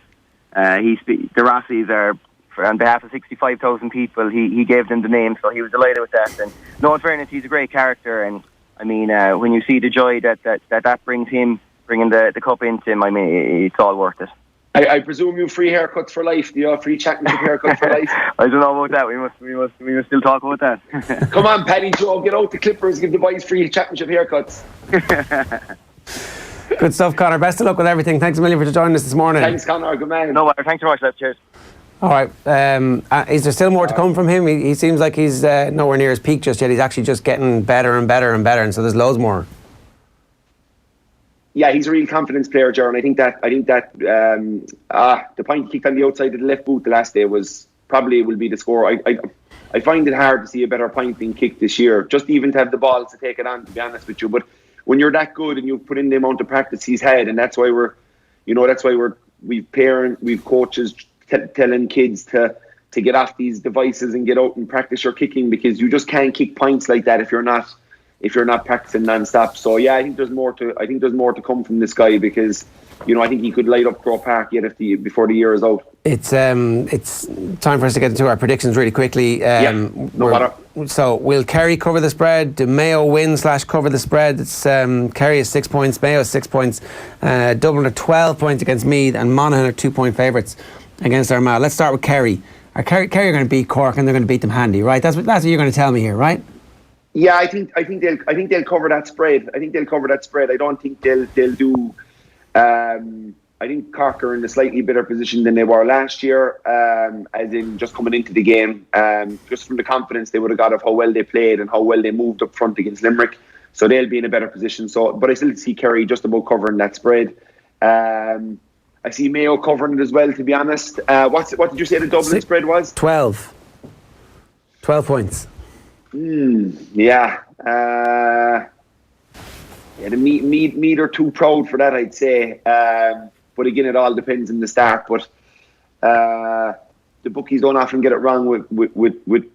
J: Rossies are, on behalf of 65,000 people, he gave them the name, so he was delighted with that. And no, in fairness, he's a great character, and I mean, when you see the joy that brings him, bringing the cup into him, I mean, it's all worth it.
I: I presume you free haircuts for life. Do you have free championship haircuts for life?
J: I don't know about that. We must still talk about that.
I: Come on, Paddy Joe, get out the clippers, give the boys free championship haircuts.
B: Good stuff, Connor. Best of luck with everything. Thanks a million for joining us this morning.
I: Thanks, Connor. Good man.
J: No matter. Thanks so much, lad. Cheers.
B: All right. Is there still more to come from him? He seems like he's nowhere near his peak just yet. He's actually just getting better and better and better, and so there's loads more.
I: Yeah, he's a real confidence player, Ger, and I think that the point he kicked on the outside of the left boot the last day will be the score. I find it hard to see a better point being kicked this year, just even to have the balls to take it on, to be honest with you. But when you're that good and you put in the amount of practice he's had, and that's why we've coaches telling kids to get off these devices and get out and practice your kicking, because you just can't kick points like that if you're not practicing non-stop. So yeah, I think there's more to come from this guy, because I think he could light up Crow Park yet before the year is out. It's
B: time for us to get into our predictions really quickly.
I: No matter.
B: So will Kerry cover the spread? Do Mayo win / cover the spread? It's Kerry is 6 points, Mayo is 6 points, Dublin are 12 points against Meath, and Monaghan are 2-point favourites against Armagh. Let's start with Kerry. Kerry are going to beat Cork, and they're going to beat them handy, right? That's what you're going to tell me here, right?
I: Yeah, I think they'll cover that spread. I don't think they'll do. I think Cork are in a slightly better position than they were last year, as in just coming into the game, just from the confidence they would have got of how well they played and how well they moved up front against Limerick. So they'll be in a better position. So, but I still see Kerry just about covering that spread. I see Mayo covering it as well, to be honest. What did you say the Dublin spread was?
B: 12 points.
I: Yeah. The Meath are too proud for that, I'd say. But again, it all depends on the start. But the bookies don't often get it wrong with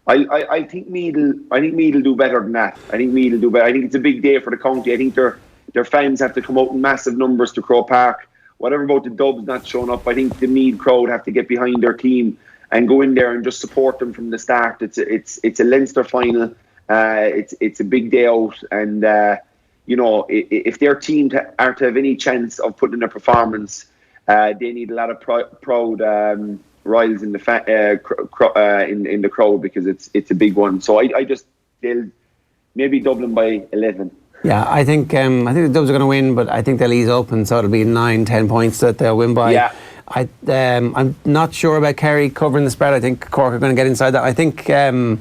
I: I think Meath will do better than that. I think Meath will do better. I think it's a big day for the county. I think their fans have to come out in massive numbers to Croke Park. Whatever about the Dubs not showing up, I think the Meath crowd have to get behind their team and go in there and just support them from the start. It's a Leinster final. It's a big day out, and if their team are to have any chance of putting in a performance, they need a lot of proud Royals in the crowd, because it's a big one. So they'll maybe Dublin by 11.
B: Yeah, I think the Dubs are going to win, but I think they'll ease up, and so it'll be 9-10 points that they'll win by.
I: Yeah.
B: I'm not sure about Kerry covering the spread. I think Cork are going to get inside that. I think Down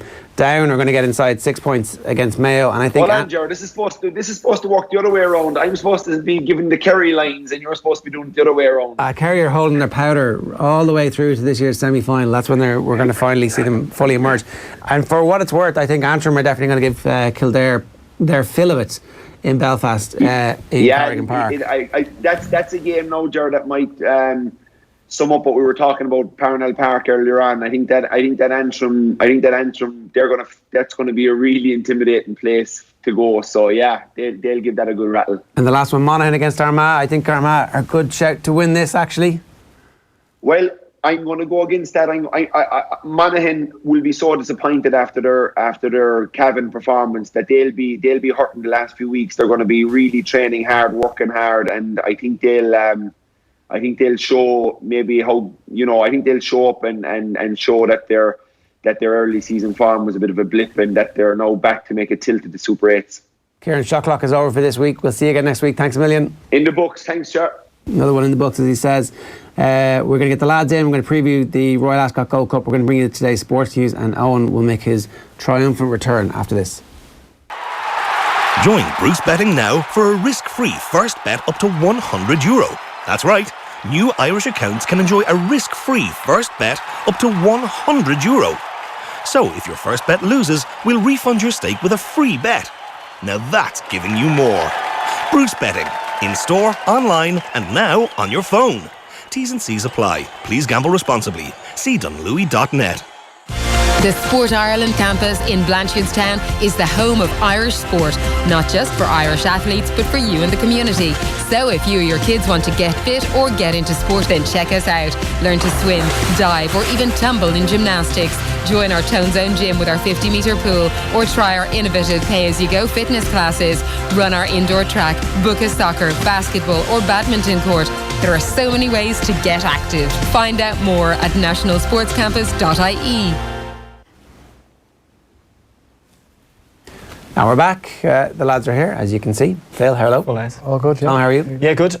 B: are going to get inside 6 points against Mayo, and I think.
I: Hold on, Ger. This is supposed to work the other way around. I'm supposed to be giving the Kerry lines, and you're supposed to be doing it the other way around.
B: Kerry are holding their powder all the way through to this year's semi-final. That's when we're going to finally see them fully emerge. And for what it's worth, I think Antrim are definitely going to give Kildare their fill of it in Belfast, in Carrigan Park.
I: That's a game now, Ger, that might sum up what we were talking about Parnell Park earlier on. I think that Antrim, that's going to be a really intimidating place to go. So yeah, they'll give that a good rattle.
B: And the last one, Monaghan against Armagh. I think Armagh are a good shout to win this, actually.
I: Well, I'm going to go against that. Monaghan will be so disappointed after their Cavan performance that they'll be hurting the last few weeks. They're going to be really training hard, working hard, and I think they'll show maybe how I think they'll show up and show that their early season form was a bit of a blip, and that they're now back to make a tilt at the Super 8s.
B: Kieran, shot clock is over for this week. We'll see you again next week. Thanks a million.
I: In the books. Thanks, Ger.
B: Another one in the books, as he says. We're going to get the lads in. We're going to preview the Royal Ascot Gold Cup. We're going to bring you today's sports news, and Owen will make his triumphant return after this.
E: Join Bruce Betting now for a risk-free first bet up to €100. That's right. New Irish accounts can enjoy a risk-free first bet up to €100. So if your first bet loses, we'll refund your stake with a free bet. Now that's giving you more. Bruce Betting. In store, online, and now on your phone. T's and C's apply. Please gamble responsibly. See dunlewy.net.
F: The Sport Ireland campus in Blanchardstown is the home of Irish sport, not just for Irish athletes, but for you and the community. So if you or your kids want to get fit or get into sport, then check us out. Learn to swim, dive, or even tumble in gymnastics. Join our Tone Zone gym with our 50-metre pool, or try our innovative pay-as-you-go fitness classes. Run our indoor track, book a soccer, basketball, or badminton court. There are so many ways to get active. Find out more at nationalsportscampus.ie.
B: Now we're back. The lads are here, as you can see. Phil, hello.
K: Well, nice. All good, yeah.
B: Tom, how are you?
K: Yeah, good.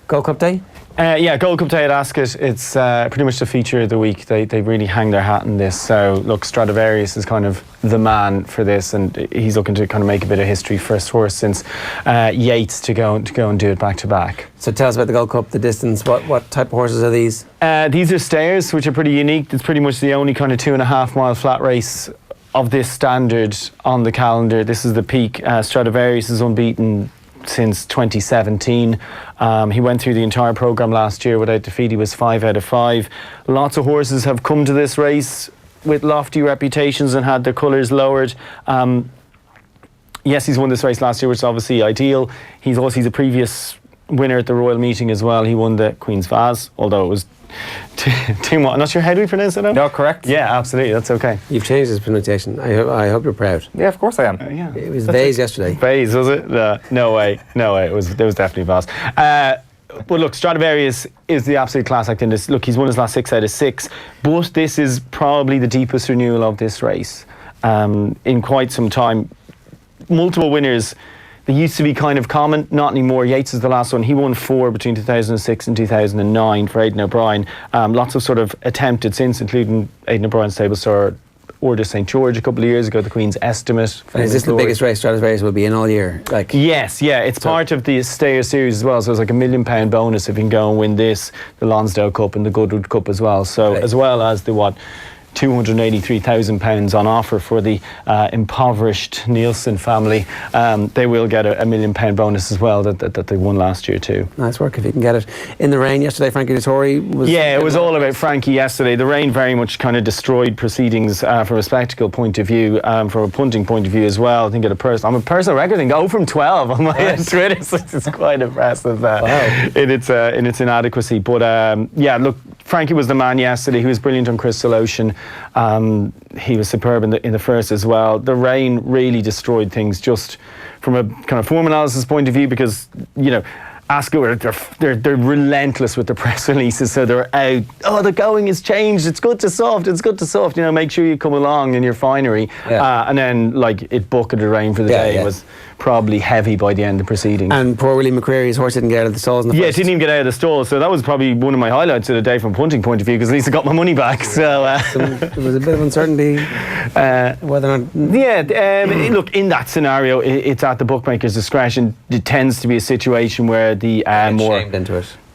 B: Gold Cup Day?
K: Gold Cup Day at Ascot. It's pretty much the feature of the week. They really hang their hat in this. So, look, Stradivarius is kind of the man for this, and he's looking to kind of make a bit of history first horse since Yates to go and do it back to back.
B: So tell us about the Gold Cup, the distance. What type of horses are these?
K: These are stayers, which are pretty unique. It's pretty much the only kind of 2.5 mile flat race of this standard on the calendar. This is the peak. Stradivarius is unbeaten since 2017. He went through the entire programme last year without defeat. He was 5 out of 5. Lots of horses have come to this race with lofty reputations and had their colours lowered. Yes, he's won this race last year, which is obviously ideal. He's a previous winner at the Royal Meeting as well. He won the Queen's Vase, although it was too much. I'm not sure how do we pronounce it now?
C: No, correct.
K: Yeah, absolutely. That's okay.
B: You've changed his pronunciation. I hope you're proud.
C: Yeah, of course I am.
K: Yeah.
B: It was Vase yesterday.
K: Vase, was it? No way. It was definitely Vase. But look, Stradivarius is the absolute class act in this. Look, he's won his last 6 out of 6, but this is probably the deepest renewal of this race in quite some time. Multiple winners. They used to be kind of common, not anymore. Yates is the last one. He won 4 between 2006 and 2009 for Aidan O'Brien. Lots of sort of attempted since, including Aidan O'Brien's stable star Order St George a couple of years ago, the Queen's Estimate.
B: And is this the biggest race Stradivarius will be in all year? Like,
K: yes, yeah, it's part of the Stayer series as well, so it's like £1 million bonus if you can go and win this, the Lonsdale Cup and the Goodwood Cup as well. So as well as the £283,000 on offer for the impoverished Nielsen family. They will get a £1 million bonus as well that they won last year too.
B: Nice work if you can get it. In the rain yesterday, Frankie Dettori was...
K: Yeah, it was all about Frankie yesterday. The rain very much kind of destroyed proceedings from a spectacle point of view, from a punting point of view as well. I think I'm a personal record, I think 0 from 12 on my Twitter, so it's quite impressive in its inadequacy. But yeah, look, Frankie was the man yesterday. He was brilliant on Crystal Ocean. He was superb in the first as well. The rain really destroyed things just from a kind of form analysis point of view, because, you know, Ascot, they're relentless with the press releases, so they're out. Oh, the going has changed. It's good to soft. You know, make sure you come along in your finery. And then, like, it bucketed rain for the day. It was probably heavy by the end of proceedings.
B: And poor Willie McCreary's horse didn't get out of the stalls in the first.
K: It didn't even get out of the stalls. So that was probably one of my highlights of the day from a punting point of view, because at least I got my money back. So
B: there was a bit of uncertainty whether or not.
K: Look, in that scenario, it's at the bookmaker's discretion. It tends to be a situation where the more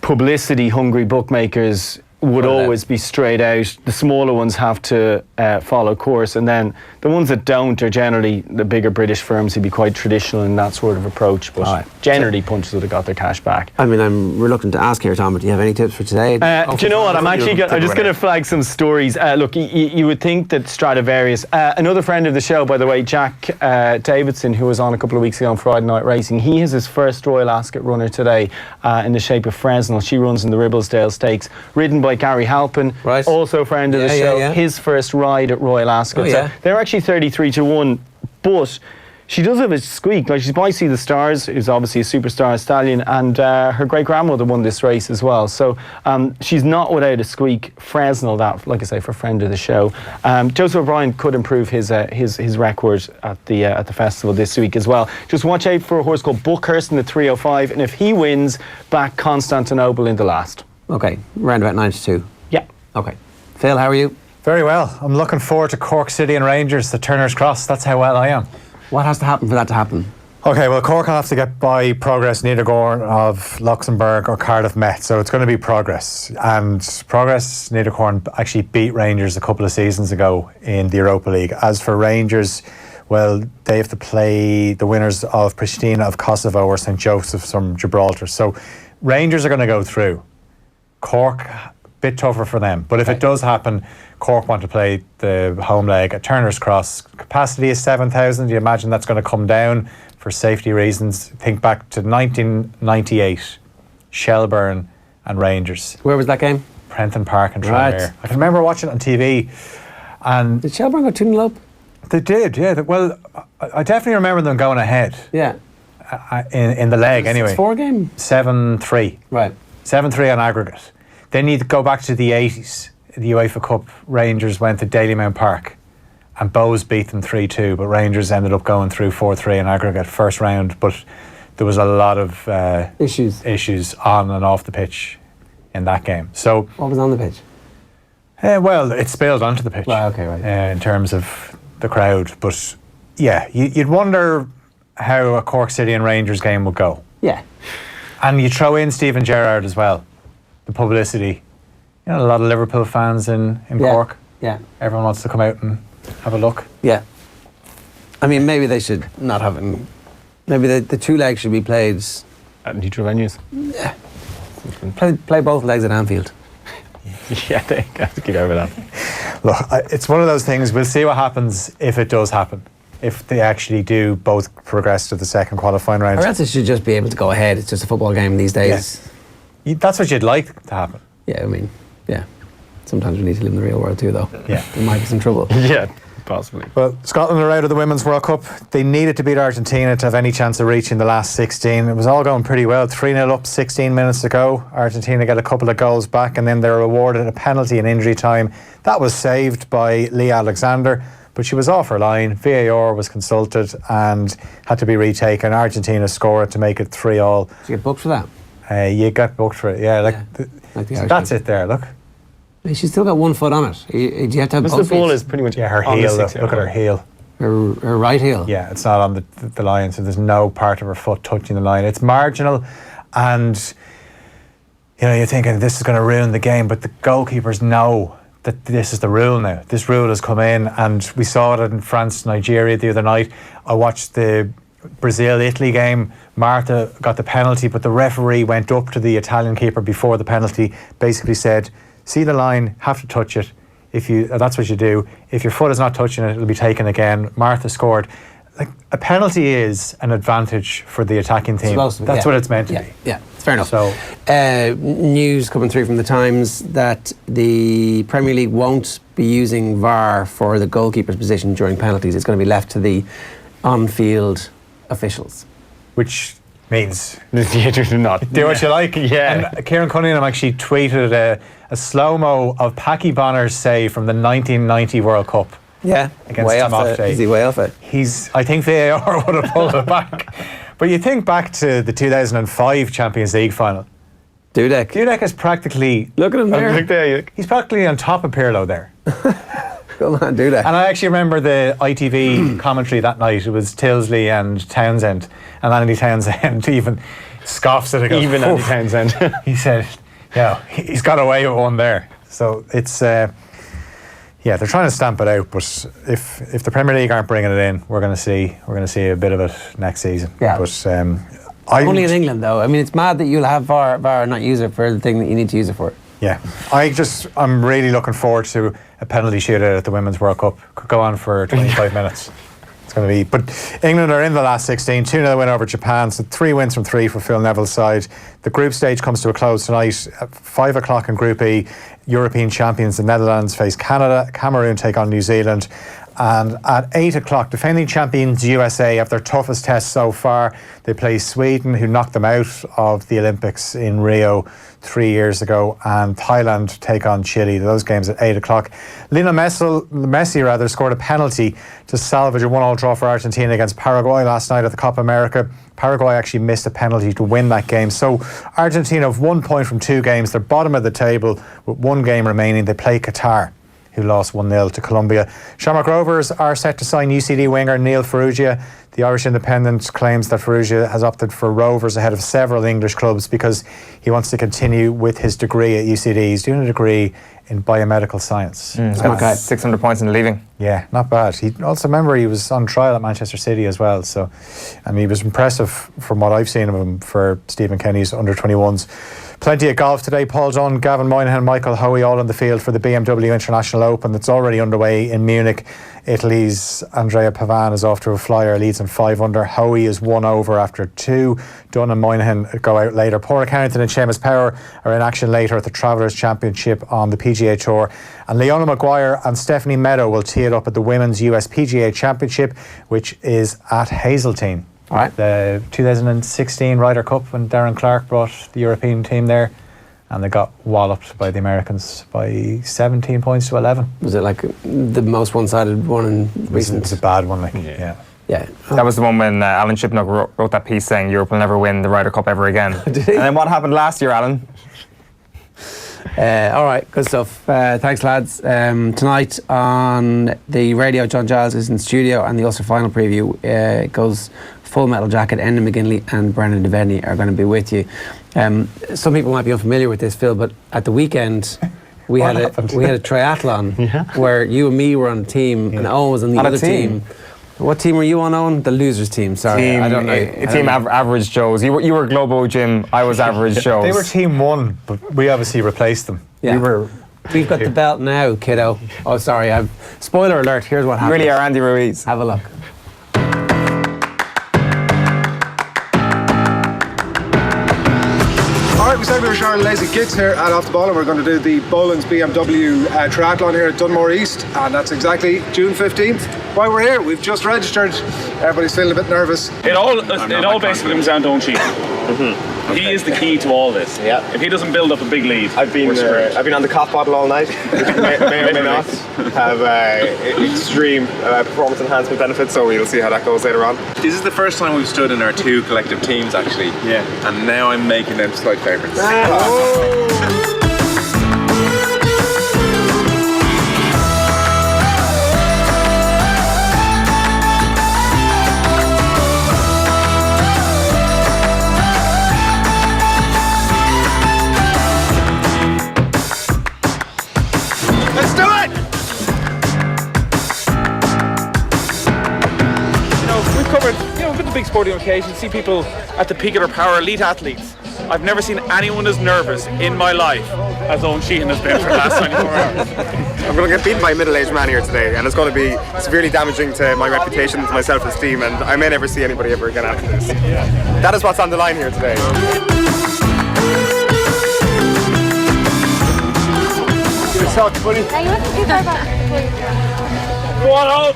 K: publicity-hungry bookmakers would always be straight out. The smaller ones have to follow course, and then the ones that don't are generally the bigger British firms who'd be quite traditional in that sort of approach, but generally punters would have got their cash back.
B: I mean, I'm reluctant to ask here, Tom, but do you have any tips for today?
K: Do you know what? I'm just going to flag some stories. Look, you would think that Stradivarius, another friend of the show, by the way, Jack Davidson, who was on a couple of weeks ago on Friday Night Racing, he has his first Royal Ascot runner today in the shape of Fresnel. She runs in the Ribblesdale Stakes, ridden by Gary Halpin, also a friend of the show. His first ride at Royal Ascot. So they're actually 33-1, but she does have a squeak. Like, she's by Sea the Stars, who's obviously a superstar stallion, and her great grandmother won this race as well. So she's not without a squeak. Fresnel, that, like I say, for a friend of the show. Joseph O'Brien could improve his record at the festival this week as well. Just watch out for a horse called Buckhurst in the 305, and if he wins, back Constantinople in the last.
B: Okay, round about 9-2.
K: Yeah.
B: Okay. Phil, how are you?
H: Very well. I'm looking forward to Cork City and Rangers, the Turner's Cross. That's how well I am.
B: What has to happen for that to happen?
H: Okay, well, Cork will have to get by Progress Niedergorn of Luxembourg or Cardiff Met, so it's going to be Progress. And Progress Niedergorn actually beat Rangers a couple of seasons ago in the Europa League. As for Rangers, well, they have to play the winners of Pristina of Kosovo or St Joseph's from Gibraltar. So Rangers are going to go through. Cork, a bit tougher for them. But if it does happen, Cork want to play the home leg at Turner's Cross. Capacity is 7,000. You imagine that's going to come down for safety reasons. Think back to 1998, Shelburne and Rangers.
B: Where was that game?
H: Prenton Park in Tranmere. I can remember watching it on TV. And
B: did Shelburne go 2-0 up?
H: They did, yeah. Well, I definitely remember them going ahead.
B: Yeah.
H: In the leg, anyway.
B: It's 4 game?
H: 7-3.
B: Right.
H: 7-3 on aggregate. Then you go back to the 80s. The UEFA Cup, Rangers went to Dalymount Park and Bows beat them 3-2, but Rangers ended up going through 4-3 in aggregate first round, but there was a lot of issues on and off the pitch in that game. So
B: what was on the pitch?
H: Well, it spilled onto the pitch.
B: Right, okay, right.
H: In terms of the crowd, but yeah, you'd wonder how a Cork City and Rangers game would go.
B: Yeah.
H: And you throw in Stephen Gerrard as well, the publicity. You know, a lot of Liverpool fans in Cork.
B: Yeah.
H: Everyone wants to come out and have a look.
B: Yeah. I mean, maybe they should not have it. Maybe the 2 legs should be played
K: at neutral venues.
B: Yeah. Play both legs at Anfield.
K: Yeah, they have to get over that.
H: Look, it's one of those things. We'll see what happens if it does happen. If they actually do both progress to the second qualifying round.
B: Or else it should just be able to go ahead. It's just a football game these days.
H: Yeah. That's what you'd like to happen.
B: Yeah, I mean, yeah. Sometimes we need to live in the real world too, though.
H: Yeah.
B: There might be some trouble.
K: Yeah, possibly.
H: Well, Scotland are out of the Women's World Cup. They needed to beat Argentina to have any chance of reaching the last 16. It was all going pretty well. 3-0 up 16 minutes to go. Argentina get a couple of goals back and then they're awarded a penalty in injury time. That was saved by Lee Alexander, but she was off her line. VAR was consulted and had to be retaken. Argentina scored to make it 3-3.
B: Did you get booked for that?
H: You get booked for it, yeah. So that's it there, look.
B: She's still got one foot on it. Do you have to have
K: The
B: both
K: ball
B: feet?
K: is pretty much
H: Yeah, her
K: on the
H: heel.
K: six
H: Look at her heel.
B: Her right heel.
H: Yeah, it's not on the line, so there's no part of her foot touching the line. It's marginal, and you're thinking this is going to ruin the game, but the goalkeepers know that this is the rule now. This rule has come in, and we saw it in France, Nigeria the other night. I watched the Brazil-Italy game. Martha got the penalty, but the referee went up to the Italian keeper before the penalty, basically said, see the line, have to touch it. That's what you do. If your foot is not touching it, it'll be taken again. Martha scored. Like, a penalty is an advantage for the attacking team. That's what it's meant to be.
B: Yeah, it's fair enough.
H: So,
B: news coming through from the Times that the Premier League won't be using VAR for the goalkeeper's position during penalties. It's going to be left to the on-field officials.
H: which means
K: not
H: do what you like.
K: Yeah.
H: And Kieran Cunningham actually tweeted a slow-mo of Packy Bonner's save from the 1990 World Cup.
B: Yeah,
H: against
B: way
H: Timofte.
B: off it. Is he way off it?
H: I think VAR would have pulled it back. But you think back to the 2005 Champions League final. Dudek is practically...
B: Look at him there.
H: He's practically on top of Pirlo there.
B: Come on, Dudek.
H: And I actually remember the ITV commentary that night. It was Tilsley and Townsend. And Andy Townsend even scoffs at it.
K: Even Andy Townsend.
H: He said, he's got away with one there. So it's... they're trying to stamp it out, but if the Premier League aren't bringing it in, we're going to see a bit of it next season.
B: Yeah.
H: But
B: only in England, though. I mean, it's mad that you'll have VAR and not use it for the thing that you need to use it for.
H: Yeah, I'm really looking forward to a penalty shootout at the Women's World Cup. Could go on for 25 minutes. It's going to be. But England are in the last 16. 2-0 win over Japan. So 3 wins from 3 for Phil Neville's side. The group stage comes to a close tonight at 5 o'clock in Group E. European champions, the Netherlands, face Canada. Cameroon take on New Zealand. And at 8 o'clock, defending champions USA have their toughest test so far. They play Sweden, who knocked them out of the Olympics in Rio 3 years ago, and Thailand take on Chile. Those games at 8 o'clock. Lionel Messi scored a penalty to salvage a 1-1 draw for Argentina against Paraguay last night at the Copa America. Paraguay actually missed a penalty to win that game. So Argentina have 1 point from 2 games. They're bottom of the table with 1 game remaining. They play Qatar, who lost 1-0 to Colombia. Shamrock Rovers are set to sign UCD winger Neil Farrugia. The Irish Independent claims that Farrugia has opted for Rovers ahead of several English clubs because he wants to continue with his degree at UCD. He's doing a degree in biomedical science.
C: He's got 600 points in the leaving.
H: Yeah, not bad. He also, remember, he was on trial at Manchester City as well. So, and he was impressive from what I've seen of him for Stephen Kenny's under-21s. Plenty of golf today. Paul Dunn, Gavin Moynihan, Michael Hoey all in the field for the BMW International Open that's already underway in Munich. Italy's Andrea Pavan is off to a flyer, leads in 5 under. Hoey is 1 over after 2. Dunn and Moynihan go out later. Padraic Harrington and Seamus Power are in action later at the Travellers' Championship on the PGA Tour. And Leona Maguire and Stephanie Meadow will tee it up at the Women's US PGA Championship, which is at Hazeltine.
B: All right.
H: The 2016 Ryder Cup when Darren Clark brought the European team there, and they got walloped by the Americans by 17 points to 11.
B: Was it like the most one-sided one in recent?
H: It's a bad one, yeah.
C: That was the one when Alan Shipnock wrote that piece saying Europe will never win the Ryder Cup ever again.
B: Did he?
C: And then what happened last year, Alan?
B: All right, good stuff. Thanks, lads. Tonight on the radio, John Giles is in studio, and the Ulster final preview goes Full Metal Jacket. Enda McGinley and Brendan Devaney are going to be with you. Some people might be unfamiliar with this, Phil, but at the weekend we had a triathlon where you and me were on a team, and Owen was on the other team. What team were you on, Owen? The losers team. Sorry, I don't know.
C: Average Joes. You were Globo Jim. I was Average Joes.
H: They were team 1, but we obviously replaced them.
B: Yeah. We've got the belt now, kiddo. Oh, sorry. Spoiler alert. Here's what happened.
C: You really are Andy Ruiz.
B: Have a look.
L: Alright, we said we were sharing lazy kicks here at Off the Ball, and we're going to do the Boland's BMW Triathlon here at Dunmore East, and that's exactly June 15th. Why we're here, we've just registered. Everybody's feeling a bit nervous.
M: It all basically comes down to Owen Sheehan. He is the key to all this. Yeah. If he doesn't build up a big lead,
N: I've been on the cough bottle all night, which may or may not have extreme performance enhancement benefits, so we'll see how that goes later on.
O: This is the first time we've stood in our 2 collective teams, actually. Yeah. And now I'm making them slight favourites.
P: big sporting occasion, see people at the peak of their power, elite athletes. I've never seen anyone as nervous in my life as Owen Sheehan has been for the last 24 hours.
N: I'm going to get beaten by a middle-aged man here today, and it's going to be severely damaging to my reputation, to my self-esteem, and I may never see anybody ever again after this. That is what's on the line here today.
P: Give us a talk, buddy.
Q: Now you want to do that.
P: Go on, Owen.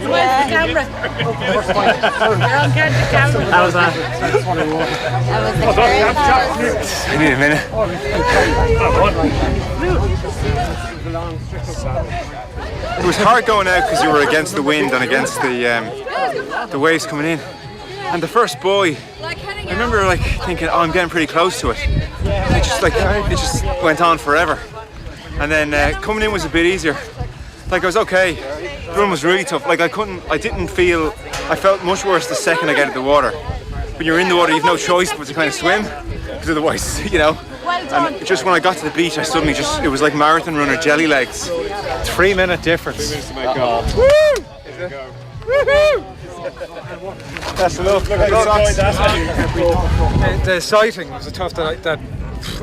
Q: Where's the camera? You're on camera.
P: How was that?
Q: That was the
N: I need a minute. It was hard going out because you were against the wind and against the waves coming in. And the first buoy, I remember thinking, oh, I'm getting pretty close to it. It just went on forever. And then coming in was a bit easier. I was okay. The run was really tough. I felt much worse the second I got out of the water. When you're in the water, you've no choice but to kind of swim, because otherwise, And just when I got to the beach, it was like marathon runner jelly legs.
L: 3 minute difference.
N: Woo!
L: That's enough. Look at the sighting was a tough that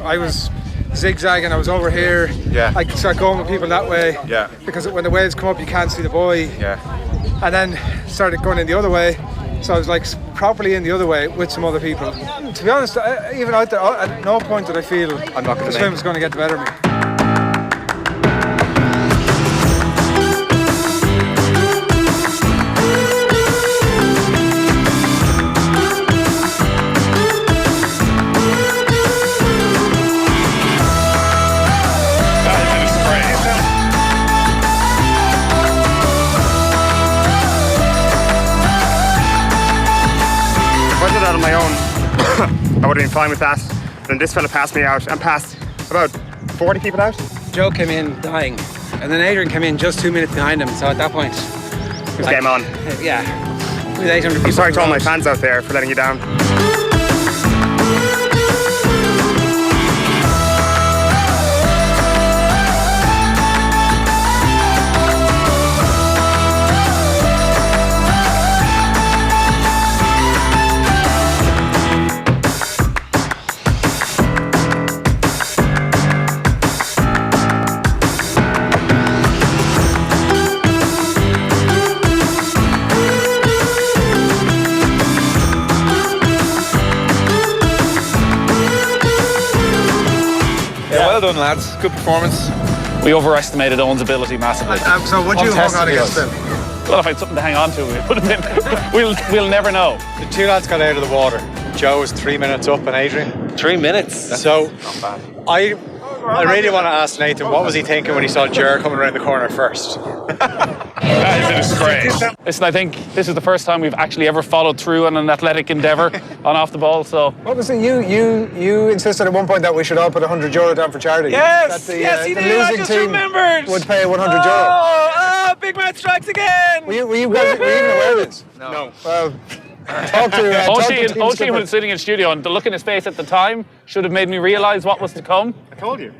L: I was zigzagging. I was over here.
N: Yeah.
L: I started going with people that way.
N: Yeah.
L: Because when the waves come up, you can't see the buoy.
N: Yeah.
L: And then started going in the other way. So I was properly in the other way with some other people. To be honest, even out there, at no point did I feel the swim was going to get the better of me.
N: On my own, I would have been fine with that. Then this fella passed me out and passed about 40 people out.
B: Joe came in dying, and then Adrian came in just 2 minutes behind him. So at that point,
N: it was game on.
B: Yeah, with 800 people.
N: I'm sorry to all my fans out there for letting you down.
P: Well done, lads. Good performance. We overestimated Owen's ability massively.
L: So would you hang on against them?
P: Well, if I had something to hang on to, it would have been. We'll never know.
L: The two lads got out of the water. Joe was 3 minutes up and Adrian.
P: 3 minutes?
L: So I really want to ask Nathan, what was he thinking when he saw Ger coming around the corner first?
P: That is a disgrace. Listen, I think this is the first time we've actually ever followed through on an athletic endeavour on off the ball. So
L: what was it? You insisted at one point that we should all put €100 down for charity.
P: Yes,
L: that
P: yes, he
L: the
P: did. I
L: losing
P: just
L: team
P: remembered.
L: would pay €100.
P: Oh, big man strikes again.
L: Were you guys even aware of this?
N: No.
L: Well, talk to
P: Oshie was sitting in studio, and the look in his face at the time should have made me realise what was to come.
N: I told you.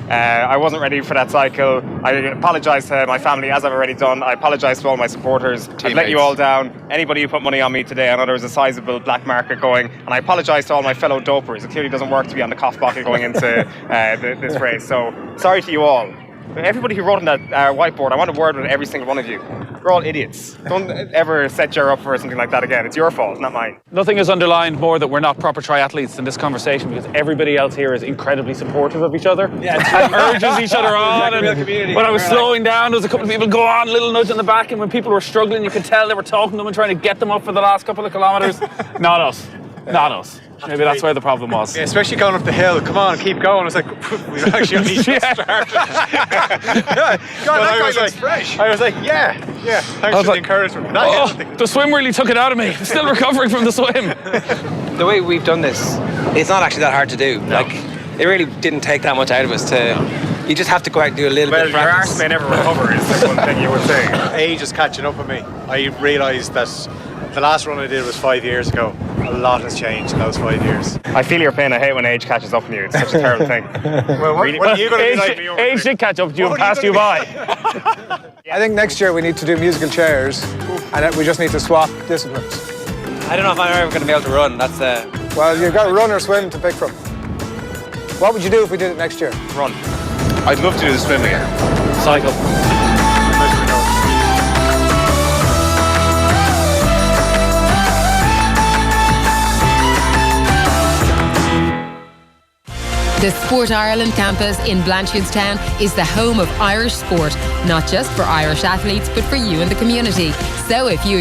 N: I wasn't ready for that cycle. I apologise to my family, as I've already done. I apologise to all my supporters. I've let you all down. Anybody who put money on me today, I know there was a sizable black market going, and I apologise to all my fellow dopers. It clearly doesn't work to be on the cough bottle going into this race. So sorry to you all. Everybody who wrote on that whiteboard, I want a word with every single one of you. You're all idiots. Don't ever set Ger up for something like that again. It's your fault, not mine.
P: Nothing has underlined more that we're not proper triathletes in this conversation, because everybody else here is incredibly supportive of each other and urges each other on. And when I was slowing down, there was a couple of people go on, little nudge in the back, and when people were struggling, you could tell they were talking to them and trying to get them up for the last couple of kilometres. Not us. Not us. Maybe that's where the problem was.
L: Yeah, especially going up the hill. Come on, keep going. It's like, we've actually only just started. God, that guy looks fresh. I was like, yeah. Thanks for the encouragement.
P: The swim really took it out of me. I'm still recovering from the swim.
B: The way we've done this, it's not actually that hard to do. No. It really didn't take that much out of us to. You just have to go out and do a little bit of practice.
N: Your arse may never recover is the one thing you would say.
L: Age is catching up with me. I realised that
R: The last run I did was 5 years ago. A lot has changed in those 5 years.
C: I feel your pain. I hate when age catches up on you. It's such a terrible thing.
R: Well, what are you going to be like me?
C: Age did catch up to you and pass you by.
L: I think next year we need to do musical chairs, and we just need to swap disciplines.
S: I don't know if I'm ever going to be able to run. That's
L: Well, you've got run or swim to pick from. What would you do if we did it next year?
O: Run. I'd love to do the swim again.
P: Cycle.
F: The Sport Ireland campus in Blanchardstown is the home of Irish sport, not just for Irish athletes, but for you and the community. So if you